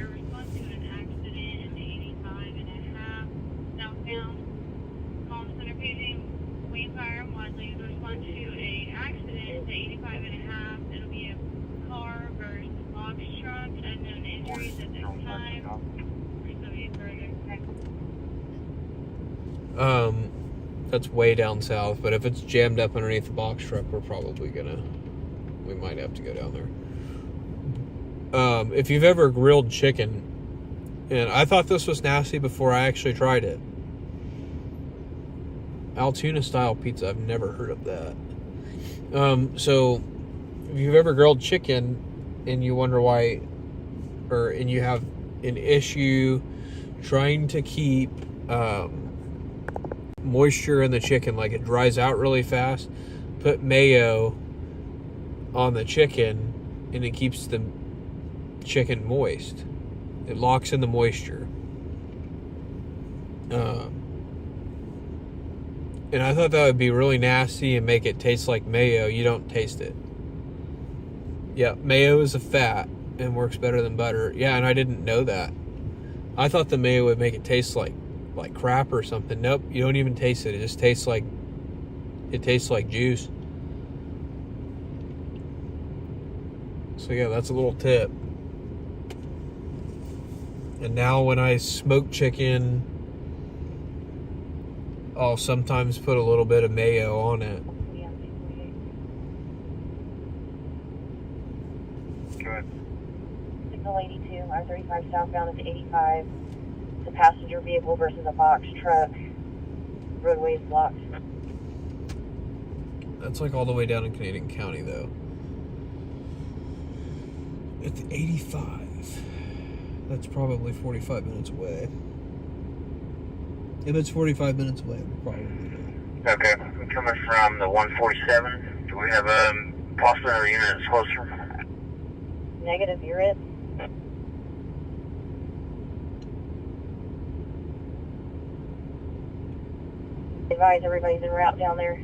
That's way down south, but if it's jammed up underneath the box truck, we might have to go down there. If you've ever grilled chicken, and I thought this was nasty before I actually tried it. Altoona style pizza, I've never heard of that. So if you've ever grilled chicken and you wonder why, and you have an issue trying to keep, moisture in the chicken, like it dries out really fast, put mayo on the chicken and it keeps the chicken moist. It locks in the moisture. And I thought that would be really nasty and make it taste like mayo. You don't taste it. Yeah, mayo is a fat and works better than butter. Yeah, and I didn't know that. I thought the mayo would make it taste like crap or something. Nope, you don't even taste it. It just tastes like juice. So yeah, that's a little tip. And now when I smoke chicken, I'll sometimes put a little bit of mayo on it.
Good.
Signal 82, R35 southbound at 85. The passenger vehicle versus a box truck. Roadway is blocked.
That's like all the way down in Canadian County, though. At the 85. That's probably 45 minutes away. If it's 45 minutes away, we're probably not.
Okay, I'm coming from the 147. Do we have possibly another unit that's closer?
Negative, you're it. Advise everybody's en route down there.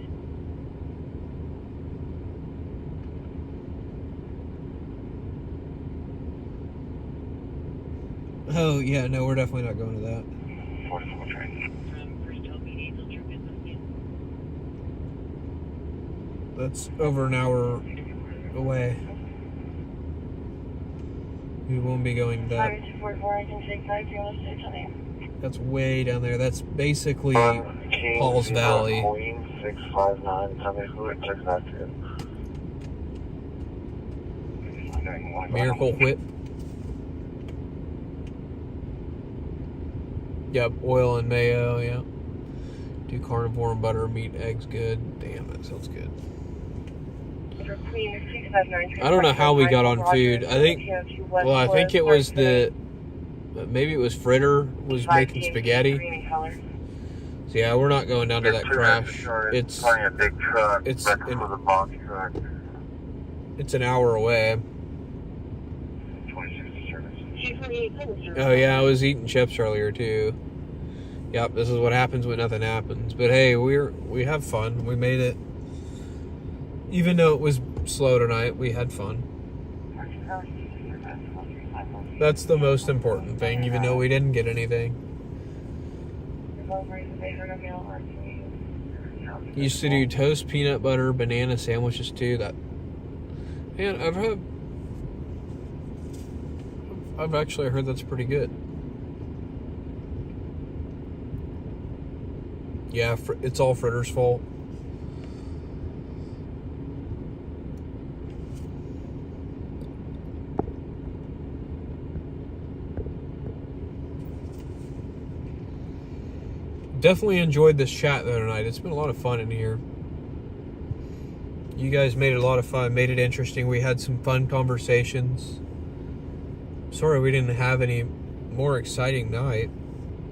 Oh, yeah, no, we're definitely not going to that.
44 train.
That's over an hour away. We won't be going to that.
5244, I can take 506.
That's way down there. That's basically Paul's Valley.
659, tell me who it took that to.
Miracle Whip. Yep, oil and mayo, yeah. Do carnivore and butter, meat, eggs, good. Damn, that sounds good. I don't know how we got on food. I think it was maybe it was Fritter was making spaghetti. So yeah, we're not going down to that crash. It's
a big truck.
It's
for the box truck.
It's an hour away. Oh yeah, I was eating chips earlier too. Yep, this is what happens when nothing happens. But hey, we have fun. We made it. Even though it was slow tonight, we had fun. That's the most important thing, even though we didn't get anything. Used to do toast, peanut butter, banana sandwiches too. And I've actually heard that's pretty good. Yeah, it's all Fritter's fault. Definitely enjoyed this chat though tonight. It's been a lot of fun in here. You guys made it a lot of fun, made it interesting. We had some fun conversations. Sorry we didn't have any more exciting night.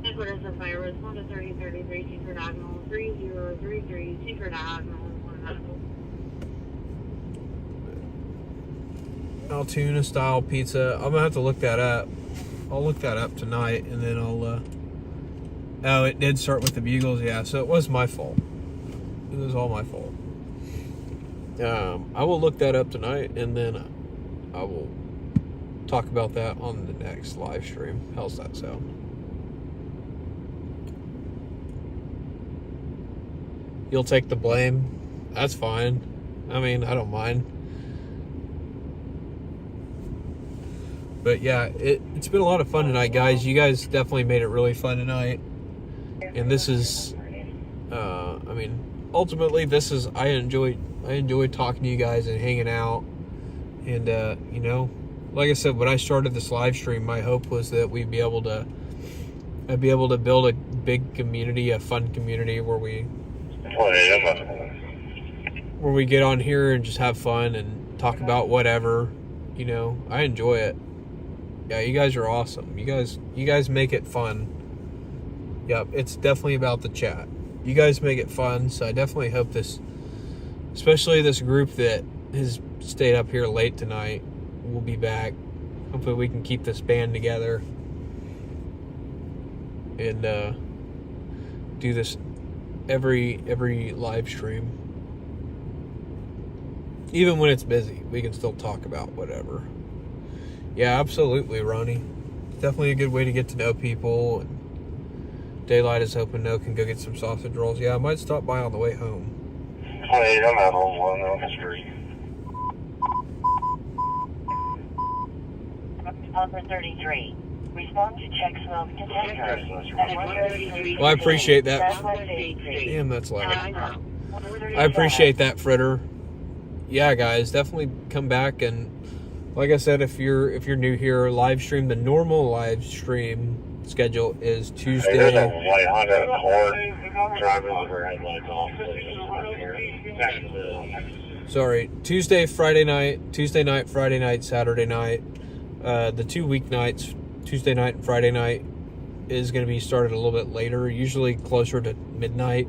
Headquarters of Fire Response to 3033 Secret Diagonal 3033 Secret Diagonal 1.
Altoona style pizza. I'm gonna have to look that up. I'll look that up tonight, and then I'll oh, it did start with the bugles, yeah, so it was my fault. It was all my fault. I will look that up tonight, and then I will talk about that on the next live stream. How's that sound? You'll take the blame? That's fine. I mean, I don't mind. But yeah, it's been a lot of fun tonight, guys. You guys definitely made it really fun tonight. And this is, I mean, ultimately, this is, I enjoy talking to you guys and hanging out. And, you know, like I said, when I started this live stream, my hope was that I'd be able to build a big community, a fun community where we get on here and just have fun and talk about whatever. You know, I enjoy it. Yeah, you guys are awesome. You guys make it fun. Yep, it's definitely about the chat. You guys make it fun, so I definitely hope this, especially this group that has stayed up here late tonight, will be back. Hopefully we can keep this band together and do this every live stream. Even when it's busy, we can still talk about whatever. Yeah, absolutely, Ronnie. Definitely a good way to get to know people. And Daylight is hoping No can go get some sausage rolls. Yeah, I might stop by on the way home.
28, I'm out on 1 on the street.
Number 33. Respond to check smoke detectors.
Well, I appreciate that. Damn, that's loud. I appreciate that, Fritter. Yeah, guys, definitely come back, and like I said, if you're new here, live stream, the normal live stream schedule is Tuesday.
Hey, there's a white Honda Accord driving with her headlights off.
Sorry, Tuesday, Friday night, Friday night, Saturday night. The 2 weeknights, Tuesday night and Friday night, is going to be started a little bit later, usually closer to midnight.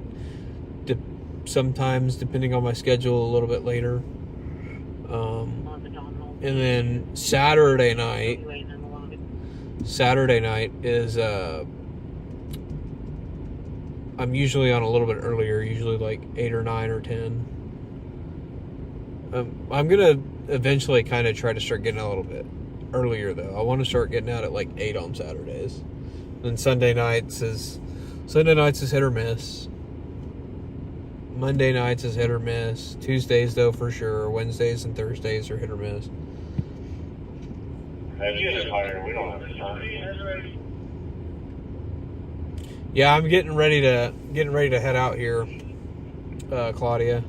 Sometimes, depending on my schedule, a little bit later. And then Saturday night is I'm usually on a little bit earlier, usually like 8 or 9 or 10. I'm gonna eventually kind of try to start getting a little bit earlier though. I want to start getting out at like 8 on Saturdays. And Sunday nights is hit or miss. Monday nights is hit or miss. Tuesdays though for sure. Wednesdays and Thursdays are hit or miss. Yeah, I'm getting ready to head out here, Claudia.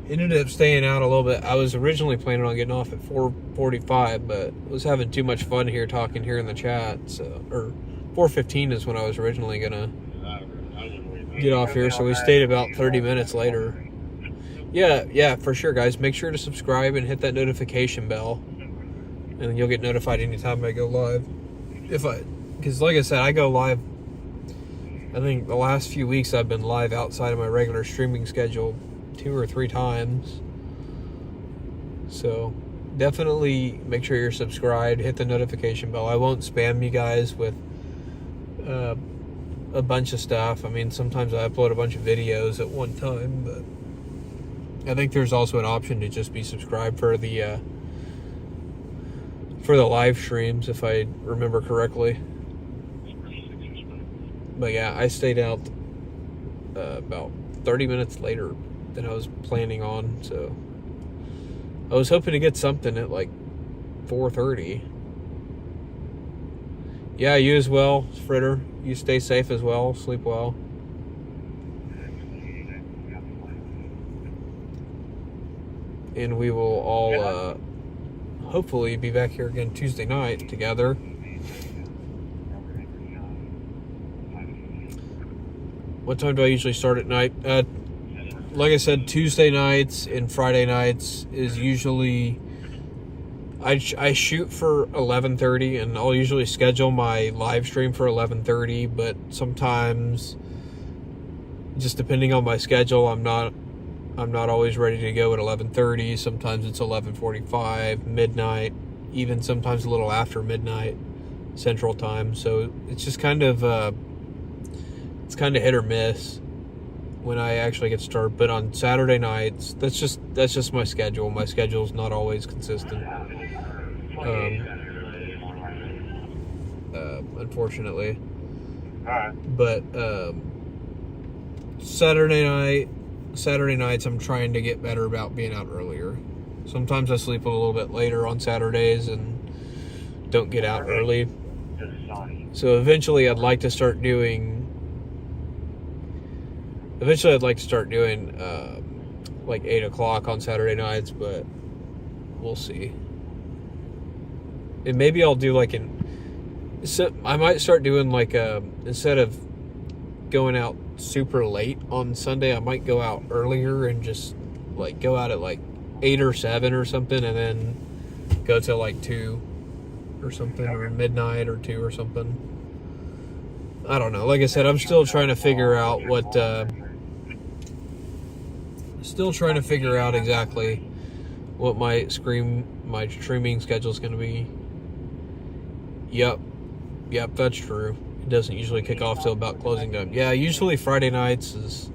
Ended up staying out a little bit. I was originally planning on getting off at 4:45, but was having too much fun here talking here in the chat. So, or 4:15 is when I was originally gonna get off here. So we stayed about 30 minutes later. Yeah, for sure, guys. Make sure to subscribe and hit that notification bell, and then you'll get notified anytime I go live. Because like I said, I go live. I think the last few weeks I've been live outside of my regular streaming schedule 2 or 3 times. So definitely make sure you're subscribed, hit the notification bell. I won't spam you guys with a bunch of stuff. I mean, sometimes I upload a bunch of videos at one time, but I think there's also an option to just be subscribed for the live streams, if I remember correctly. But yeah, I stayed out about 30 minutes later than I was planning on. So I was hoping to get something at like 4:30. Yeah, you as well, Fritter. You stay safe as well. Sleep well. And we will all hopefully be back here again Tuesday night together. What time do I usually start at night? Like I said, Tuesday nights and Friday nights is usually... I shoot for 11:30, and I'll usually schedule my live stream for 11:30, but sometimes, just depending on my schedule, I'm not always ready to go at 11:30. Sometimes it's 11:45, midnight, even sometimes a little after midnight Central Time. So it's just kind of hit or miss when I actually get started. But on Saturday nights, that's just my schedule. My schedule's not always consistent. Unfortunately. But Saturday nights I'm trying to get better about being out earlier. Sometimes I sleep a little bit later on Saturdays and don't get out early. So eventually I'd like to start doing like 8 o'clock on Saturday nights, but we'll see. And maybe I'll do like I might start doing like instead of going out super late on Sunday, I might go out earlier and just like go out at like 8 or 7 or something, and then go till like 2 or something, or midnight or 2 or something. I don't know. Like I said, I'm still trying to figure out exactly what my streaming schedule is going to be. Yep, that's true. It doesn't usually kick off till about closing time. Yeah, usually Friday nights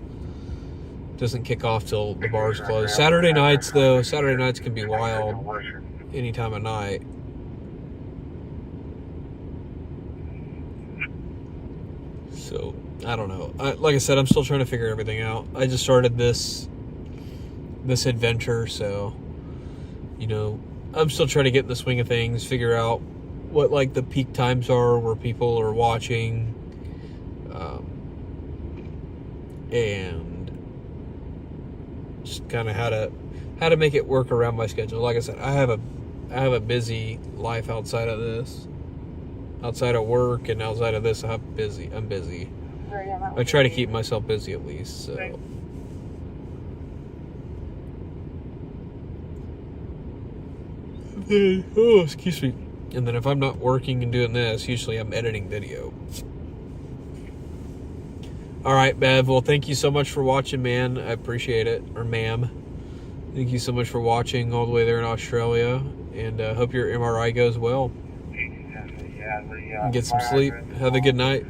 doesn't kick off till the bars close. Saturday nights can be wild any time of night. So, I don't know. Like I said, I'm still trying to figure everything out. I just started this adventure, so, I'm still trying to get in the swing of things, figure out what like the peak times are where people are watching, and just kind of how to make it work around my schedule. Like I said, I have a busy life outside of this, outside of work, and outside of this I'm busy. I try to keep myself busy at least, so. Oh, excuse me. And then if I'm not working and doing this, usually I'm editing video. Alright, Bev. Well, thank you so much for watching, man. I appreciate it. Or ma'am. Thank you so much for watching all the way there in Australia. And hope your MRI goes well. Get some sleep. Have a good night.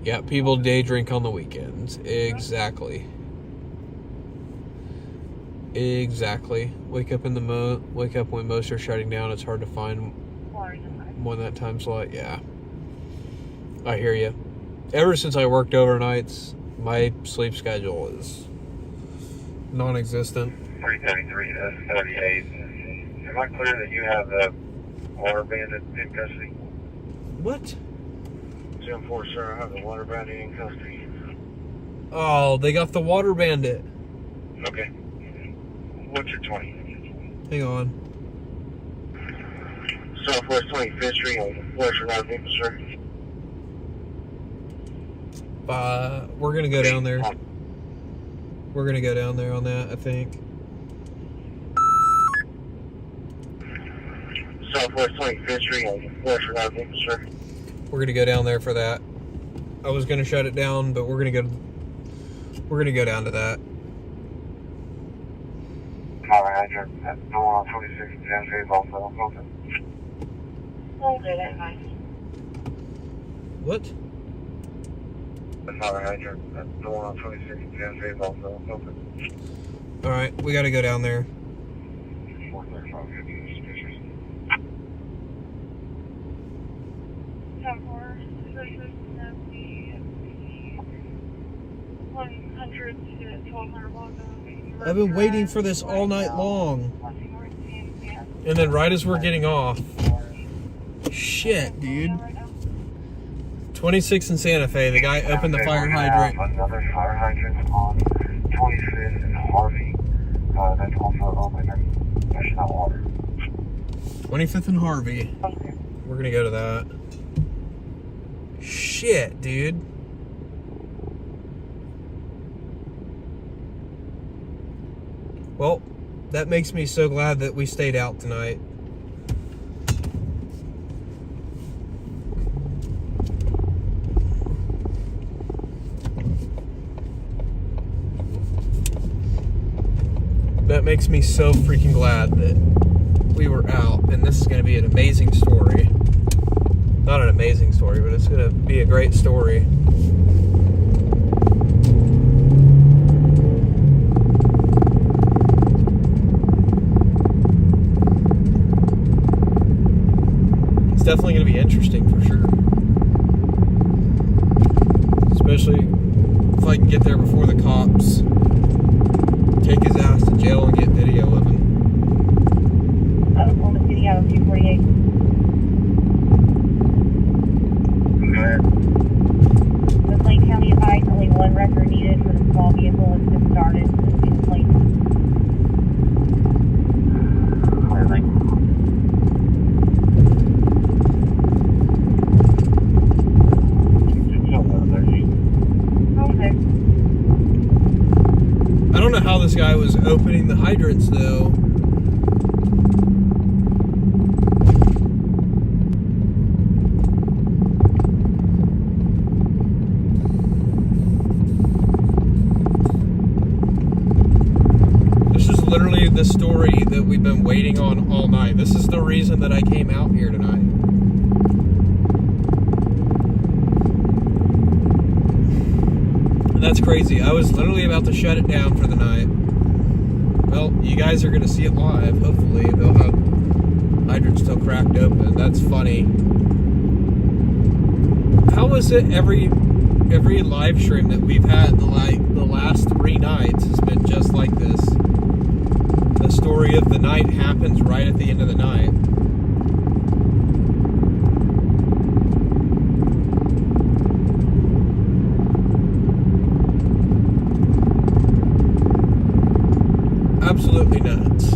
Yeah, people day drink on the weekends. Exactly. Wake up when most are shutting down. It's hard to find one that time slot. Yeah, I hear you. Ever since I worked overnights, my sleep schedule is non-existent.
333 to 38. Am I clear that you have the water bandit in custody?
What?
10-4, sir. I have the water bandit in custody.
Oh, they got the water bandit.
Okay. What's your 20?
Hang on.
Southwest 25th Street on Western Avenue, sir.
We're gonna go down there. We're gonna go down there on that, I think.
Southwest 25th Street on Western Avenue, sir.
We're gonna go down there for that. I was gonna shut it down, but we're gonna go down to that.
Alright, at door on 26 Genesee is also open.
Okay, that's fine.
What?
Alright, at door on 26 Genesee is also open.
Alright, we gotta go down there.
435 suspicious.
10-4, 2100 to 1200 block.
I've been waiting for this all night long. And then right as we're getting off. Shit, dude. 26 in Santa Fe, the guy opened the fire hydrant.
Another fire hydrant on 25th and Harvey. That's also open and pushing out water.
25th and Harvey. We're gonna go to that. Shit, dude. Well, that makes me so glad that we stayed out tonight. That makes me so freaking glad that we were out, and this is going to be an amazing story. Not an amazing story, but it's going to be a great story. It's definitely going to be interesting for sure. Especially if I can get there before the cops take his ass to jail and get video of him.
Oklahoma City out of 248. With Lake County advised only one record needed for the small vehicle has been started in place.
I don't know how this guy was opening the hydrants though. This is literally the story that we've been waiting on all night. This is the reason that I came out here tonight. That's crazy. I was literally about to shut it down for the night. Well, you guys are going to see it live. Hopefully, they'll have hydrants still cracked open. That's funny. How is it every live stream that we've had the last 3 nights has been just like this? The story of the night happens right at the end of the night. Absolutely nuts.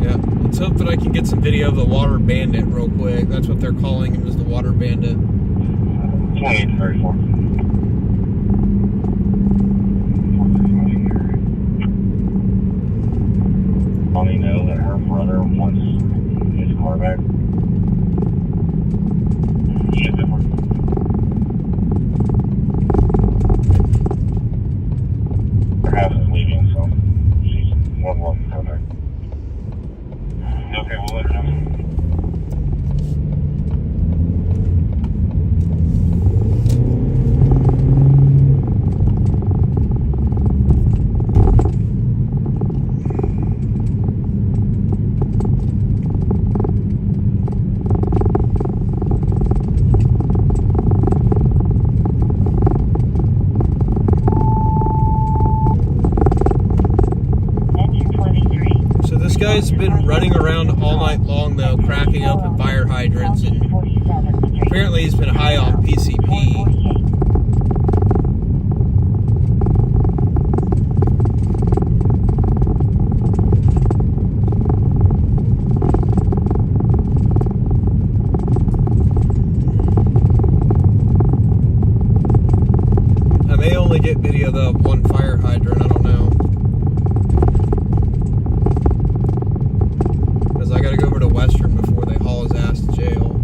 Yeah, let's hope that I can get some video of the water bandit real quick. That's what they're calling him, is the water bandit.
2834. Only know that her brother wants his car back. Shit different. Her house is leaving, so she's more than welcome to come back. Okay, we'll let her know.
Guy's been running around all night long though, cracking open fire hydrants, and apparently he's been high on PCP. I may only get video though of one fire hydrant, I don't know. I gotta go over to Western before they haul his ass to jail.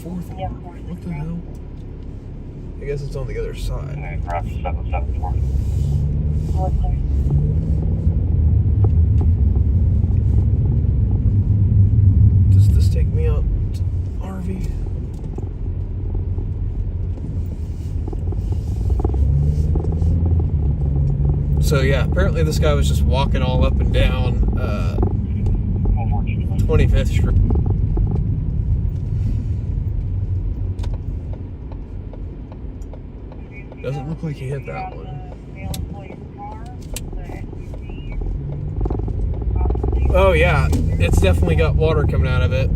fourth one. What the hell? I guess it's on the other side.
And grab 774.
Does this take me out to RV? So yeah, apparently this guy was just walking all up and down 25th Street. Doesn't look like he hit that one. Oh yeah, it's definitely got water coming out of it.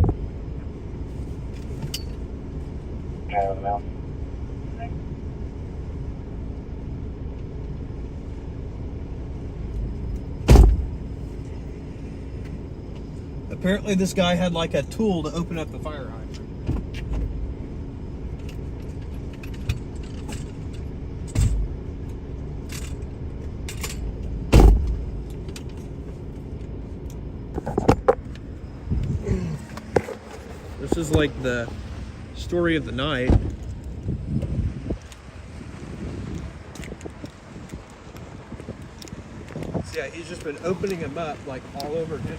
Apparently this guy had like a tool to open up the fire hydrant. This is like the story of the night. So yeah, he's just been opening them up like all over town.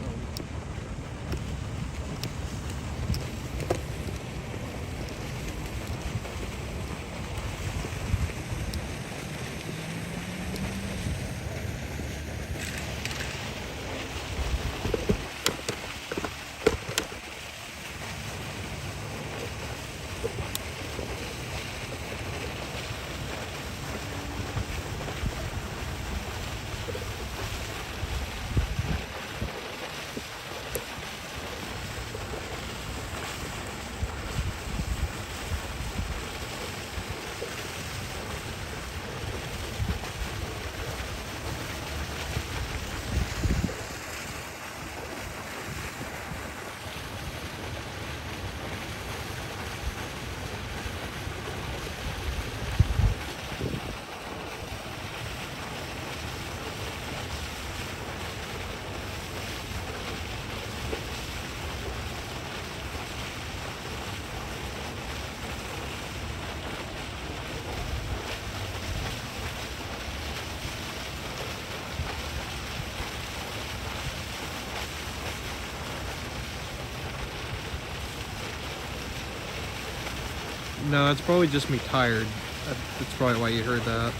No, it's probably just me tired. That's probably why you heard that.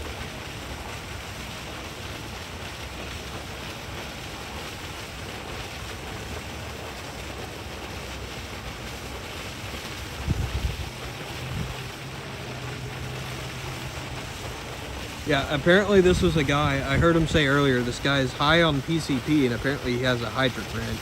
Yeah, apparently this was a guy, I heard him say earlier, this guy is high on PCP and apparently he has a hydrant wrench.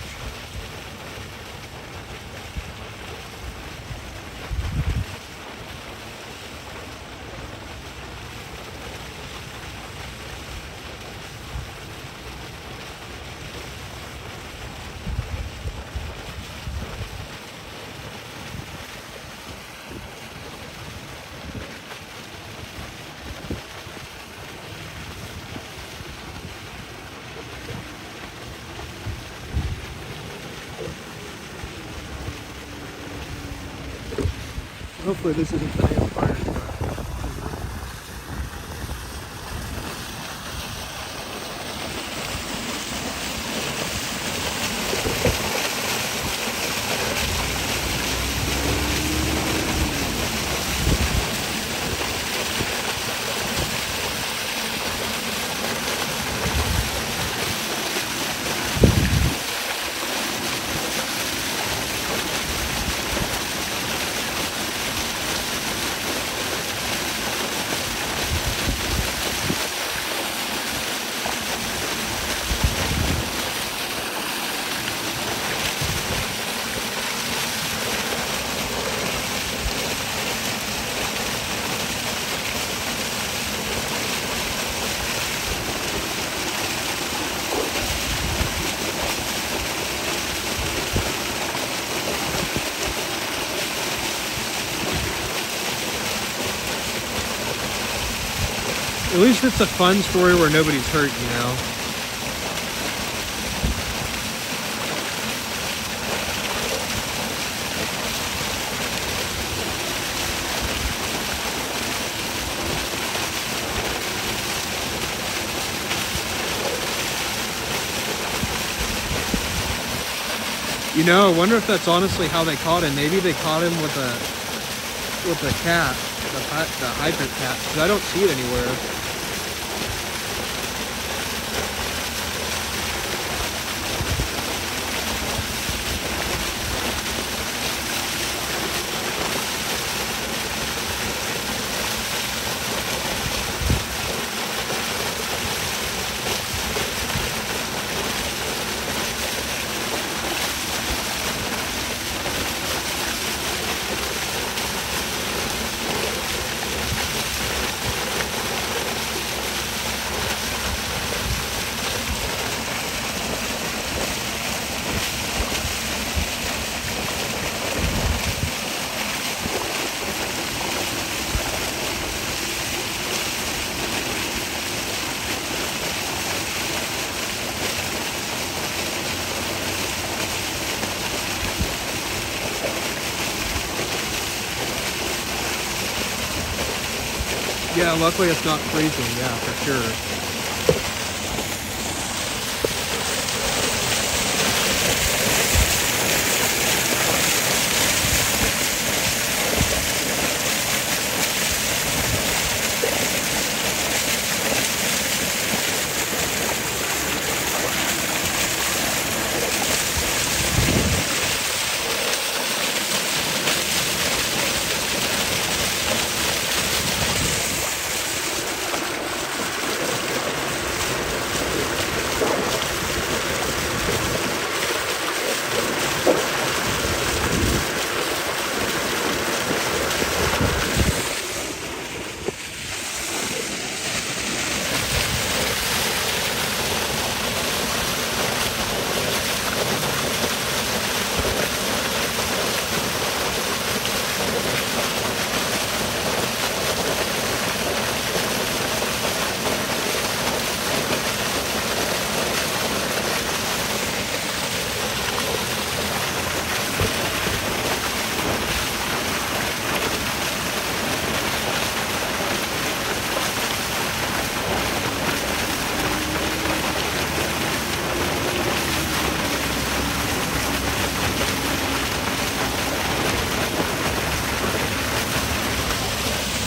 Hopefully this isn't the damn fire truck. At least it's a fun story where nobody's hurt, you know? You know, I wonder if that's honestly how they caught him. Maybe they caught him with a cat, the hydrant cat, because I don't see it anywhere. Yeah, luckily it's not freezing, yeah, for sure.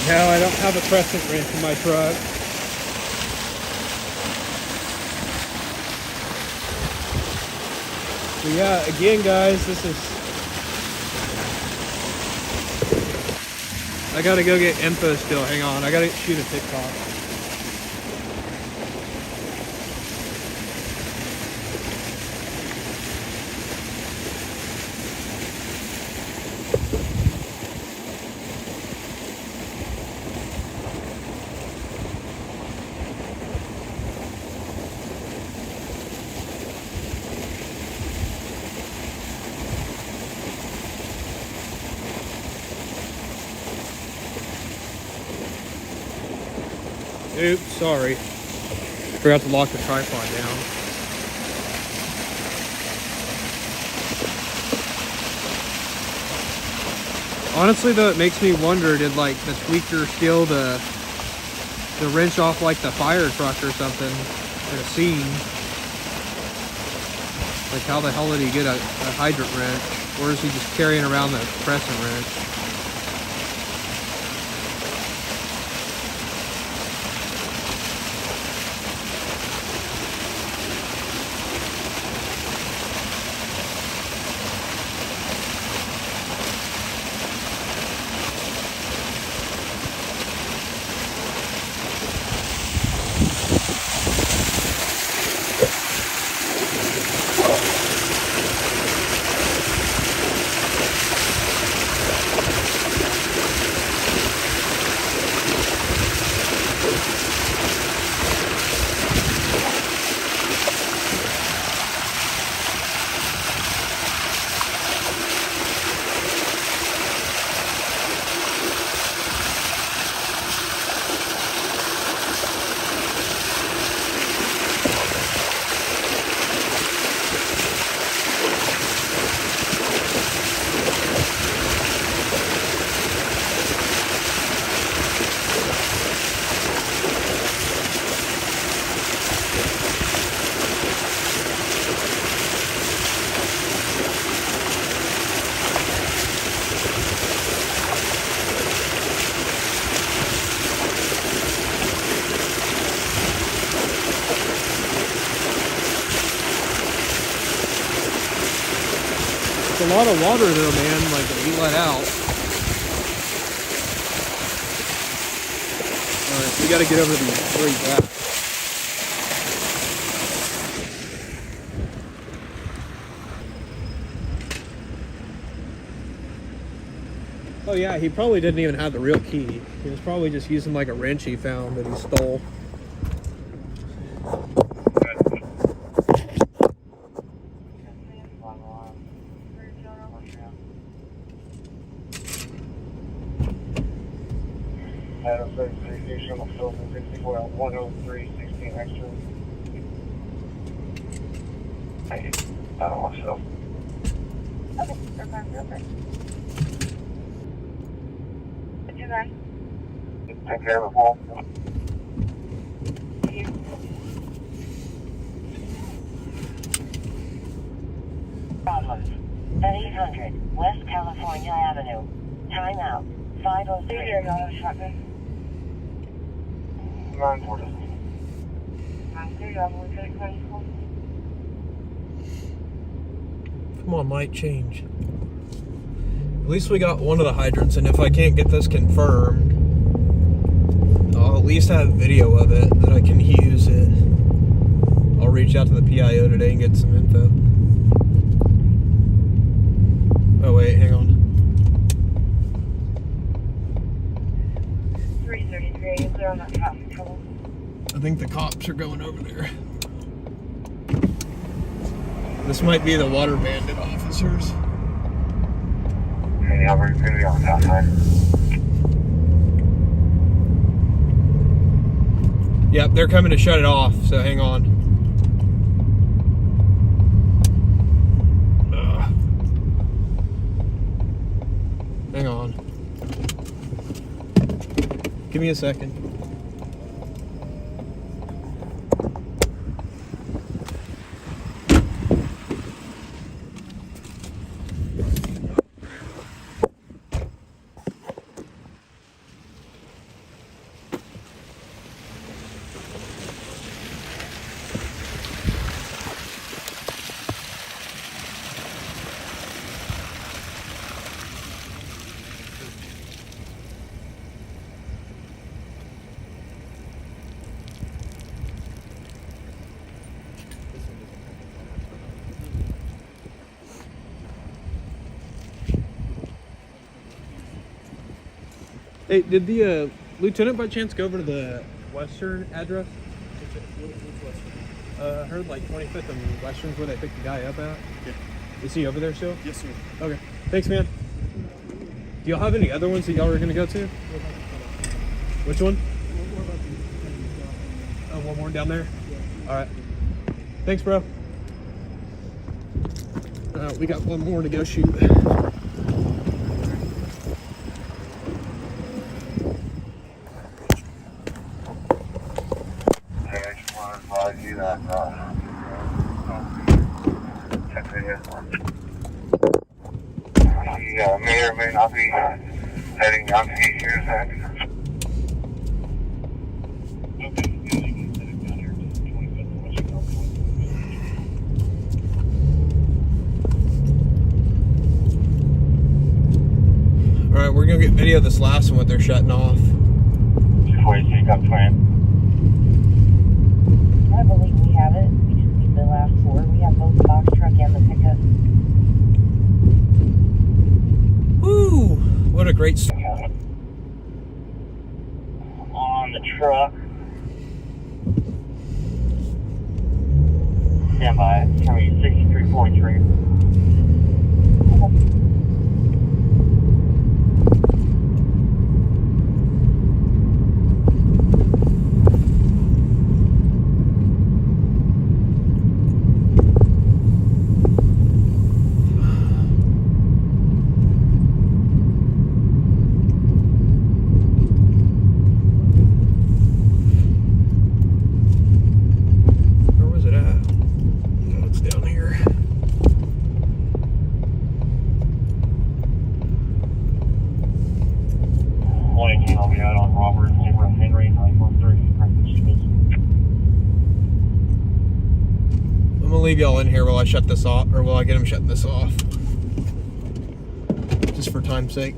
No, I don't have a crescent wrench in my truck. But yeah, again guys, I gotta go get info still, hang on, I gotta shoot a TikTok. Oops, sorry. Forgot to lock the tripod down. Honestly though, it makes me wonder, did like the tweaker steal the wrench off like the fire truck or something at a scene? Like how the hell did he get a hydrant wrench? Or is he just carrying around the crescent wrench? a lot of water there, man, like that he let out. Alright, we gotta get over to where he's at. Oh yeah, he probably didn't even have the real key. He was probably just using like a wrench he found that he stole.
Adam 33 station on Phillips 64 out 103 16 extra. Thank you. I don't want to.
Okay, okay. What's your name?
Take care of it, Paul.
Thank you.
Problems. 800 West California Avenue. Timeout. 503.
You're not a shotgun.
940.
Come on, light change. At least we got one of the hydrants, and if I can't get this confirmed, I'll at least have video of it that I can use it. I'll reach out to the PIO today and get some info. Oh wait, hang on.
333, clear on that traffic trouble.
I think the cops are going over there. This might be the water bandit officers.
Hey, Albert, it's gonna be on the outside.
Yep, they're coming to shut it off, so hang on. Hang on. Give me a second. Hey, did the lieutenant by chance go over to the Western address?
Which Western?
I heard like 25th and Western's where they picked the guy up at.
Yeah.
Is he over there still?
Yes, sir.
Okay. Thanks, man. Do y'all have any other ones that y'all were gonna go to? Which one? Oh, one more down there? Yeah. Alright. Thanks, bro. We got one more to go shoot.
Hey, I just want to advise you that, check video. He may or may not be heading down to East Intersect.
Alright, we're gonna get video of this last one, what they're shutting off.
246 up plan.
I believe we have it. We just need the last four. We have both the box truck and the pickup.
Woo! What a great
On the truck. Stand by. Tell me 6343.
Where was it at? Oh, it's down here.
I'll be out on Robert, Zebra, Henry, 913.
I'm gonna leave y'all in here while I shut this off, or while I get him shutting this off. just for time's sake.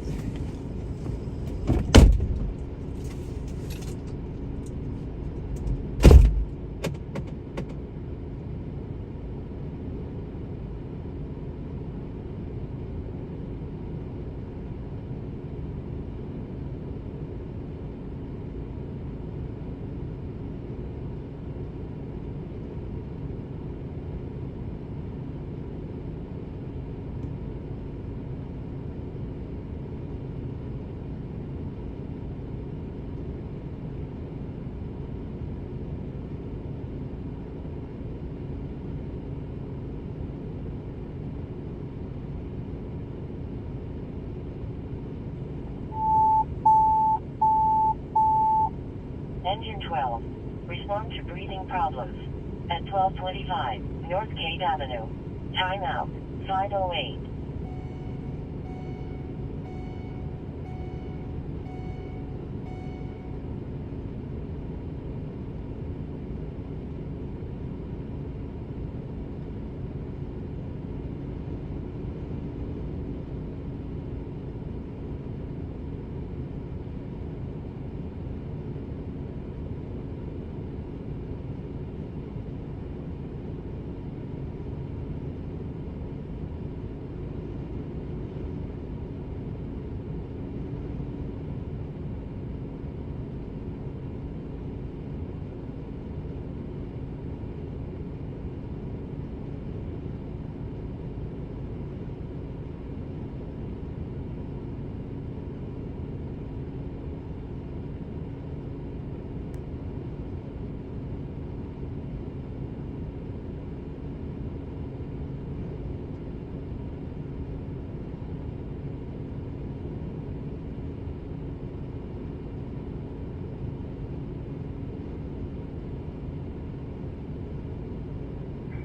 Engine 12. Respond to breathing problems. At 1225 North Gate Avenue. Timeout. 508.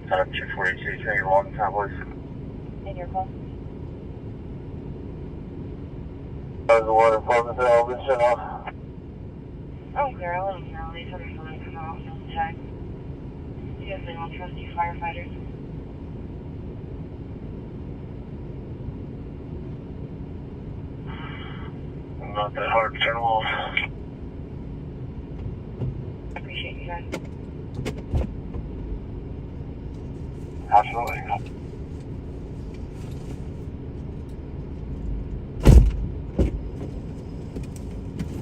Time 242, say your walking time, please.
In your call.
That was the one in Pleasantville, been shut off.
Oh, girl, and now these other flights come off and tag. You guys don't trust you firefighters.
Not that hard to turn them off.
I appreciate you guys.
Absolutely.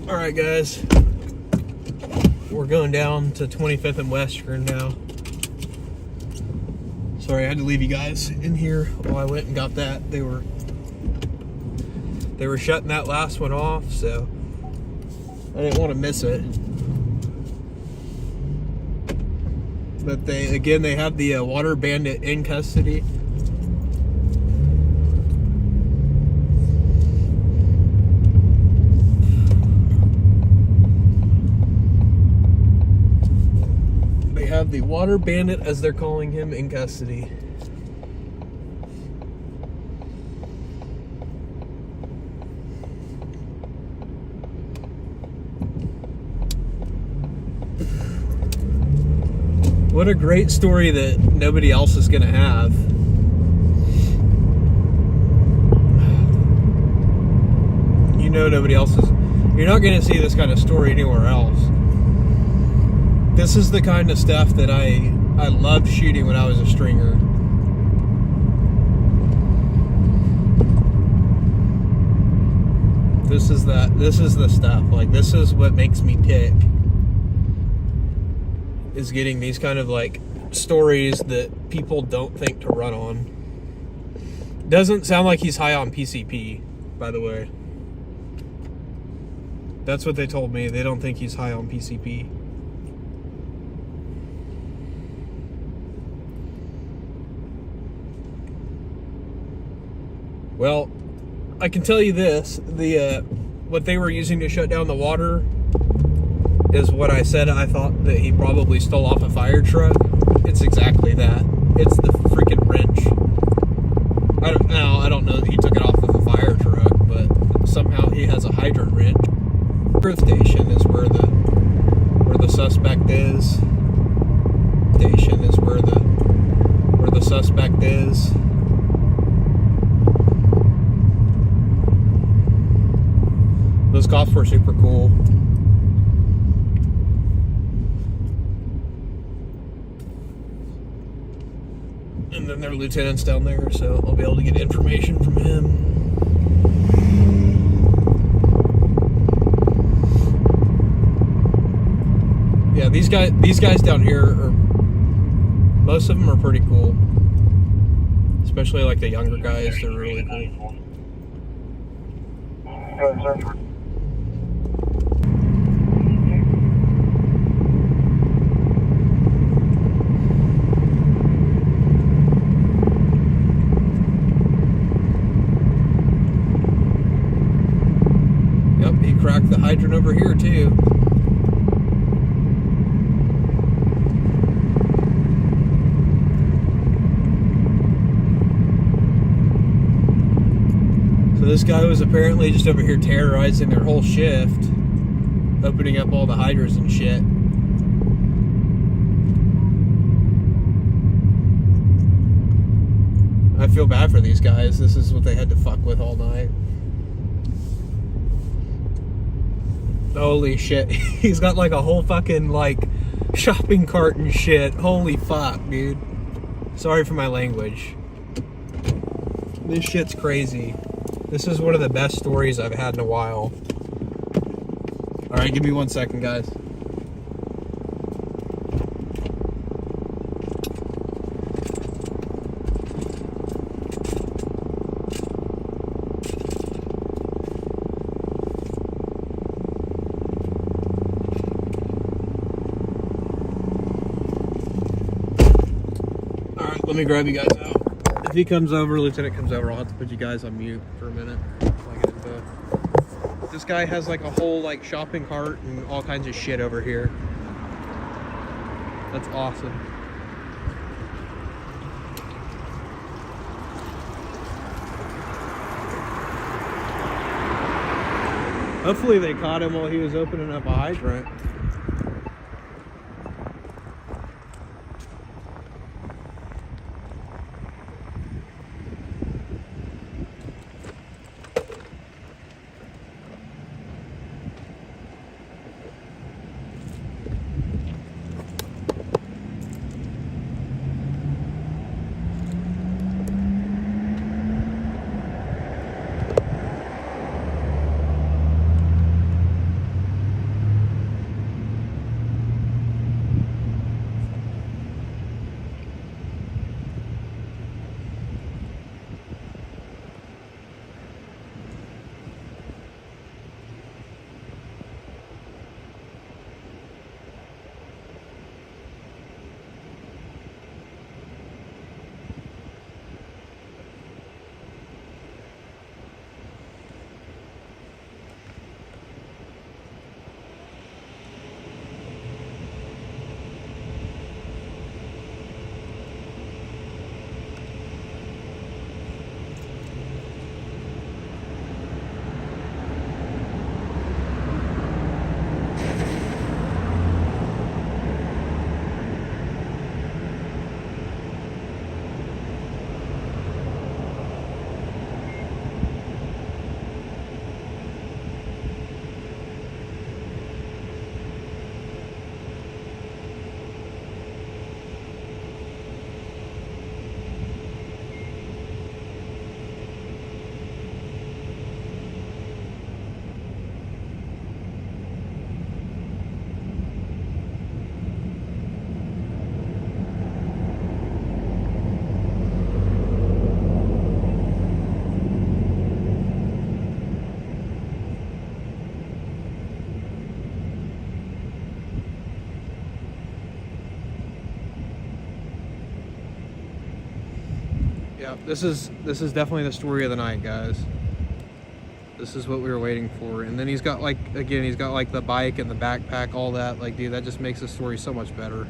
All right, guys. We're going down to 25th and Western now. Sorry, I had to leave you guys in here while I went and got that. They were shutting that last one off, so I didn't want to miss it. But they have the water bandit in custody. They have the water bandit, as they're calling him, in custody. What a great story that nobody else is going to have. You know nobody else is... You're not going to see this kind of story anywhere else. This is the kind of stuff that I loved shooting when I was a stringer. This is the stuff. Like, this is what makes me tick. Is getting these kind of like stories that people don't think to run on. Doesn't sound like he's high on PCP, by the way. That's what they told me. They don't think he's high on PCP. Well, I can tell you this, what they were using to shut down the water is what I said I thought that he probably stole off a fire truck. It's exactly that. It's the freaking wrench. I don't know that he took it off of a fire truck, but somehow he has a hydrant wrench. Earth station is where the suspect is. Station is where the suspect is. Those cops were super cool. And then their lieutenant's down there, so I'll be able to get information from him. Yeah, these guys down here are, most of them are pretty cool. Especially like the younger guys, they're really cool. Yep, he cracked the hydrant over here too. So this guy was apparently just over here terrorizing their whole shift, opening up all the hydrants and shit. I feel bad for these guys. This is what they had to fuck with all night. Holy shit. He's got like a whole fucking like shopping cart and shit. Holy fuck, dude. Sorry for my language. This shit's crazy. This is one of the best stories I've had in a while. Alright, give me 1 second, guys. Alright, let me grab you guys out. If he comes over, Lieutenant comes over, I'll have to put you guys on mute for a minute. This guy has like a whole like shopping cart and all kinds of shit over here. That's awesome. Hopefully they caught him while he was opening up a hydrant. Yeah, this is definitely the story of the night, guys. This is what we were waiting for. And then he's got like, again, he's got like the bike and the backpack, all that. Like, dude, that just makes the story so much better.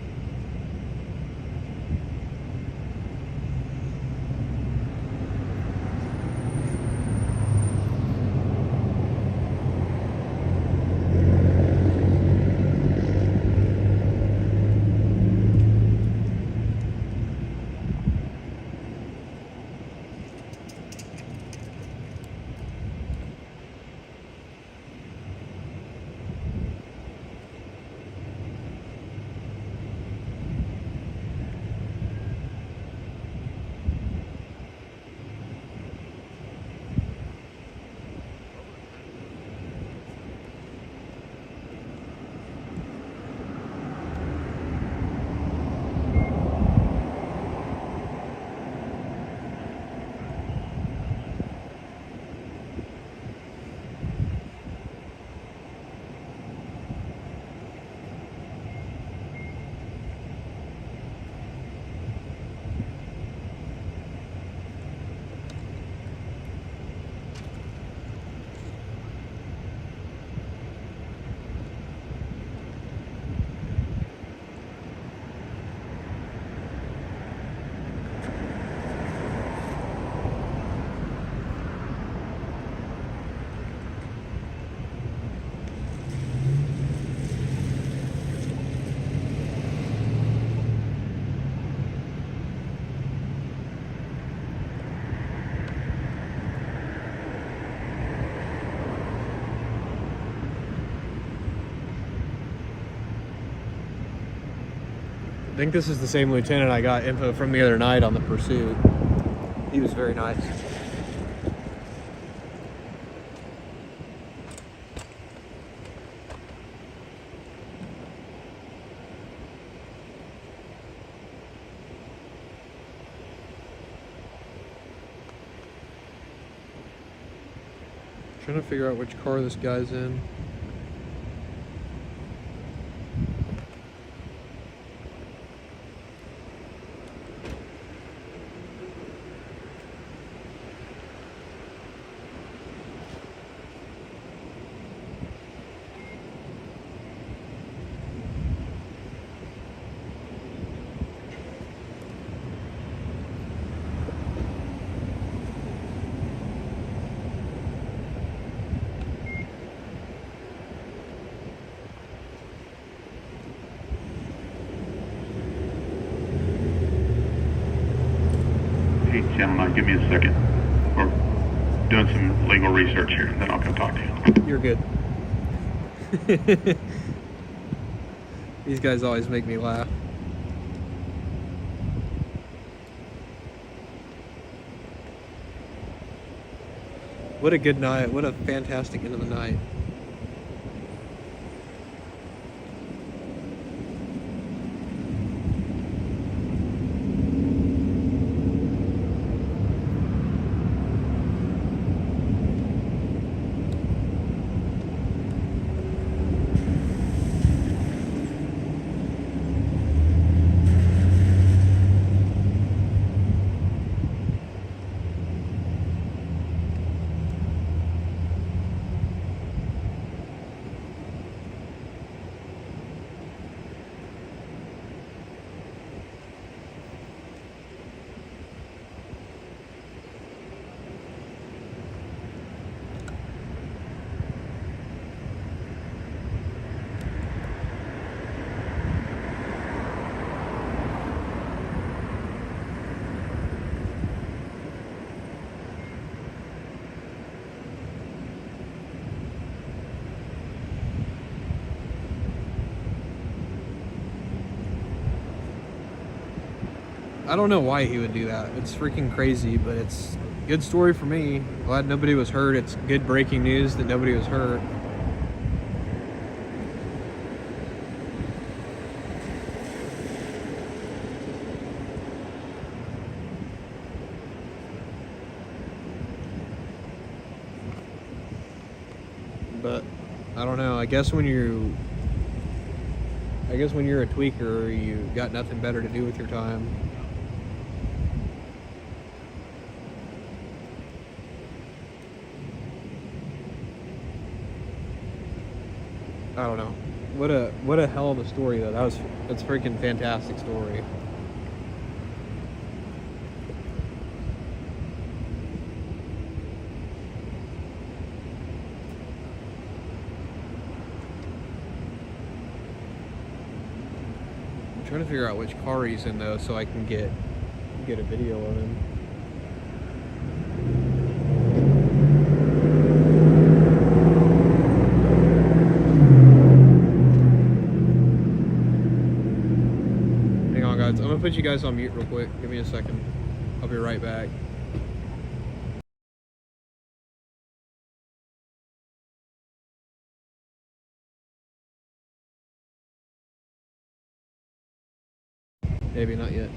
I think this is the same lieutenant I got info from the other night on the pursuit. He was very nice. Trying to figure out which car this guy's in.
Hey, gentlemen, give me a second. We're doing some legal research here, then I'll come talk to you.
You're good. These guys always make me laugh. What a good night. What a fantastic end of the night. I don't know why he would do that. It's freaking crazy, but it's a good story for me. Glad nobody was hurt. It's good breaking news that nobody was hurt. But I don't know. I guess when you're a tweaker, you got nothing better to do with your time. I don't know. What a hell of a story though. That's a freaking fantastic story. I'm trying to figure out which car he's in though, so I can get a video of him. I'm gonna put you guys on mute real quick. Give me a second. I'll be right back. Maybe not yet.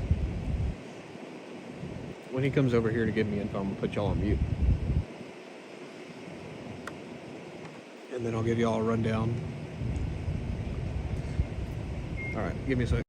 When he comes over here to give me info, I'm gonna put y'all on mute. And then I'll give y'all a rundown. Alright, give me a sec.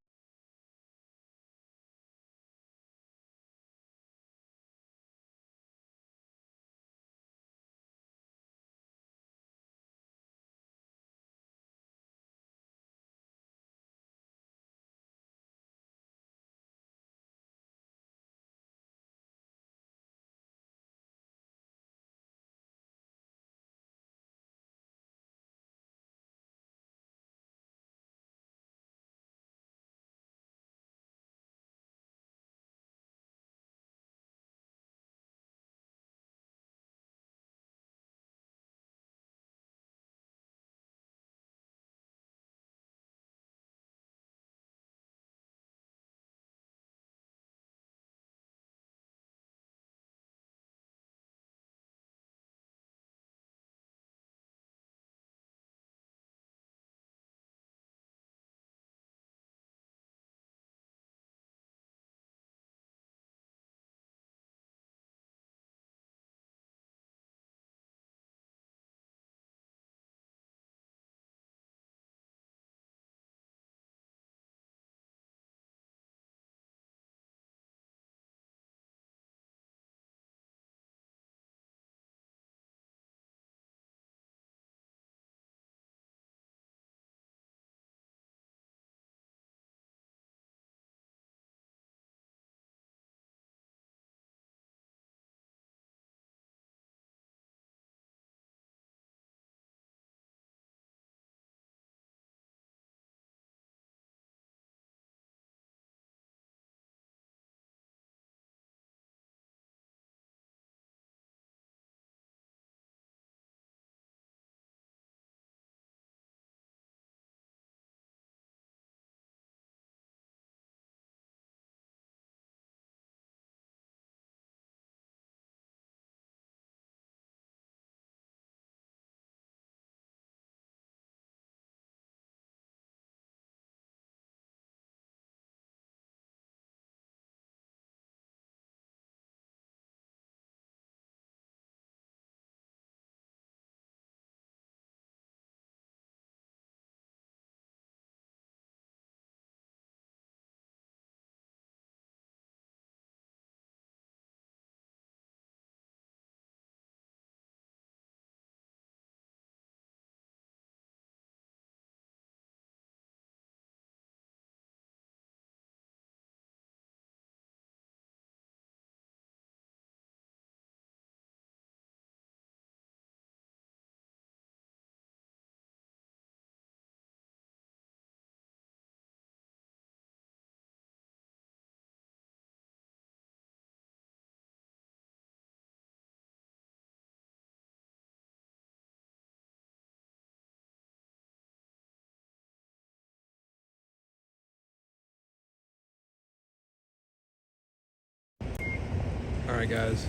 Alright guys,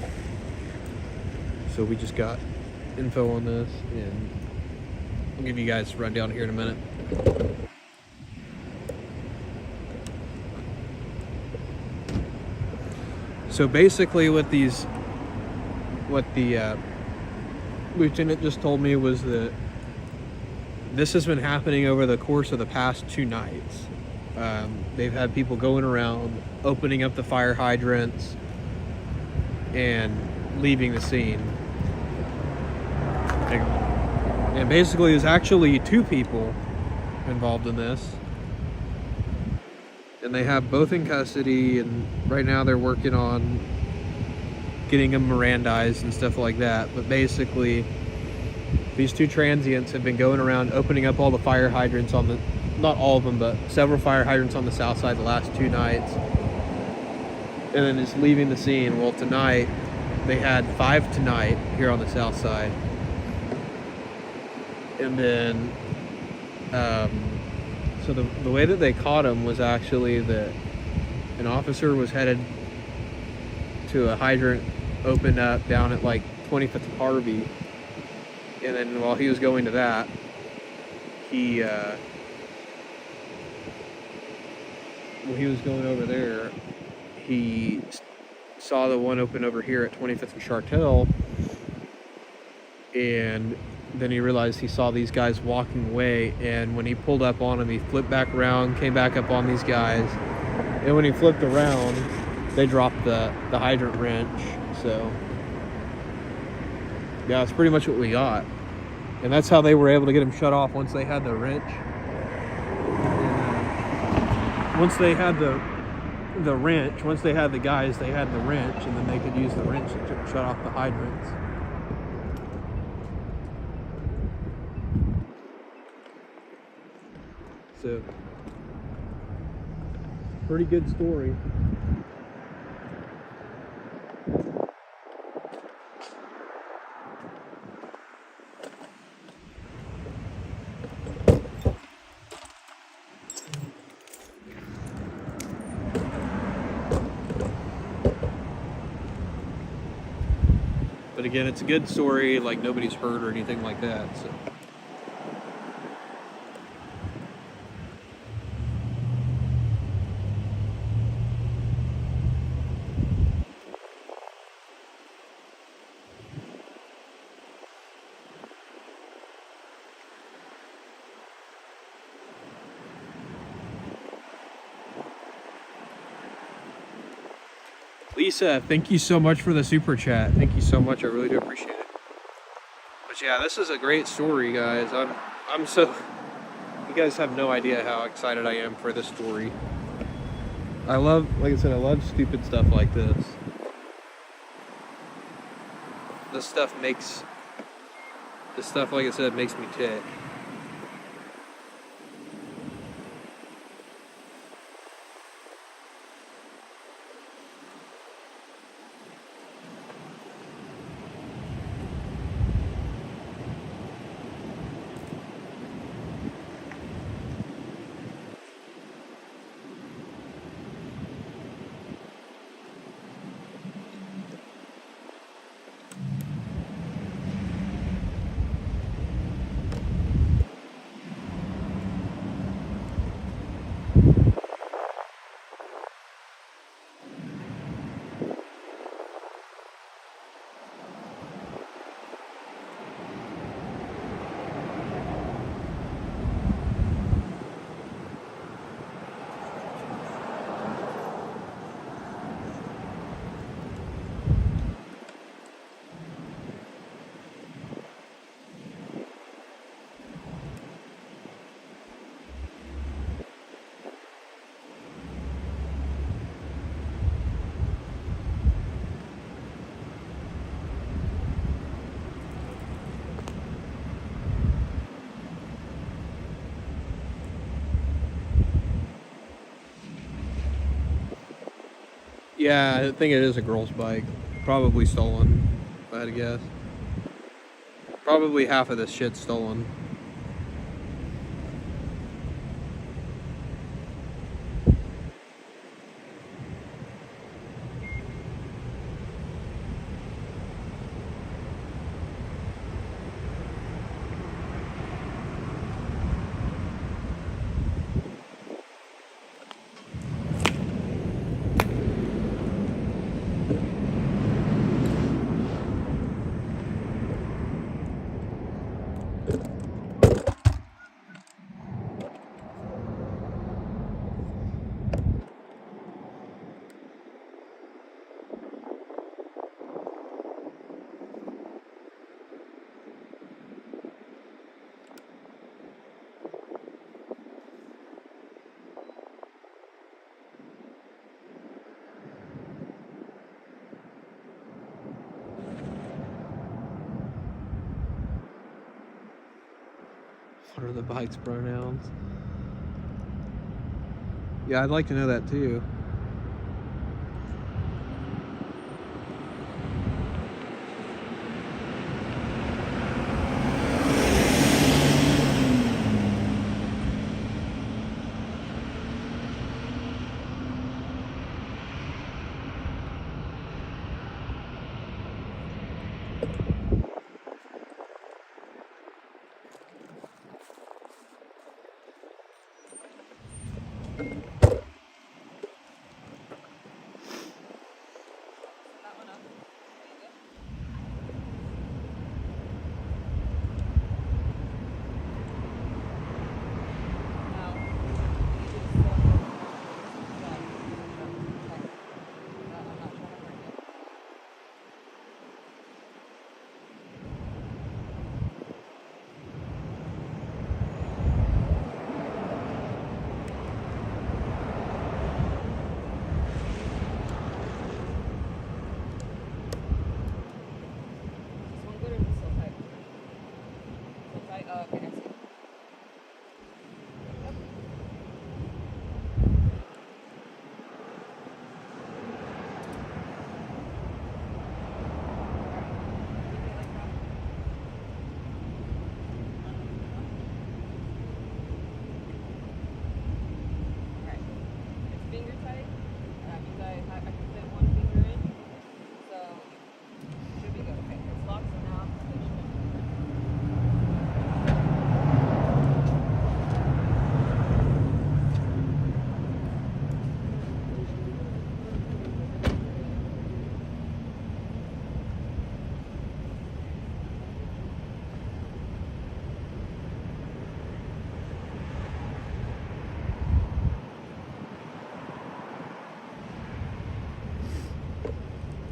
so we just got info on this, and I'll give you guys a rundown here in a minute. So basically what the lieutenant just told me was that this has been happening over the course of the past 2 nights. They've had people going around, opening up the fire hydrants, and leaving the scene. And basically there's actually 2 people involved in this. And they have both in custody, and right now they're working on getting them Mirandized and stuff like that. But basically, these 2 transients have been going around opening up all the fire hydrants on the, not all of them, but several fire hydrants on the south side the last 2 nights. And then just leaving the scene. Well, tonight, they had 5 tonight here on the south side. And then, so the way that they caught him was actually that an officer was headed to a hydrant opened up down at like 25th and Harvey, and then while he was going to that, when he was going over there, he saw the one open over here at 25th and Chartel, and then he realized he saw these guys walking away, and when he pulled up on them, he flipped back around, came back up on these guys, and when he flipped around, they dropped the hydrant wrench. So yeah, that's pretty much what we got, and that's how they were able to get him shut off once they had the wrench. And once they had the wrench, once they had the guys, they had the wrench, and then they could use the wrench to shut off the hydrants. So, pretty good story. But again, it's a good story, like nobody's hurt or anything like that, so. Lisa, thank you so much for the super chat. Thank you so much. I really do appreciate it. But yeah, this is a great story, guys. I'm so, you guys have no idea how excited I am for this story. I love, like I said, I love stupid stuff like this. This stuff, like I said, makes me tick. Yeah, I think it is a girl's bike. Probably stolen, if I had to guess. Probably half of this shit's stolen. What are the bike's pronouns? Yeah, I'd like to know that too.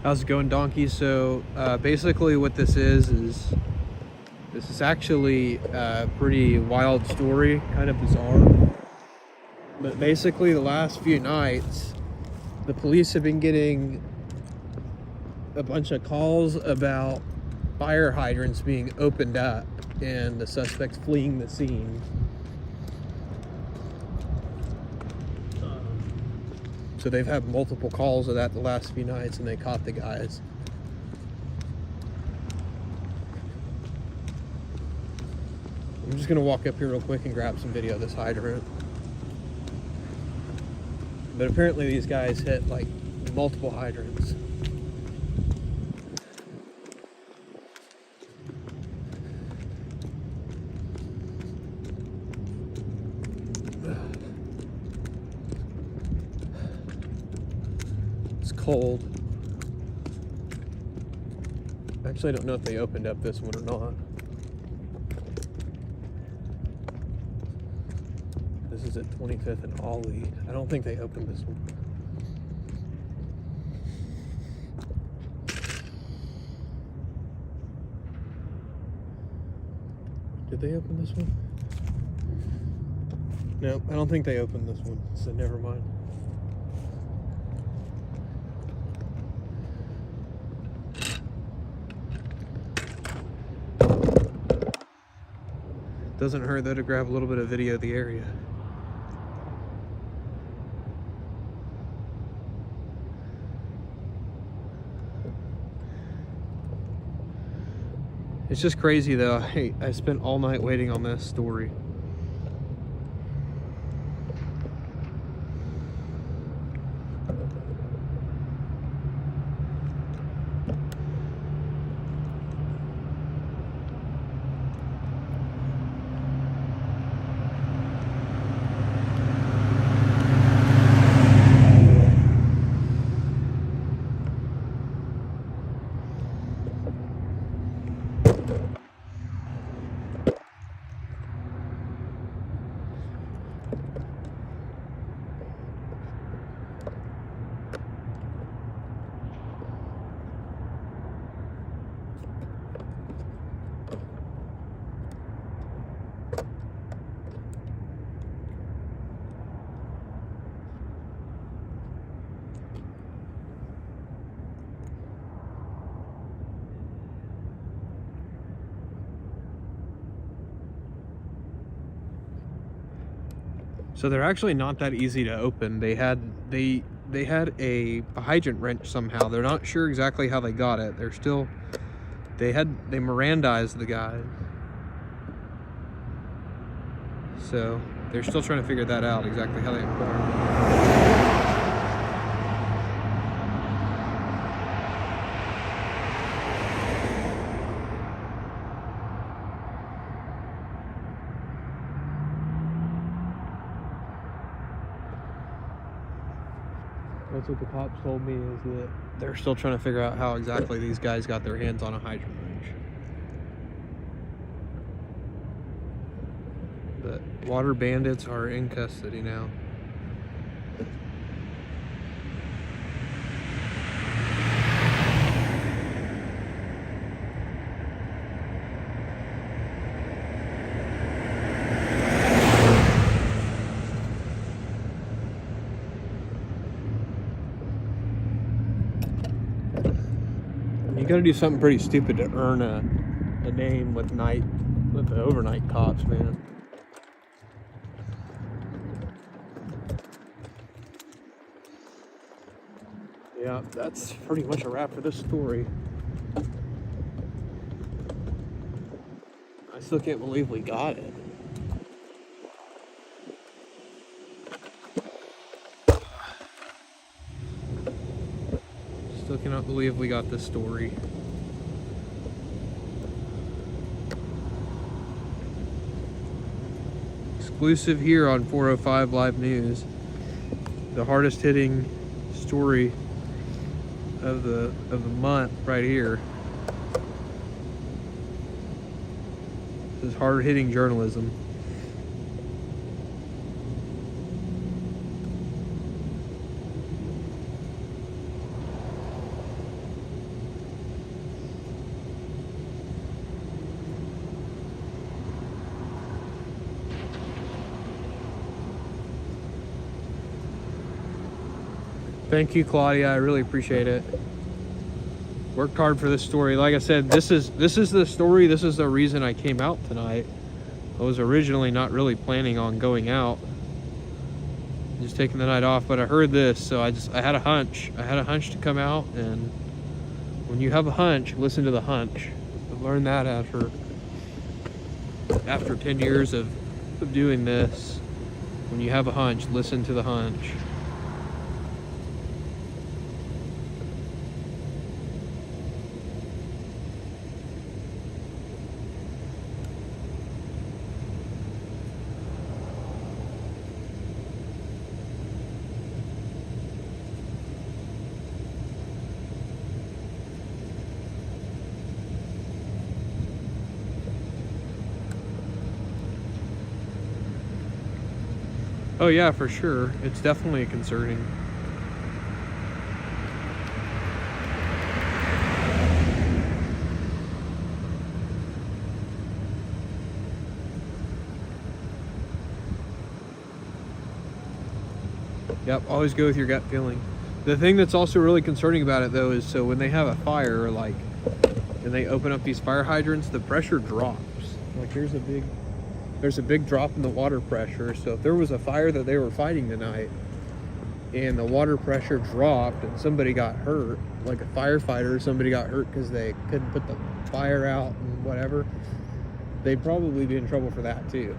How's it going, donkey? So basically what this is actually a pretty wild story, kind of bizarre. But basically the last few nights, the police have been getting a bunch of calls about fire hydrants being opened up and the suspects fleeing the scene. So they've had multiple calls of that the last few nights, and they caught the guys. I'm just gonna walk up here real quick and grab some video of this hydrant. But apparently these guys hit like multiple hydrants. Cold. Actually, I don't know if they opened up this one or not. This is at 25th and Ollie. I don't think they opened this one. Did they open this one? No, I don't think they opened this one, so never mind. Doesn't hurt though to grab a little bit of video of the area. It's just crazy though. I spent all night waiting on this story. So they're actually not that easy to open. They had a hydrant wrench somehow. They're not sure exactly how they got it. They Mirandized the guy. So they're still trying to figure that out, exactly how they acquired it. That's what the cops told me, is that they're still trying to figure out how exactly these guys got their hands on a hydrant wrench. But water bandits are in custody now. You gotta do something pretty stupid to earn a name with the overnight cops, man. Yeah, that's pretty much a wrap for this story. I still can't believe we got it. Still cannot believe we got this story. Exclusive here on 405 Live News. The hardest hitting story of the month right here. This is hard hitting journalism. Thank you, Claudia. I really appreciate it. Worked hard for this story. Like I said, this is the story. This is the reason I came out tonight. I was originally not really planning on going out, just taking the night off. But I heard this, so I had a hunch. I had a hunch to come out. And when you have a hunch, listen to the hunch. I learned that after 10 years of doing this. When you have a hunch, listen to the hunch. Oh yeah, for sure. It's definitely concerning. Yep, always go with your gut feeling. The thing that's also really concerning about it though is, so when they have a fire, like, and they open up these fire hydrants, the pressure drops. Like there's a big drop in the water pressure. So if there was a fire that they were fighting tonight and the water pressure dropped and somebody got hurt, like a firefighter, somebody got hurt because they couldn't put the fire out and whatever, they'd probably be in trouble for that too.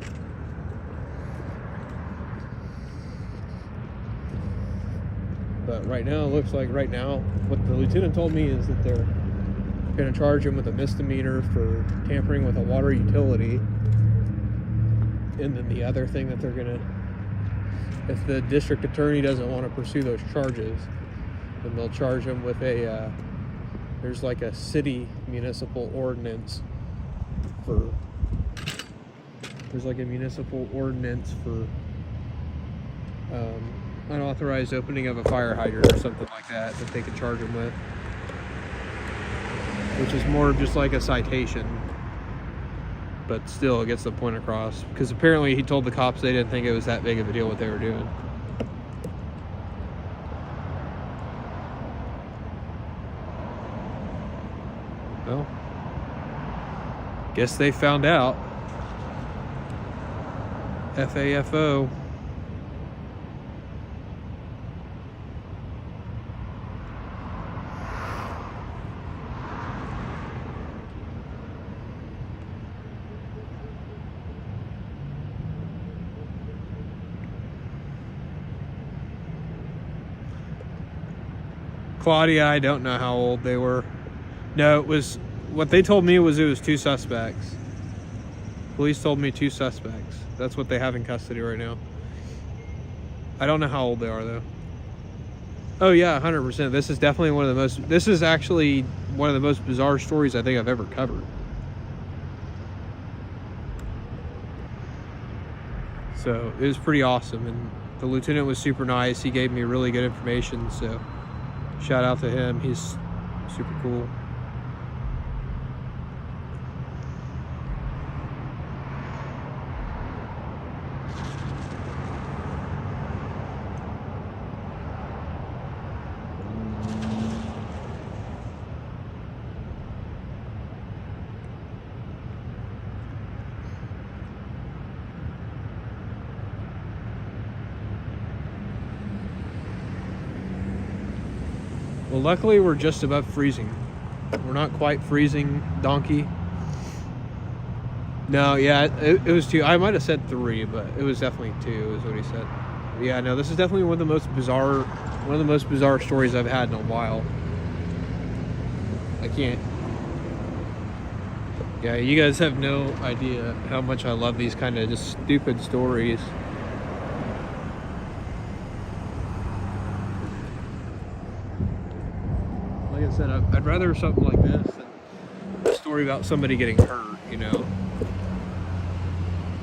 But right now, it looks like what the lieutenant told me is that they're going to charge him with a misdemeanor for tampering with a water utility. And then the other thing that they're gonna, if the district attorney doesn't want to pursue those charges, then they'll charge him with there's like a city municipal ordinance for unauthorized opening of a fire hydrant or something like that they could charge him with, which is more of just like a citation. But still, it gets the point across. Because apparently he told the cops they didn't think it was that big of a deal what they were doing. Well, guess they found out. FAFO. Claudia, I don't know how old they were. No, it was, what they told me was it was 2 suspects. Police told me 2 suspects. That's what they have in custody right now. I don't know how old they are though. Oh yeah, 100%. This is definitely one of the most, this is actually one of the most bizarre stories I think I've ever covered. So it was pretty awesome, and the lieutenant was super nice. He gave me really good information, so shout out to him. He's super cool. Well, luckily we're just above freezing. We're not quite freezing, donkey. No, yeah, it was 2. I might have said 3, but it was definitely 2 is what he said. Yeah, no, this is definitely one of the most bizarre stories I've had in a while. I can't. Yeah, you guys have no idea how much I love these kind of just stupid stories. Like I said, I'd rather something like this than a story about somebody getting hurt, you know.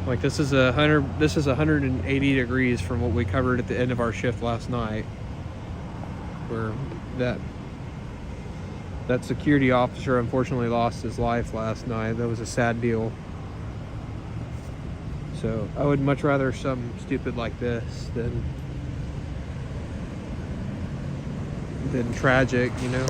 Like this is 180 degrees from what we covered at the end of our shift last night, where that security officer unfortunately lost his life last night. That was a sad deal. So I would much rather something stupid like this than tragic, you know.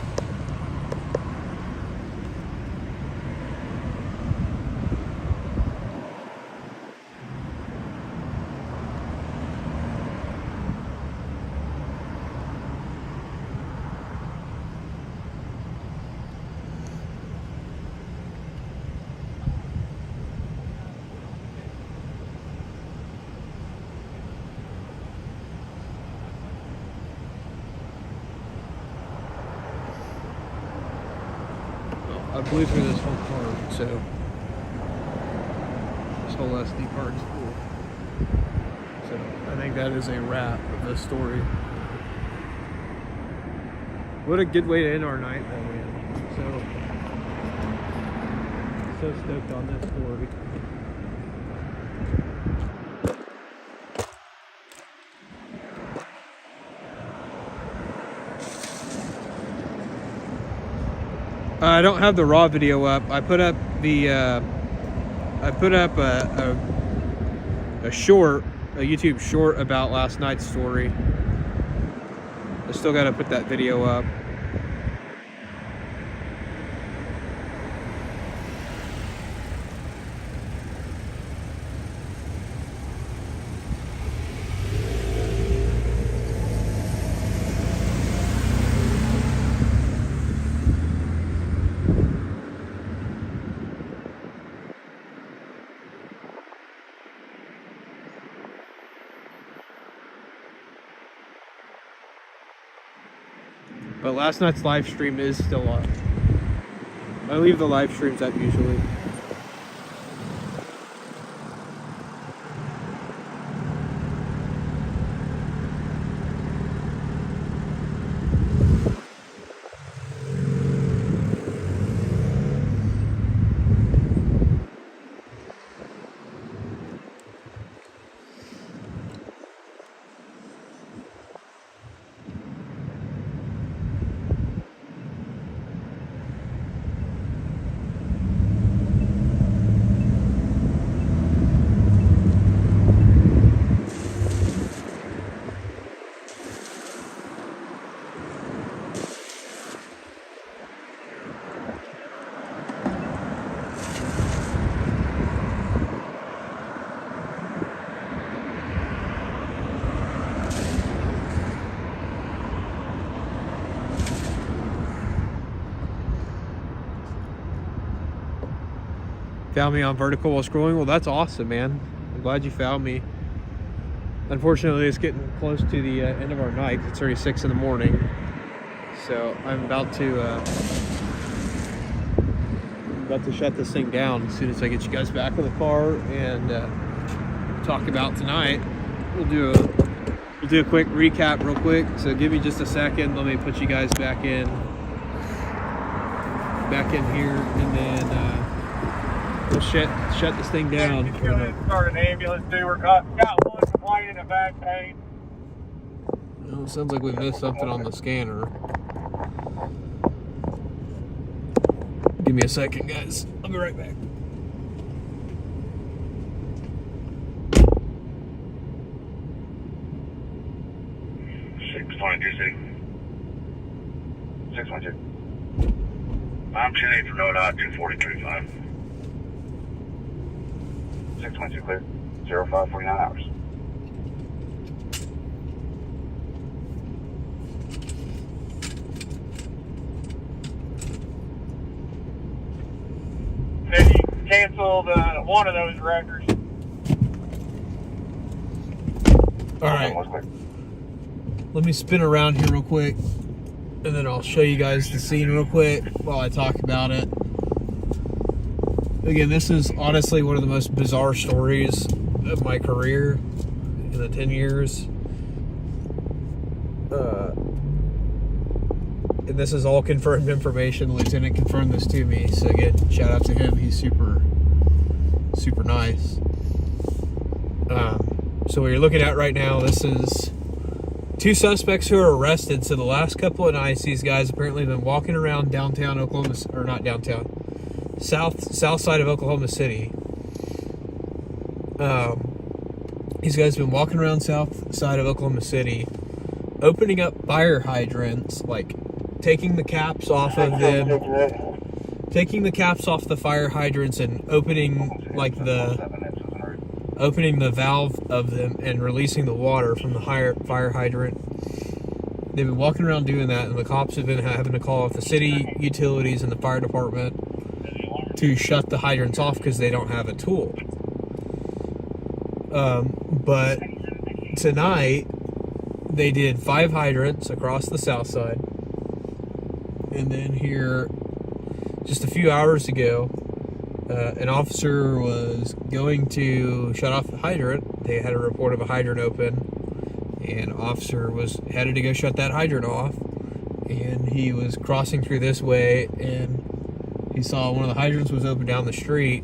I blew through this whole card, so this whole SD card's full. So I think that is a wrap of this story. What a good way to end our night, though, man. So stoked on this story. I don't have the raw video up. I put up the a YouTube short about last night's story. I still got to put that video up. But last night's live stream is still up. I leave the live streams up usually. Found me on vertical while scrolling. Well, that's awesome, man. I'm glad you found me. Unfortunately, it's getting close to the end of our night. It's already 6 in the morning. So I'm about to shut this thing down as soon as I get you guys back in the car and talk about tonight. We'll do a quick recap real quick. So give me just a second. Let me put you guys back in here, and then we'll shut this thing down.
Start an ambulance too. We're got one complaining of back pain.
Well, it sounds like we missed something on the scanner. Give me a second, guys. I'll be right back.
I'm 10-8 for NODOT, 240-35.
622 clear. 0549 hours.
Then you canceled one of those records.
All right. Let me spin around here real quick, and then I'll show you guys the scene real quick while I talk about it. Again, this is honestly one of the most bizarre stories of my career in the 10 years. And this is all confirmed information. The lieutenant confirmed this to me. So again, shout out to him. He's super nice. So what you're looking at right now, this is 2 suspects who are arrested. So the last couple of nights, these guys apparently have been walking around downtown Oklahoma, or not downtown, south side of Oklahoma City. These guys have been walking around south side of Oklahoma City, opening up fire hydrants, like taking the caps off of them, taking the caps off the fire hydrants and opening the valve of them and releasing the water from the fire hydrant. They've been walking around doing that, and the cops have been having to call off the city utilities and the fire department to shut the hydrants off because they don't have a tool. But tonight they did 5 hydrants across the south side, and then here just a few hours ago, an officer was going to shut off the hydrant. They had a report of a hydrant open, and officer was headed to go shut that hydrant off, and he was crossing through this way, and he saw one of the hydrants was open down the street,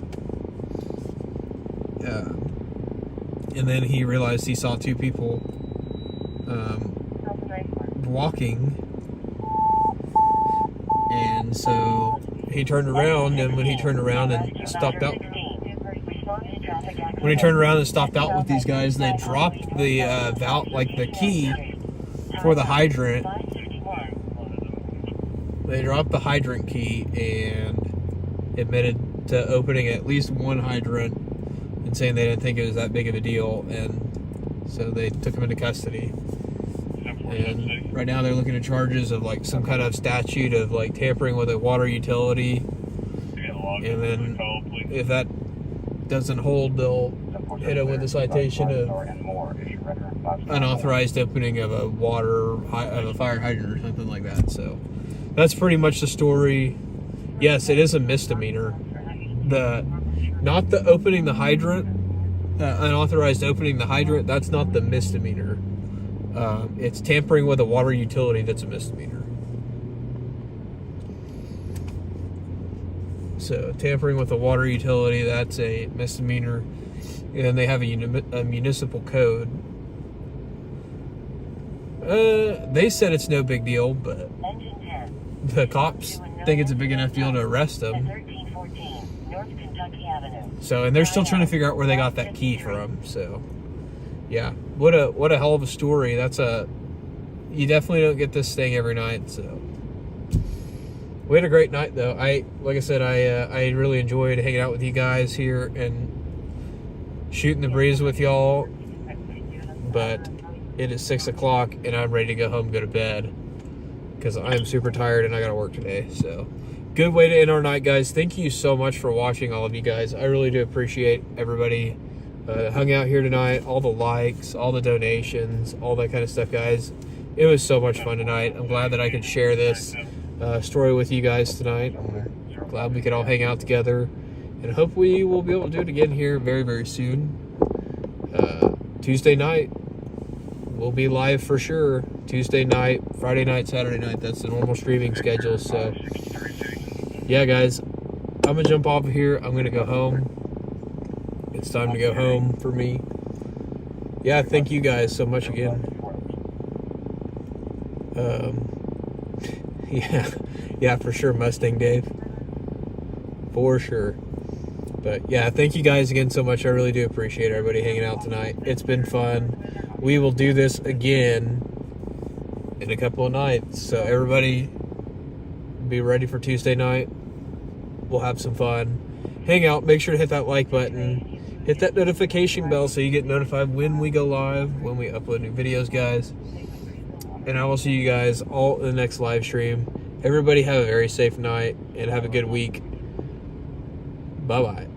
and then he realized he saw 2 people walking, and so he turned around, and when he turned around and stopped out with these guys, they dropped the valve, like the key for the hydrant. They dropped the hydrant key and admitted to opening at least one hydrant and saying they didn't think it was that big of a deal, and so they took him into custody. And right now they're looking at charges of like some kind of statute of like tampering with a water utility, and then if that doesn't hold, they'll hit him with a citation of unauthorized opening of a fire hydrant or something like that. So that's pretty much the story. Yes, it is a misdemeanor. Not the opening the hydrant, unauthorized opening the hydrant, that's not the misdemeanor. It's tampering with a water utility that's a misdemeanor. So tampering with a water utility, that's a misdemeanor, and they have a municipal code. They said it's no big deal, but the cops think it's a big enough deal to arrest them. So, and they're still trying to figure out where they got that key from. So, yeah, what a hell of a story. You definitely don't get this thing every night. So, we had a great night though. Like I said, I really enjoyed hanging out with you guys here and shooting the breeze with y'all. But it is 6 o'clock and I'm ready to go home and go to bed because I'm super tired and I gotta work today. So, good way to end our night, guys. Thank you so much for watching, all of you guys. I really do appreciate everybody hung out here tonight, all the likes, all the donations, all that kind of stuff, guys. it was so much fun tonight. I'm glad that I could share this story with you guys tonight. I'm glad we could all hang out together, and hopefully we'll be able to do it again here very, very soon. Tuesday night, we'll be live for sure. Tuesday night, Friday night, Saturday night. That's the normal streaming schedule. So, yeah, guys, I'm going to jump off of here. I'm going to go home. It's time to go home for me. Yeah, thank you guys so much again. Yeah, for sure, Mustang Dave. For sure. But yeah, thank you guys again so much. I really do appreciate everybody hanging out tonight. It's been fun. We will do this again in a couple of nights. So everybody be ready for Tuesday night. We'll have some fun. Hang out. Make sure to hit that like button. Hit that notification bell so you get notified when we go live, when we upload new videos, guys. And I will see you guys all in the next live stream. Everybody have a very safe night and have a good week. Bye-bye.